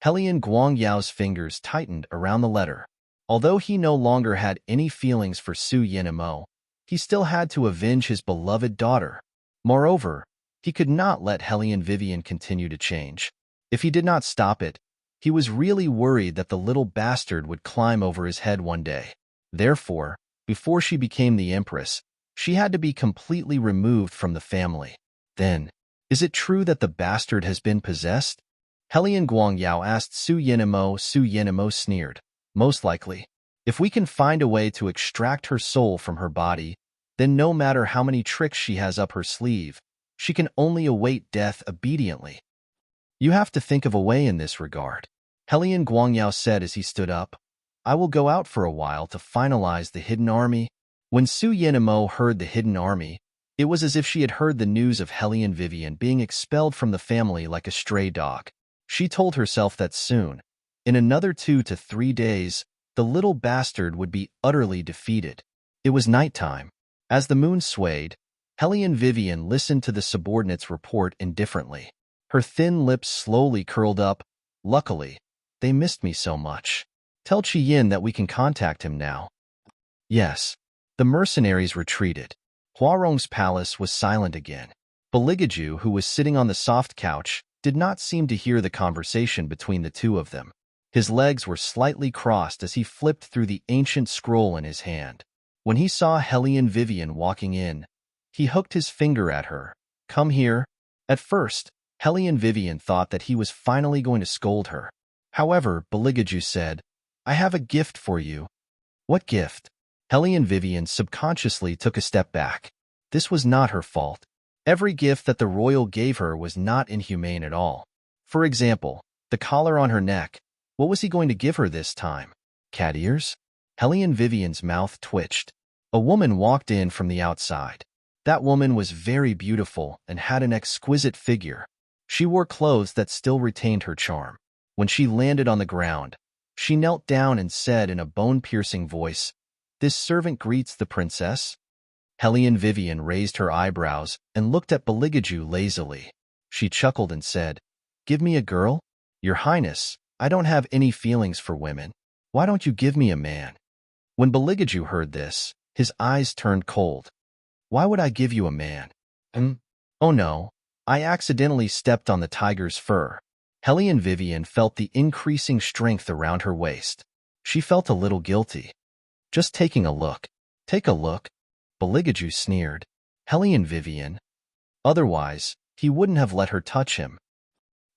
Helion Guangyao's fingers tightened around the letter. Although he no longer had any feelings for Su Yenimo, he still had to avenge his beloved daughter. Moreover, he could not let Helion Vivian continue to change. If he did not stop it, he was really worried that the little bastard would climb over his head one day. Therefore, before she became the empress, she had to be completely removed from the family. Then, is it true that the bastard has been possessed? Helion Guangyao asked Su Yenimo. Su Yenimo sneered. Most likely. If we can find a way to extract her soul from her body, then no matter how many tricks she has up her sleeve, she can only await death obediently. You have to think of a way in this regard. Helion Guangyao said as he stood up. I will go out for a while to finalize the hidden army. When Su Yenimo heard the hidden army, it was as if she had heard the news of Helion Vivian being expelled from the family like a stray dog. She told herself that soon, in another 2 to 3 days, the little bastard would be utterly defeated. It was nighttime. As the moon swayed, Helion Vivian listened to the subordinate's report indifferently. Her thin lips slowly curled up. Luckily, they missed me so much. Tell Yin that we can contact him now. Yes. The mercenaries retreated. Huarong's palace was silent again. Beligaju, who was sitting on the soft couch, did not seem to hear the conversation between the 2 of them. His legs were slightly crossed as he flipped through the ancient scroll in his hand. When he saw Helion Vivian walking in, he hooked his finger at her. Come here. At first, Helion Vivian thought that he was finally going to scold her. However, Beligaju said, I have a gift for you. What gift? Hellion Vivian subconsciously took a step back. This was not her fault. Every gift that the royal gave her was not inhumane at all. For example, the collar on her neck. What was he going to give her this time? Cat ears? Hellion Vivian's mouth twitched. A woman walked in from the outside. That woman was very beautiful and had an exquisite figure. She wore clothes that still retained her charm. When she landed on the ground, she knelt down and said in a bone-piercing voice, This servant greets the princess. Hellion Vivian raised her eyebrows and looked at Beligaju lazily. She chuckled and said, Give me a girl? Your Highness, I don't have any feelings for women. Why don't you give me a man? When Beligaju heard this, his eyes turned cold. Why would I give you a man? Oh no, I accidentally stepped on the tiger's fur. Hellion Vivian felt the increasing strength around her waist. She felt a little guilty. Just taking a look. Take a look. Beligaju sneered. Hellion Vivian. Otherwise, he wouldn't have let her touch him.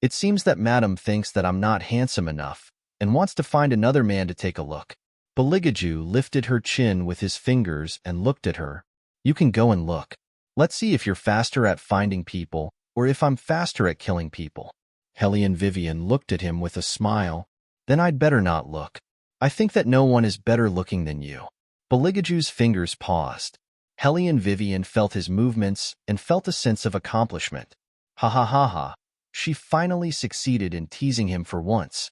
It seems that Madam thinks that I'm not handsome enough and wants to find another man to take a look. Beligaju lifted her chin with his fingers and looked at her. You can go and look. Let's see if you're faster at finding people or if I'm faster at killing people. Hellion Vivian looked at him with a smile. Then I'd better not look. I think that no one is better looking than you. Beligaju's fingers paused. Hellion Vivian felt his movements and felt a sense of accomplishment. Ha ha ha ha. She finally succeeded in teasing him for once.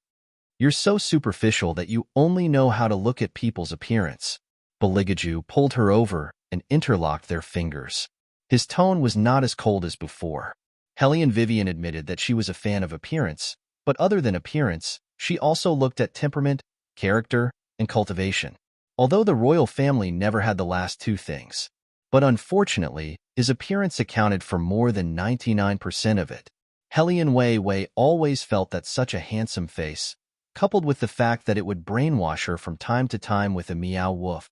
You're so superficial that you only know how to look at people's appearance. Beligaju pulled her over and interlocked their fingers. His tone was not as cold as before. Hellion Vivian admitted that she was a fan of appearance, but other than appearance, she also looked at temperament, character, and cultivation. Although the royal family never had the last two things. But unfortunately, his appearance accounted for more than 99% of it. Hellion Wei always felt that such a handsome face, coupled with the fact that it would brainwash her from time to time with a meow woof.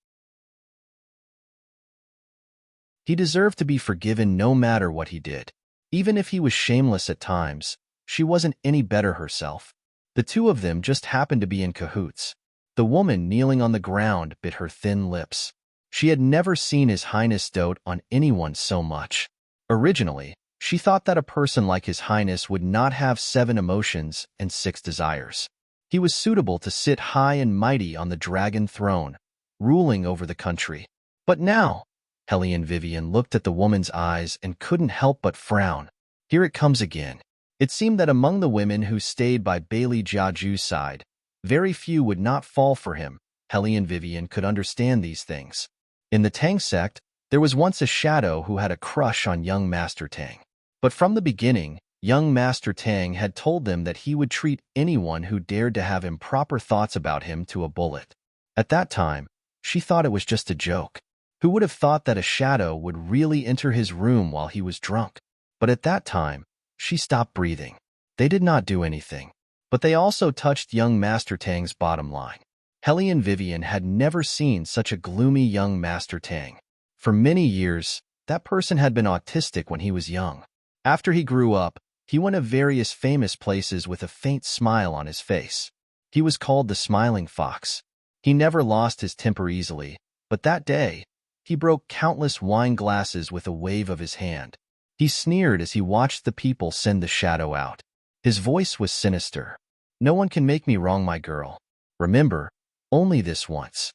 He deserved to be forgiven no matter what he did. Even if he was shameless at times, she wasn't any better herself. The two of them just happened to be in cahoots. The woman kneeling on the ground bit her thin lips. She had never seen His Highness dote on anyone so much. Originally, she thought that a person like His Highness would not have 7 emotions and 6 desires. He was suitable to sit high and mighty on the dragon throne, ruling over the country. But now, Hellion Vivian looked at the woman's eyes and couldn't help but frown. Here it comes again. It seemed that among the women who stayed by Bailey Jiaju's side, very few would not fall for him. Hellion Vivian could understand these things. In the Tang sect, there was once a shadow who had a crush on young Master Tang. But from the beginning, young Master Tang had told them that he would treat anyone who dared to have improper thoughts about him to a bullet. At that time, she thought it was just a joke. Who would have thought that a shadow would really enter his room while he was drunk? But at that time, she stopped breathing. They did not do anything. But they also touched young Master Tang's bottom line. Hellion Vivian had never seen such a gloomy young Master Tang. For many years, that person had been autistic when he was young. After he grew up, he went to various famous places with a faint smile on his face. He was called the Smiling Fox. He never lost his temper easily, but that day, he broke countless wine glasses with a wave of his hand. He sneered as he watched the people send the shadow out. His voice was sinister. No one can make me wrong, my girl. Remember, only this once.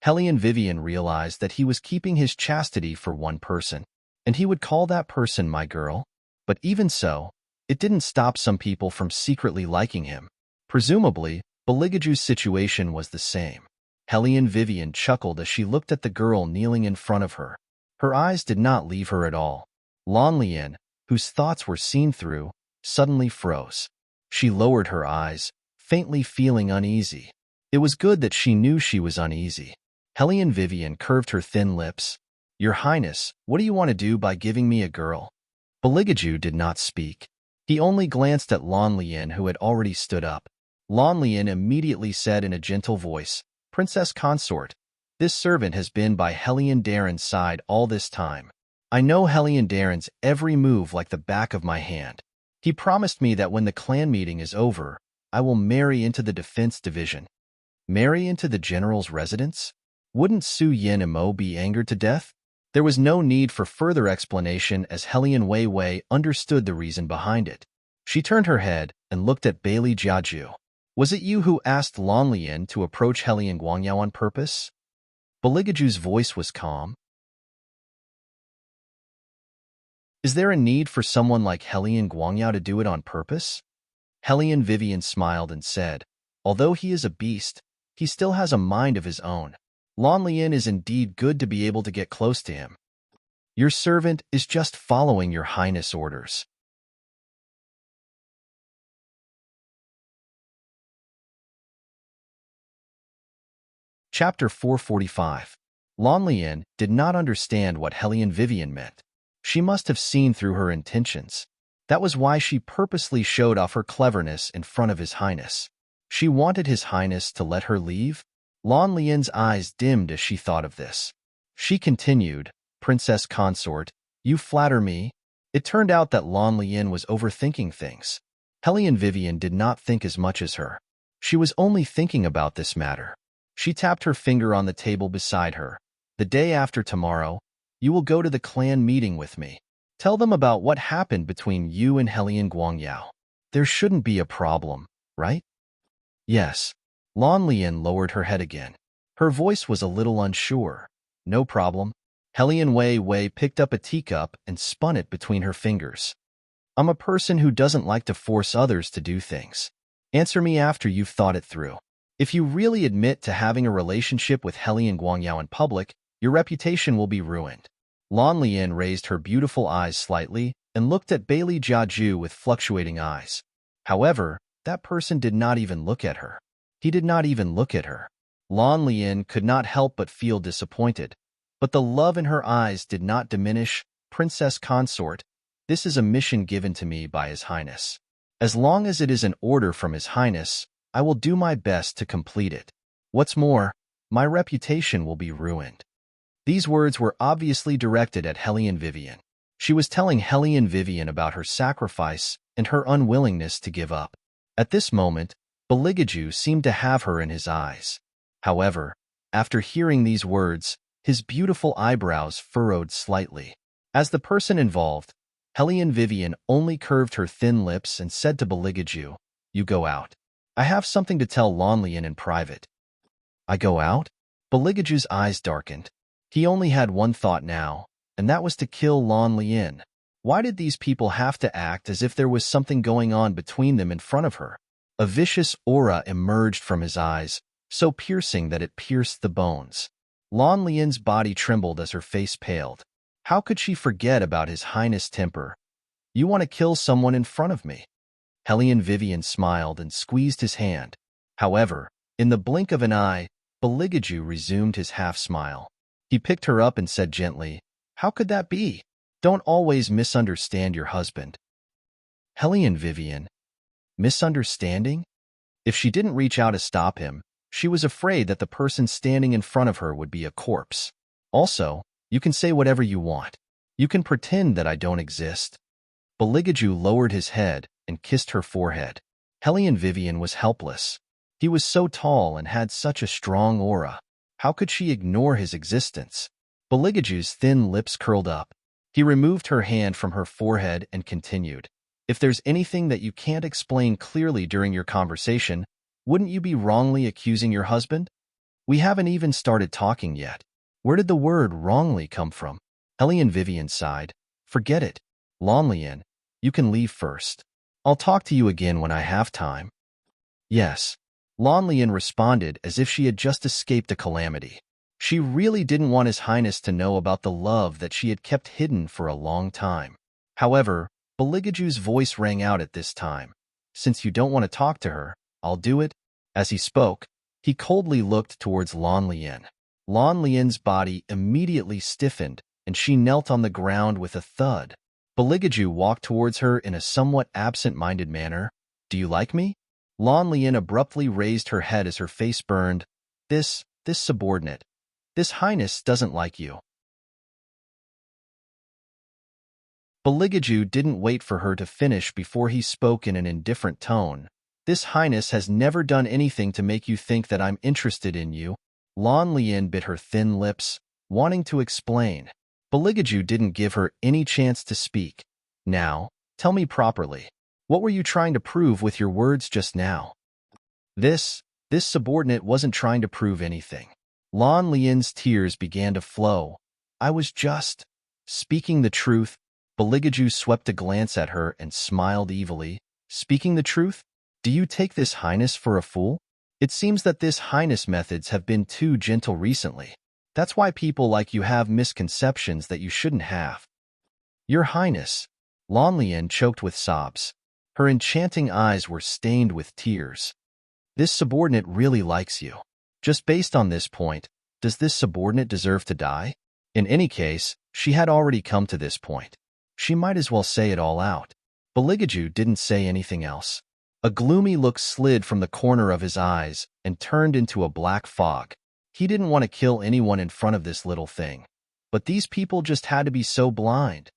Hellion Vivian realized that he was keeping his chastity for one person, and he would call that person my girl. But even so, it didn't stop some people from secretly liking him. Presumably, Beligaju's situation was the same. Hellion Vivian chuckled as she looked at the girl kneeling in front of her. Her eyes did not leave her at all. Lan Lian, whose thoughts were seen through, suddenly froze. She lowered her eyes, faintly feeling uneasy. It was good that she knew she was uneasy. Hellion Vivian curved her thin lips. Your Highness, what do you want to do by giving me a girl? Beligaju did not speak. He only glanced at Lan Lian, who had already stood up. Lan Lian immediately said in a gentle voice, Princess Consort, this servant has been by Hellion Darren's side all this time. I know Hellion Darren's every move like the back of my hand. He promised me that when the clan meeting is over, I will marry into the defense division. Marry into the general's residence? Wouldn't Su Yin and Mo be angered to death? There was no need for further explanation as Helian Wei Wei understood the reason behind it. She turned her head and looked at Bailey Jiaju. Was it you who asked Lan Lian to approach Helian Guangyao on purpose? Beligaju's voice was calm. Is there a need for someone like Helian Guangyao to do it on purpose? Helian Vivian smiled and said, although he is a beast, he still has a mind of his own. Lan Lian is indeed good to be able to get close to him. Your servant is just following your highness' orders. Chapter 445. Lan Lian did not understand what Helian Vivian meant. She must have seen through her intentions. That was why she purposely showed off her cleverness in front of his highness. She wanted his highness to let her leave? Lan Lian's eyes dimmed as she thought of this. She continued, Princess Consort, you flatter me. It turned out that Lan Lian was overthinking things. Helian Vivian did not think as much as her. She was only thinking about this matter. She tapped her finger on the table beside her. The day after tomorrow, you will go to the clan meeting with me. Tell them about what happened between you and Helian Guangyao. There shouldn't be a problem, right? Yes. Lan Lian lowered her head again. Her voice was a little unsure. No problem. Helian Wei Wei picked up a teacup and spun it between her fingers. I'm a person who doesn't like to force others to do things. Answer me after you've thought it through. If you really admit to having a relationship with Helian Guangyao in public, your reputation will be ruined. Lan Lian raised her beautiful eyes slightly and looked at Bailey Jiaju with fluctuating eyes. However, that person did not even look at her. He did not even look at her. Lan Lian could not help but feel disappointed. But the love in her eyes did not diminish. Princess Consort, this is a mission given to me by His Highness. As long as it is an order from His Highness, I will do my best to complete it. What's more, my reputation will be ruined. These words were obviously directed at Helian Vivian. She was telling Helian Vivian about her sacrifice and her unwillingness to give up. At this moment, Beligaju seemed to have her in his eyes. However, after hearing these words, his beautiful eyebrows furrowed slightly. As the person involved, Helian Vivian only curved her thin lips and said to Beligaju, you go out. I have something to tell Lan Lian in private. I go out? Beligaju's eyes darkened. He only had one thought now, and that was to kill Lan Lian. Why did these people have to act as if there was something going on between them in front of her? A vicious aura emerged from his eyes, so piercing that it pierced the bones. Lan Lian's body trembled as her face paled. How could she forget about His Highness' temper? You want to kill someone in front of me? Helian Vivian smiled and squeezed his hand. However, in the blink of an eye, Beligaju resumed his half-smile. He picked her up and said gently, how could that be? Don't always misunderstand your husband. Helian Vivian. Misunderstanding? If she didn't reach out to stop him, she was afraid that the person standing in front of her would be a corpse. Also, you can say whatever you want. You can pretend that I don't exist. Beligaju lowered his head and kissed her forehead. Helian Vivian was helpless. He was so tall and had such a strong aura. How could she ignore his existence? Beligaju's thin lips curled up. He removed her hand from her forehead and continued. If there's anything that you can't explain clearly during your conversation, wouldn't you be wrongly accusing your husband? We haven't even started talking yet. Where did the word wrongly come from? Helian Vivian sighed. Forget it. Lan Lian, you can leave first. I'll talk to you again when I have time. Yes. Lan Lian responded as if she had just escaped a calamity. She really didn't want His Highness to know about the love that she had kept hidden for a long time. However, Beligaju's voice rang out at this time. Since you don't want to talk to her, I'll do it. As he spoke, he coldly looked towards Lan Lian. Lan Lian's body immediately stiffened, and she knelt on the ground with a thud. Beligaju walked towards her in a somewhat absent-minded manner. Do you like me? Lan Lian abruptly raised her head as her face burned. This subordinate. This Highness doesn't like you. Beligaju didn't wait for her to finish before he spoke in an indifferent tone. This highness has never done anything to make you think that I'm interested in you. Lan Lian bit her thin lips, wanting to explain. Beligaju didn't give her any chance to speak. Now, tell me properly. What were you trying to prove with your words just now? This subordinate wasn't trying to prove anything. Lan Lian's tears began to flow. I was just speaking the truth. Beligaju swept a glance at her and smiled evilly. Speaking the truth? Do you take this highness for a fool? It seems that this highness methods have been too gentle recently. That's why people like you have misconceptions that you shouldn't have. Your highness. Lan Lian choked with sobs. Her enchanting eyes were stained with tears. This subordinate really likes you. Just based on this point, does this subordinate deserve to die? In any case, she had already come to this point. She might as well say it all out. Beligaju didn't say anything else. A gloomy look slid from the corner of his eyes and turned into a black fog. He didn't want to kill anyone in front of this little thing. But these people just had to be so blind.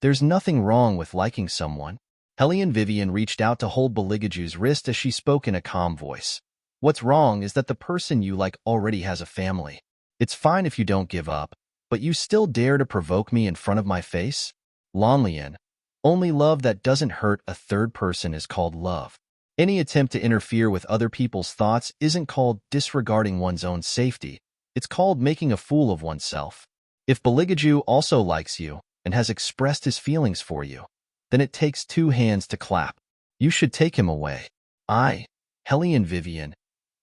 There's nothing wrong with liking someone. Hellion Vivian reached out to hold Beligaju's wrist as she spoke in a calm voice. What's wrong is that the person you like already has a family. It's fine if you don't give up, but you still dare to provoke me in front of my face? Lan Lian, only love that doesn't hurt a third person is called love. Any attempt to interfere with other people's thoughts isn't called disregarding one's own safety. It's called making a fool of oneself. If Beligaju also likes you and has expressed his feelings for you, then it takes two hands to clap. You should take him away. I, Hellion Vivian,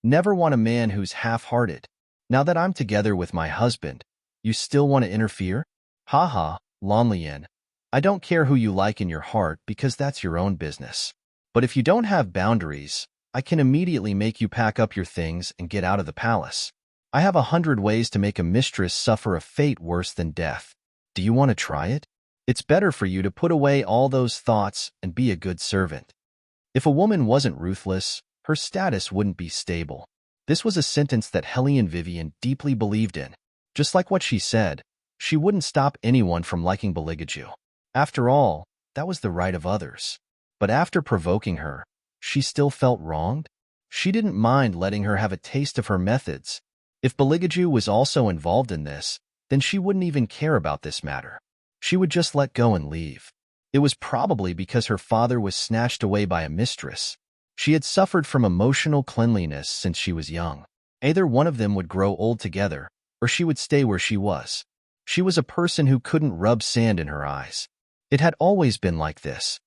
never want a man who's half-hearted. Now that I'm together with my husband, you still want to interfere? Ha, Lan Lian. I don't care who you like in your heart because that's your own business. But if you don't have boundaries, I can immediately make you pack up your things and get out of the palace. I have 100 ways to make a mistress suffer a fate worse than death. Do you want to try it? It's better for you to put away all those thoughts and be a good servant. If a woman wasn't ruthless, her status wouldn't be stable. This was a sentence that Hellion Vivian deeply believed in. Just like what she said, she wouldn't stop anyone from liking Beligaju. After all, that was the right of others. But after provoking her, she still felt wronged. She didn't mind letting her have a taste of her methods. If Beligaju was also involved in this, then she wouldn't even care about this matter. She would just let go and leave. It was probably because her father was snatched away by a mistress. She had suffered from emotional cleanliness since she was young. Either one of them would grow old together, or she would stay where she was. She was a person who couldn't rub sand in her eyes. It had always been like this.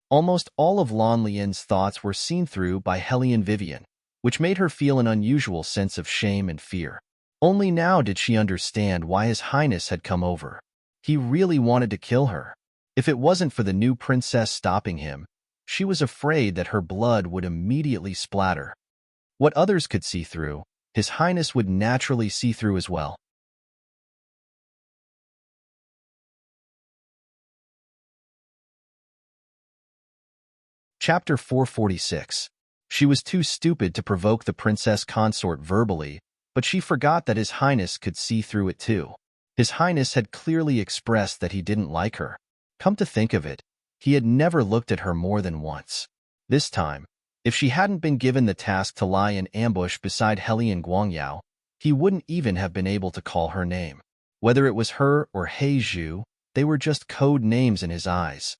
Almost all of Lan Lian's thoughts were seen through by Hellion Vivian, which made her feel an unusual sense of shame and fear. Only now did she understand why His Highness had come over. He really wanted to kill her. If it wasn't for the new princess stopping him, she was afraid that her blood would immediately splatter. What others could see through, His Highness would naturally see through as well. Chapter 446. She was too stupid to provoke the Princess Consort verbally, but she forgot that His Highness could see through it too. His Highness had clearly expressed that he didn't like her. Come to think of it, he had never looked at her more than once. This time, if she hadn't been given the task to lie in ambush beside Hellion Guangyao, he wouldn't even have been able to call her name. Whether it was her or He Zhu, they were just code names in his eyes.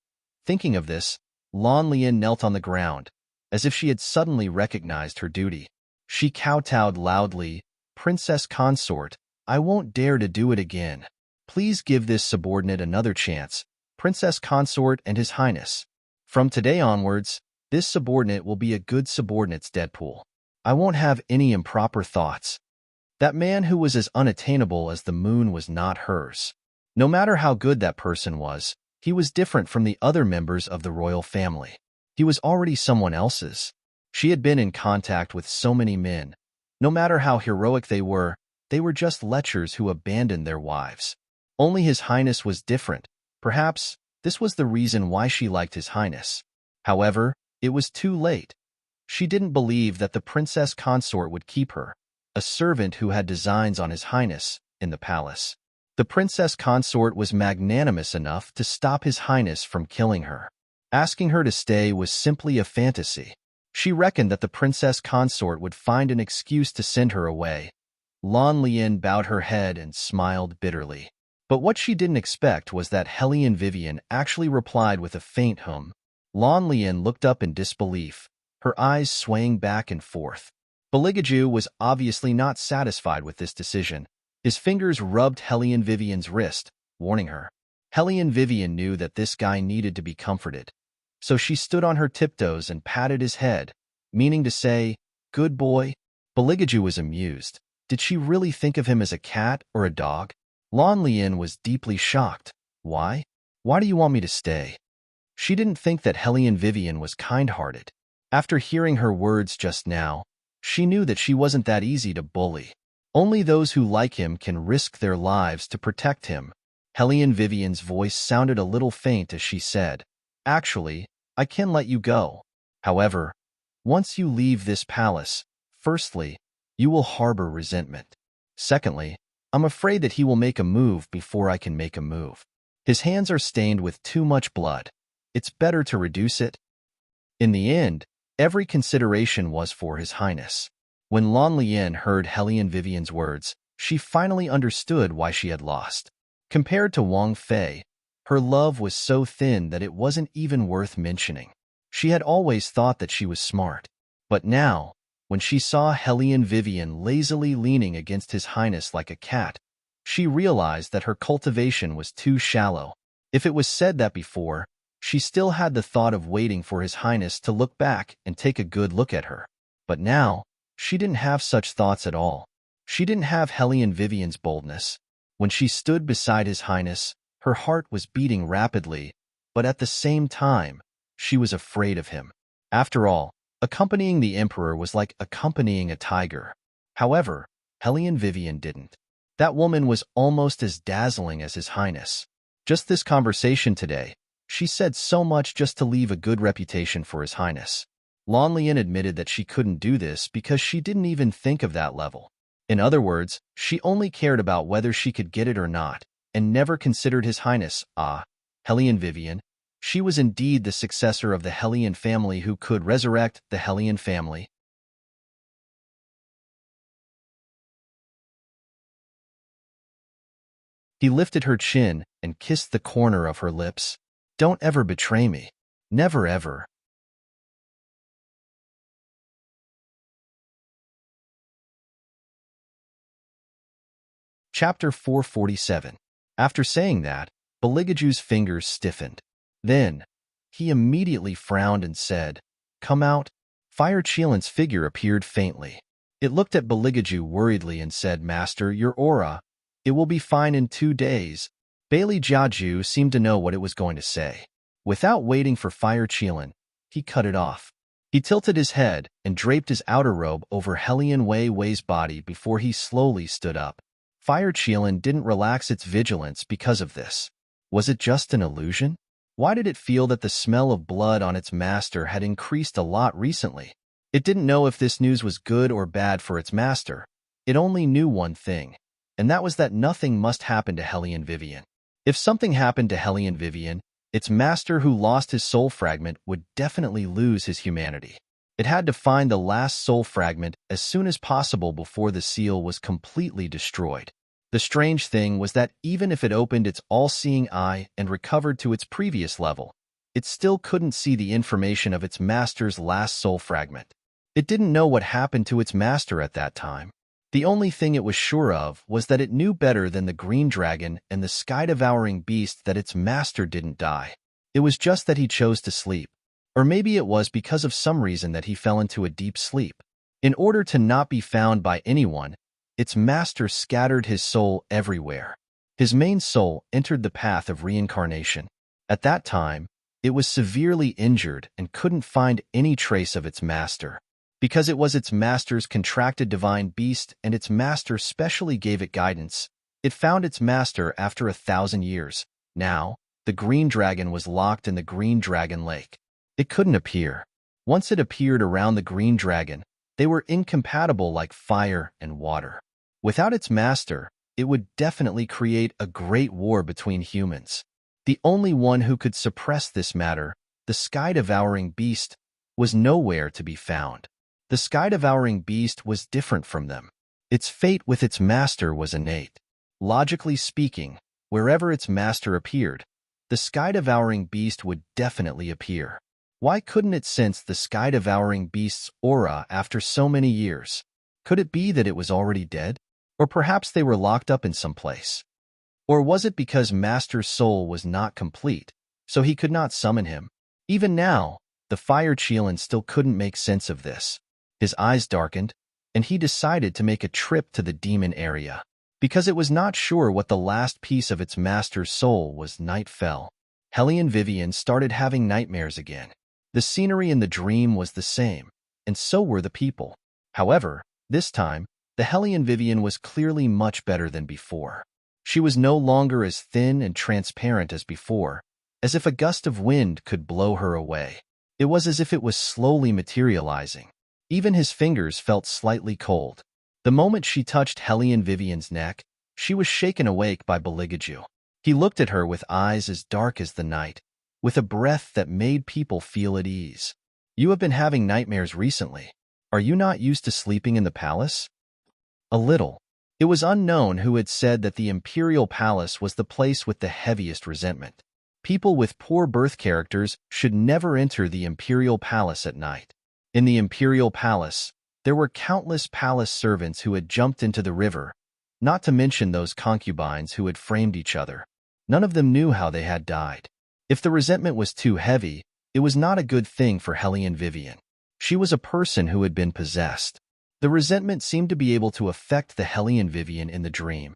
Thinking of this, Lan Lian knelt on the ground, as if she had suddenly recognized her duty. She kowtowed loudly, "Princess Consort, I won't dare to do it again. Please give this subordinate another chance, Princess Consort and His Highness. From today onwards, this subordinate will be a good subordinate's Deadpool. I won't have any improper thoughts." That man who was as unattainable as the moon was not hers. No matter how good that person was, he was different from the other members of the royal family. He was already someone else's. She had been in contact with so many men. No matter how heroic they were just lechers who abandoned their wives. Only His Highness was different. Perhaps this was the reason why she liked His Highness. However, it was too late. She didn't believe that the Princess Consort would keep her, a servant who had designs on His Highness, in the palace. The Princess Consort was magnanimous enough to stop His Highness from killing her. Asking her to stay was simply a fantasy. She reckoned that the princess consort would find an excuse to send her away. Lan Lian bowed her head and smiled bitterly. But what she didn't expect was that Hellion Vivian actually replied with a faint hum. Lan Lian looked up in disbelief, her eyes swaying back and forth. Beligaju was obviously not satisfied with this decision. His fingers rubbed Hellion Vivian's wrist, warning her. Hellion Vivian knew that this guy needed to be comforted. So she stood on her tiptoes and patted his head, meaning to say, "Good boy." Beligaju was amused. Did she really think of him as a cat or a dog? Lan Lian was deeply shocked. Why? Why do you want me to stay? She didn't think that Hellion Vivian was kind-hearted. After hearing her words just now, she knew that she wasn't that easy to bully. Only those who like him can risk their lives to protect him. Hellion Vivian's voice sounded a little faint as she said, "Actually, I can let you go. However, once you leave this palace, firstly, you will harbor resentment. Secondly, I'm afraid that he will make a move before I can make a move. His hands are stained with too much blood. It's better to reduce it." In the end, every consideration was for His Highness. When Lan Lian heard Hellion Vivian's words, she finally understood why she had lost. Compared to Wang Fei, her love was so thin that it wasn't even worth mentioning. She had always thought that she was smart. But now, when she saw Hellion Vivian lazily leaning against His Highness like a cat, she realized that her cultivation was too shallow. If it was said that before, she still had the thought of waiting for His Highness to look back and take a good look at her. But now, she didn't have such thoughts at all. She didn't have Hellion Vivian's boldness. When she stood beside His Highness, her heart was beating rapidly, but at the same time, she was afraid of him. After all, accompanying the Emperor was like accompanying a tiger. However, Hellion Vivian didn't. That woman was almost as dazzling as His Highness. Just this conversation today, she said so much just to leave a good reputation for His Highness. Lan Lian admitted that she couldn't do this because she didn't even think of that level. In other words, she only cared about whether she could get it or not, and never considered His Highness. Hellion Vivian. She was indeed the successor of the Hellion family who could resurrect the Hellion family. He lifted her chin and kissed the corner of her lips. "Don't ever betray me. Never ever." Chapter 447. After saying that, Beligaju's fingers stiffened. Then, he immediately frowned and said, "Come out." Fire Qilin's figure appeared faintly. It looked at Beligaju worriedly and said, "Master, your aura. It will be fine in 2 days." Bailey Jiaju seemed to know what it was going to say. Without waiting for Fire Qilin, he cut it off. He tilted his head and draped his outer robe over Hellion Wei Wei's body before he slowly stood up. Fire Qilin didn't relax its vigilance because of this. Was it just an illusion? Why did it feel that the smell of blood on its master had increased a lot recently? It didn't know if this news was good or bad for its master. It only knew one thing, and that was that nothing must happen to Hellion Vivian. If something happened to Hellion Vivian, its master who lost his soul fragment would definitely lose his humanity. It had to find the last soul fragment as soon as possible before the seal was completely destroyed. The strange thing was that even if it opened its all-seeing eye and recovered to its previous level, it still couldn't see the information of its master's last soul fragment. It didn't know what happened to its master at that time. The only thing it was sure of was that it knew better than the green dragon and the sky-devouring beast that its master didn't die. It was just that he chose to sleep. Or maybe it was because of some reason that he fell into a deep sleep. In order to not be found by anyone, its master scattered his soul everywhere. His main soul entered the path of reincarnation. At that time, it was severely injured and couldn't find any trace of its master. Because it was its master's contracted divine beast and its master specially gave it guidance, it found its master after 1,000 years. Now, the green dragon was locked in the green dragon lake. It couldn't appear. Once it appeared around the green dragon, they were incompatible like fire and water. Without its master, it would definitely create a great war between humans. The only one who could suppress this matter the sky-devouring beast was nowhere to be found. The sky-devouring beast was different from them. Its fate with its master was innate. Logically speaking, wherever its master appeared, the sky-devouring beast would definitely appear. Why couldn't it sense the sky-devouring beast's aura after so many years? Could it be that it was already dead? Or perhaps they were locked up in some place? Or was it because Master's soul was not complete, so he could not summon him? Even now, the Fire Chelan still couldn't make sense of this. His eyes darkened, and he decided to make a trip to the demon area. Because it was not sure what the last piece of its master's soul was. Night fell. Hellion Vivian started having nightmares again. The scenery in the dream was the same, and so were the people. However, this time, the Hellion Vivian was clearly much better than before. She was no longer as thin and transparent as before, as if a gust of wind could blow her away. It was as if it was slowly materializing. Even his fingers felt slightly cold. The moment she touched Hellion Vivian's neck, she was shaken awake by Beligaju. He looked at her with eyes as dark as the night, with a breath that made people feel at ease. You have been having nightmares recently. Are you not used to sleeping in the palace? A little. It was unknown who had said that the Imperial Palace was the place with the heaviest resentment. People with poor birth characters should never enter the Imperial Palace at night. In the Imperial Palace, there were countless palace servants who had jumped into the river, not to mention those concubines who had framed each other. None of them knew how they had died. If the resentment was too heavy, it was not a good thing for Hellion Vivian. She was a person who had been possessed. The resentment seemed to be able to affect the Hellion Vivian in the dream.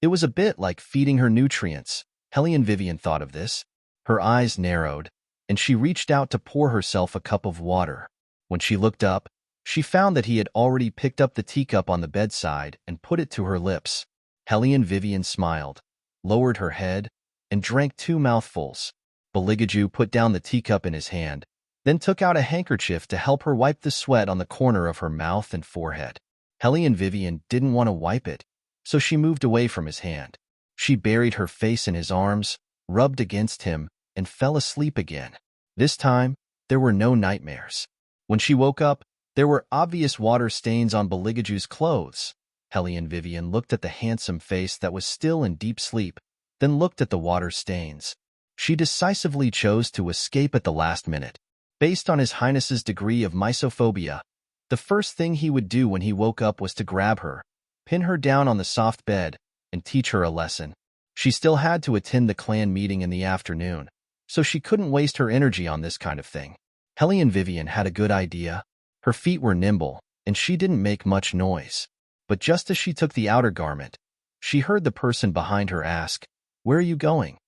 It was a bit like feeding her nutrients. Hellion Vivian thought of this. Her eyes narrowed, and she reached out to pour herself a cup of water. When she looked up, she found that he had already picked up the teacup on the bedside and put it to her lips. Hellion Vivian smiled, lowered her head, and drank 2 mouthfuls. Beligaju put down the teacup in his hand, then took out a handkerchief to help her wipe the sweat on the corner of her mouth and forehead. Hellion Vivian didn't want to wipe it, so she moved away from his hand. She buried her face in his arms, rubbed against him, and fell asleep again. This time, there were no nightmares. When she woke up, there were obvious water stains on Beligaju's clothes. Hellion Vivian looked at the handsome face that was still in deep sleep, then looked at the water stains. She decisively chose to escape at the last minute. Based on His Highness's degree of misophobia, the first thing he would do when he woke up was to grab her, pin her down on the soft bed, and teach her a lesson. She still had to attend the clan meeting in the afternoon, so she couldn't waste her energy on this kind of thing. Hellion Vivian had a good idea. Her feet were nimble, and she didn't make much noise. But just as she took the outer garment, she heard the person behind her ask, "Where are you going?"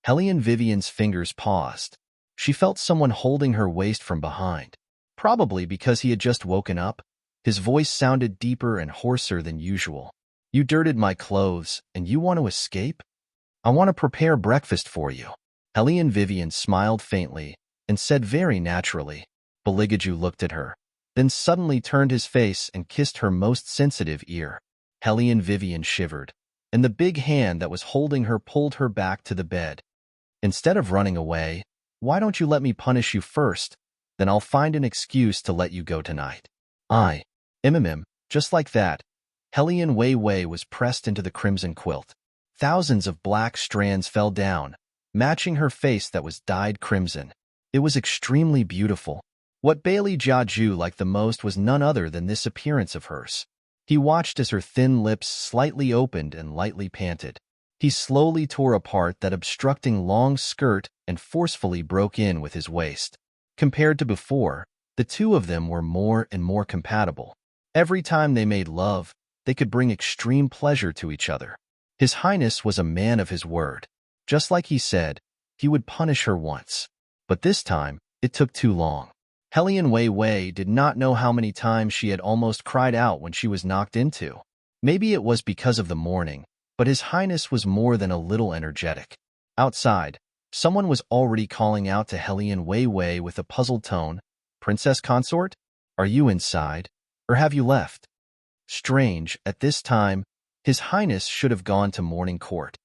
Hellion Vivian's fingers paused. She felt someone holding her waist from behind. Probably because he had just woken up, his voice sounded deeper and hoarser than usual. "You dirted my clothes, and you want to escape? I want to prepare breakfast for you." Hellion Vivian smiled faintly and said very naturally. Beligaju looked at her, then suddenly turned his face and kissed her most sensitive ear. Hellion Vivian shivered, and the big hand that was holding her pulled her back to the bed. "Instead of running away, why don't you let me punish you first? Then I'll find an excuse to let you go tonight." Just like that, Hellion Wei Wei was pressed into the crimson quilt. Thousands of black strands fell down, matching her face that was dyed crimson. It was extremely beautiful. What Bailey Jiaju liked the most was none other than this appearance of hers. He watched as her thin lips slightly opened and lightly panted. He slowly tore apart that obstructing long skirt and forcefully broke in with his waist. Compared to before, the two of them were more and more compatible. Every time they made love, they could bring extreme pleasure to each other. His Highness was a man of his word. Just like he said, he would punish her once. But this time, it took too long. Hellion Wei Wei did not know how many times she had almost cried out when she was knocked into. Maybe it was because of the morning, but His Highness was more than a little energetic. Outside, someone was already calling out to Hellion Wei Wei with a puzzled tone, "Princess Consort? Are you inside? Or have you left?" Strange, at this time, His Highness should have gone to morning court.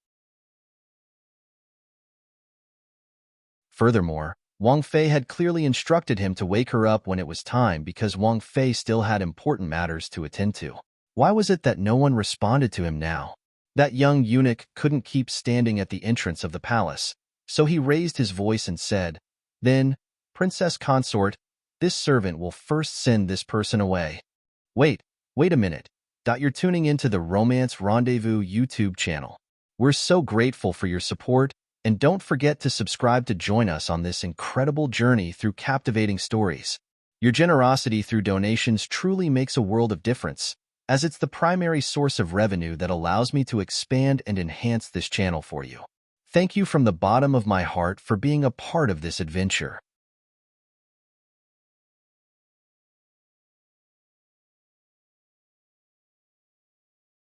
Furthermore, Wang Fei had clearly instructed him to wake her up when it was time because Wang Fei still had important matters to attend to. Why was it that no one responded to him now? That young eunuch couldn't keep standing at the entrance of the palace, so he raised his voice and said, "Then, Princess Consort, this servant will first send this person away." Wait a minute. You're tuning into the Romance Rendezvous YouTube channel. We're so grateful for your support, and don't forget to subscribe to join us on this incredible journey through captivating stories. Your generosity through donations truly makes a world of difference, as it's the primary source of revenue that allows me to expand and enhance this channel for you. Thank you from the bottom of my heart for being a part of this adventure.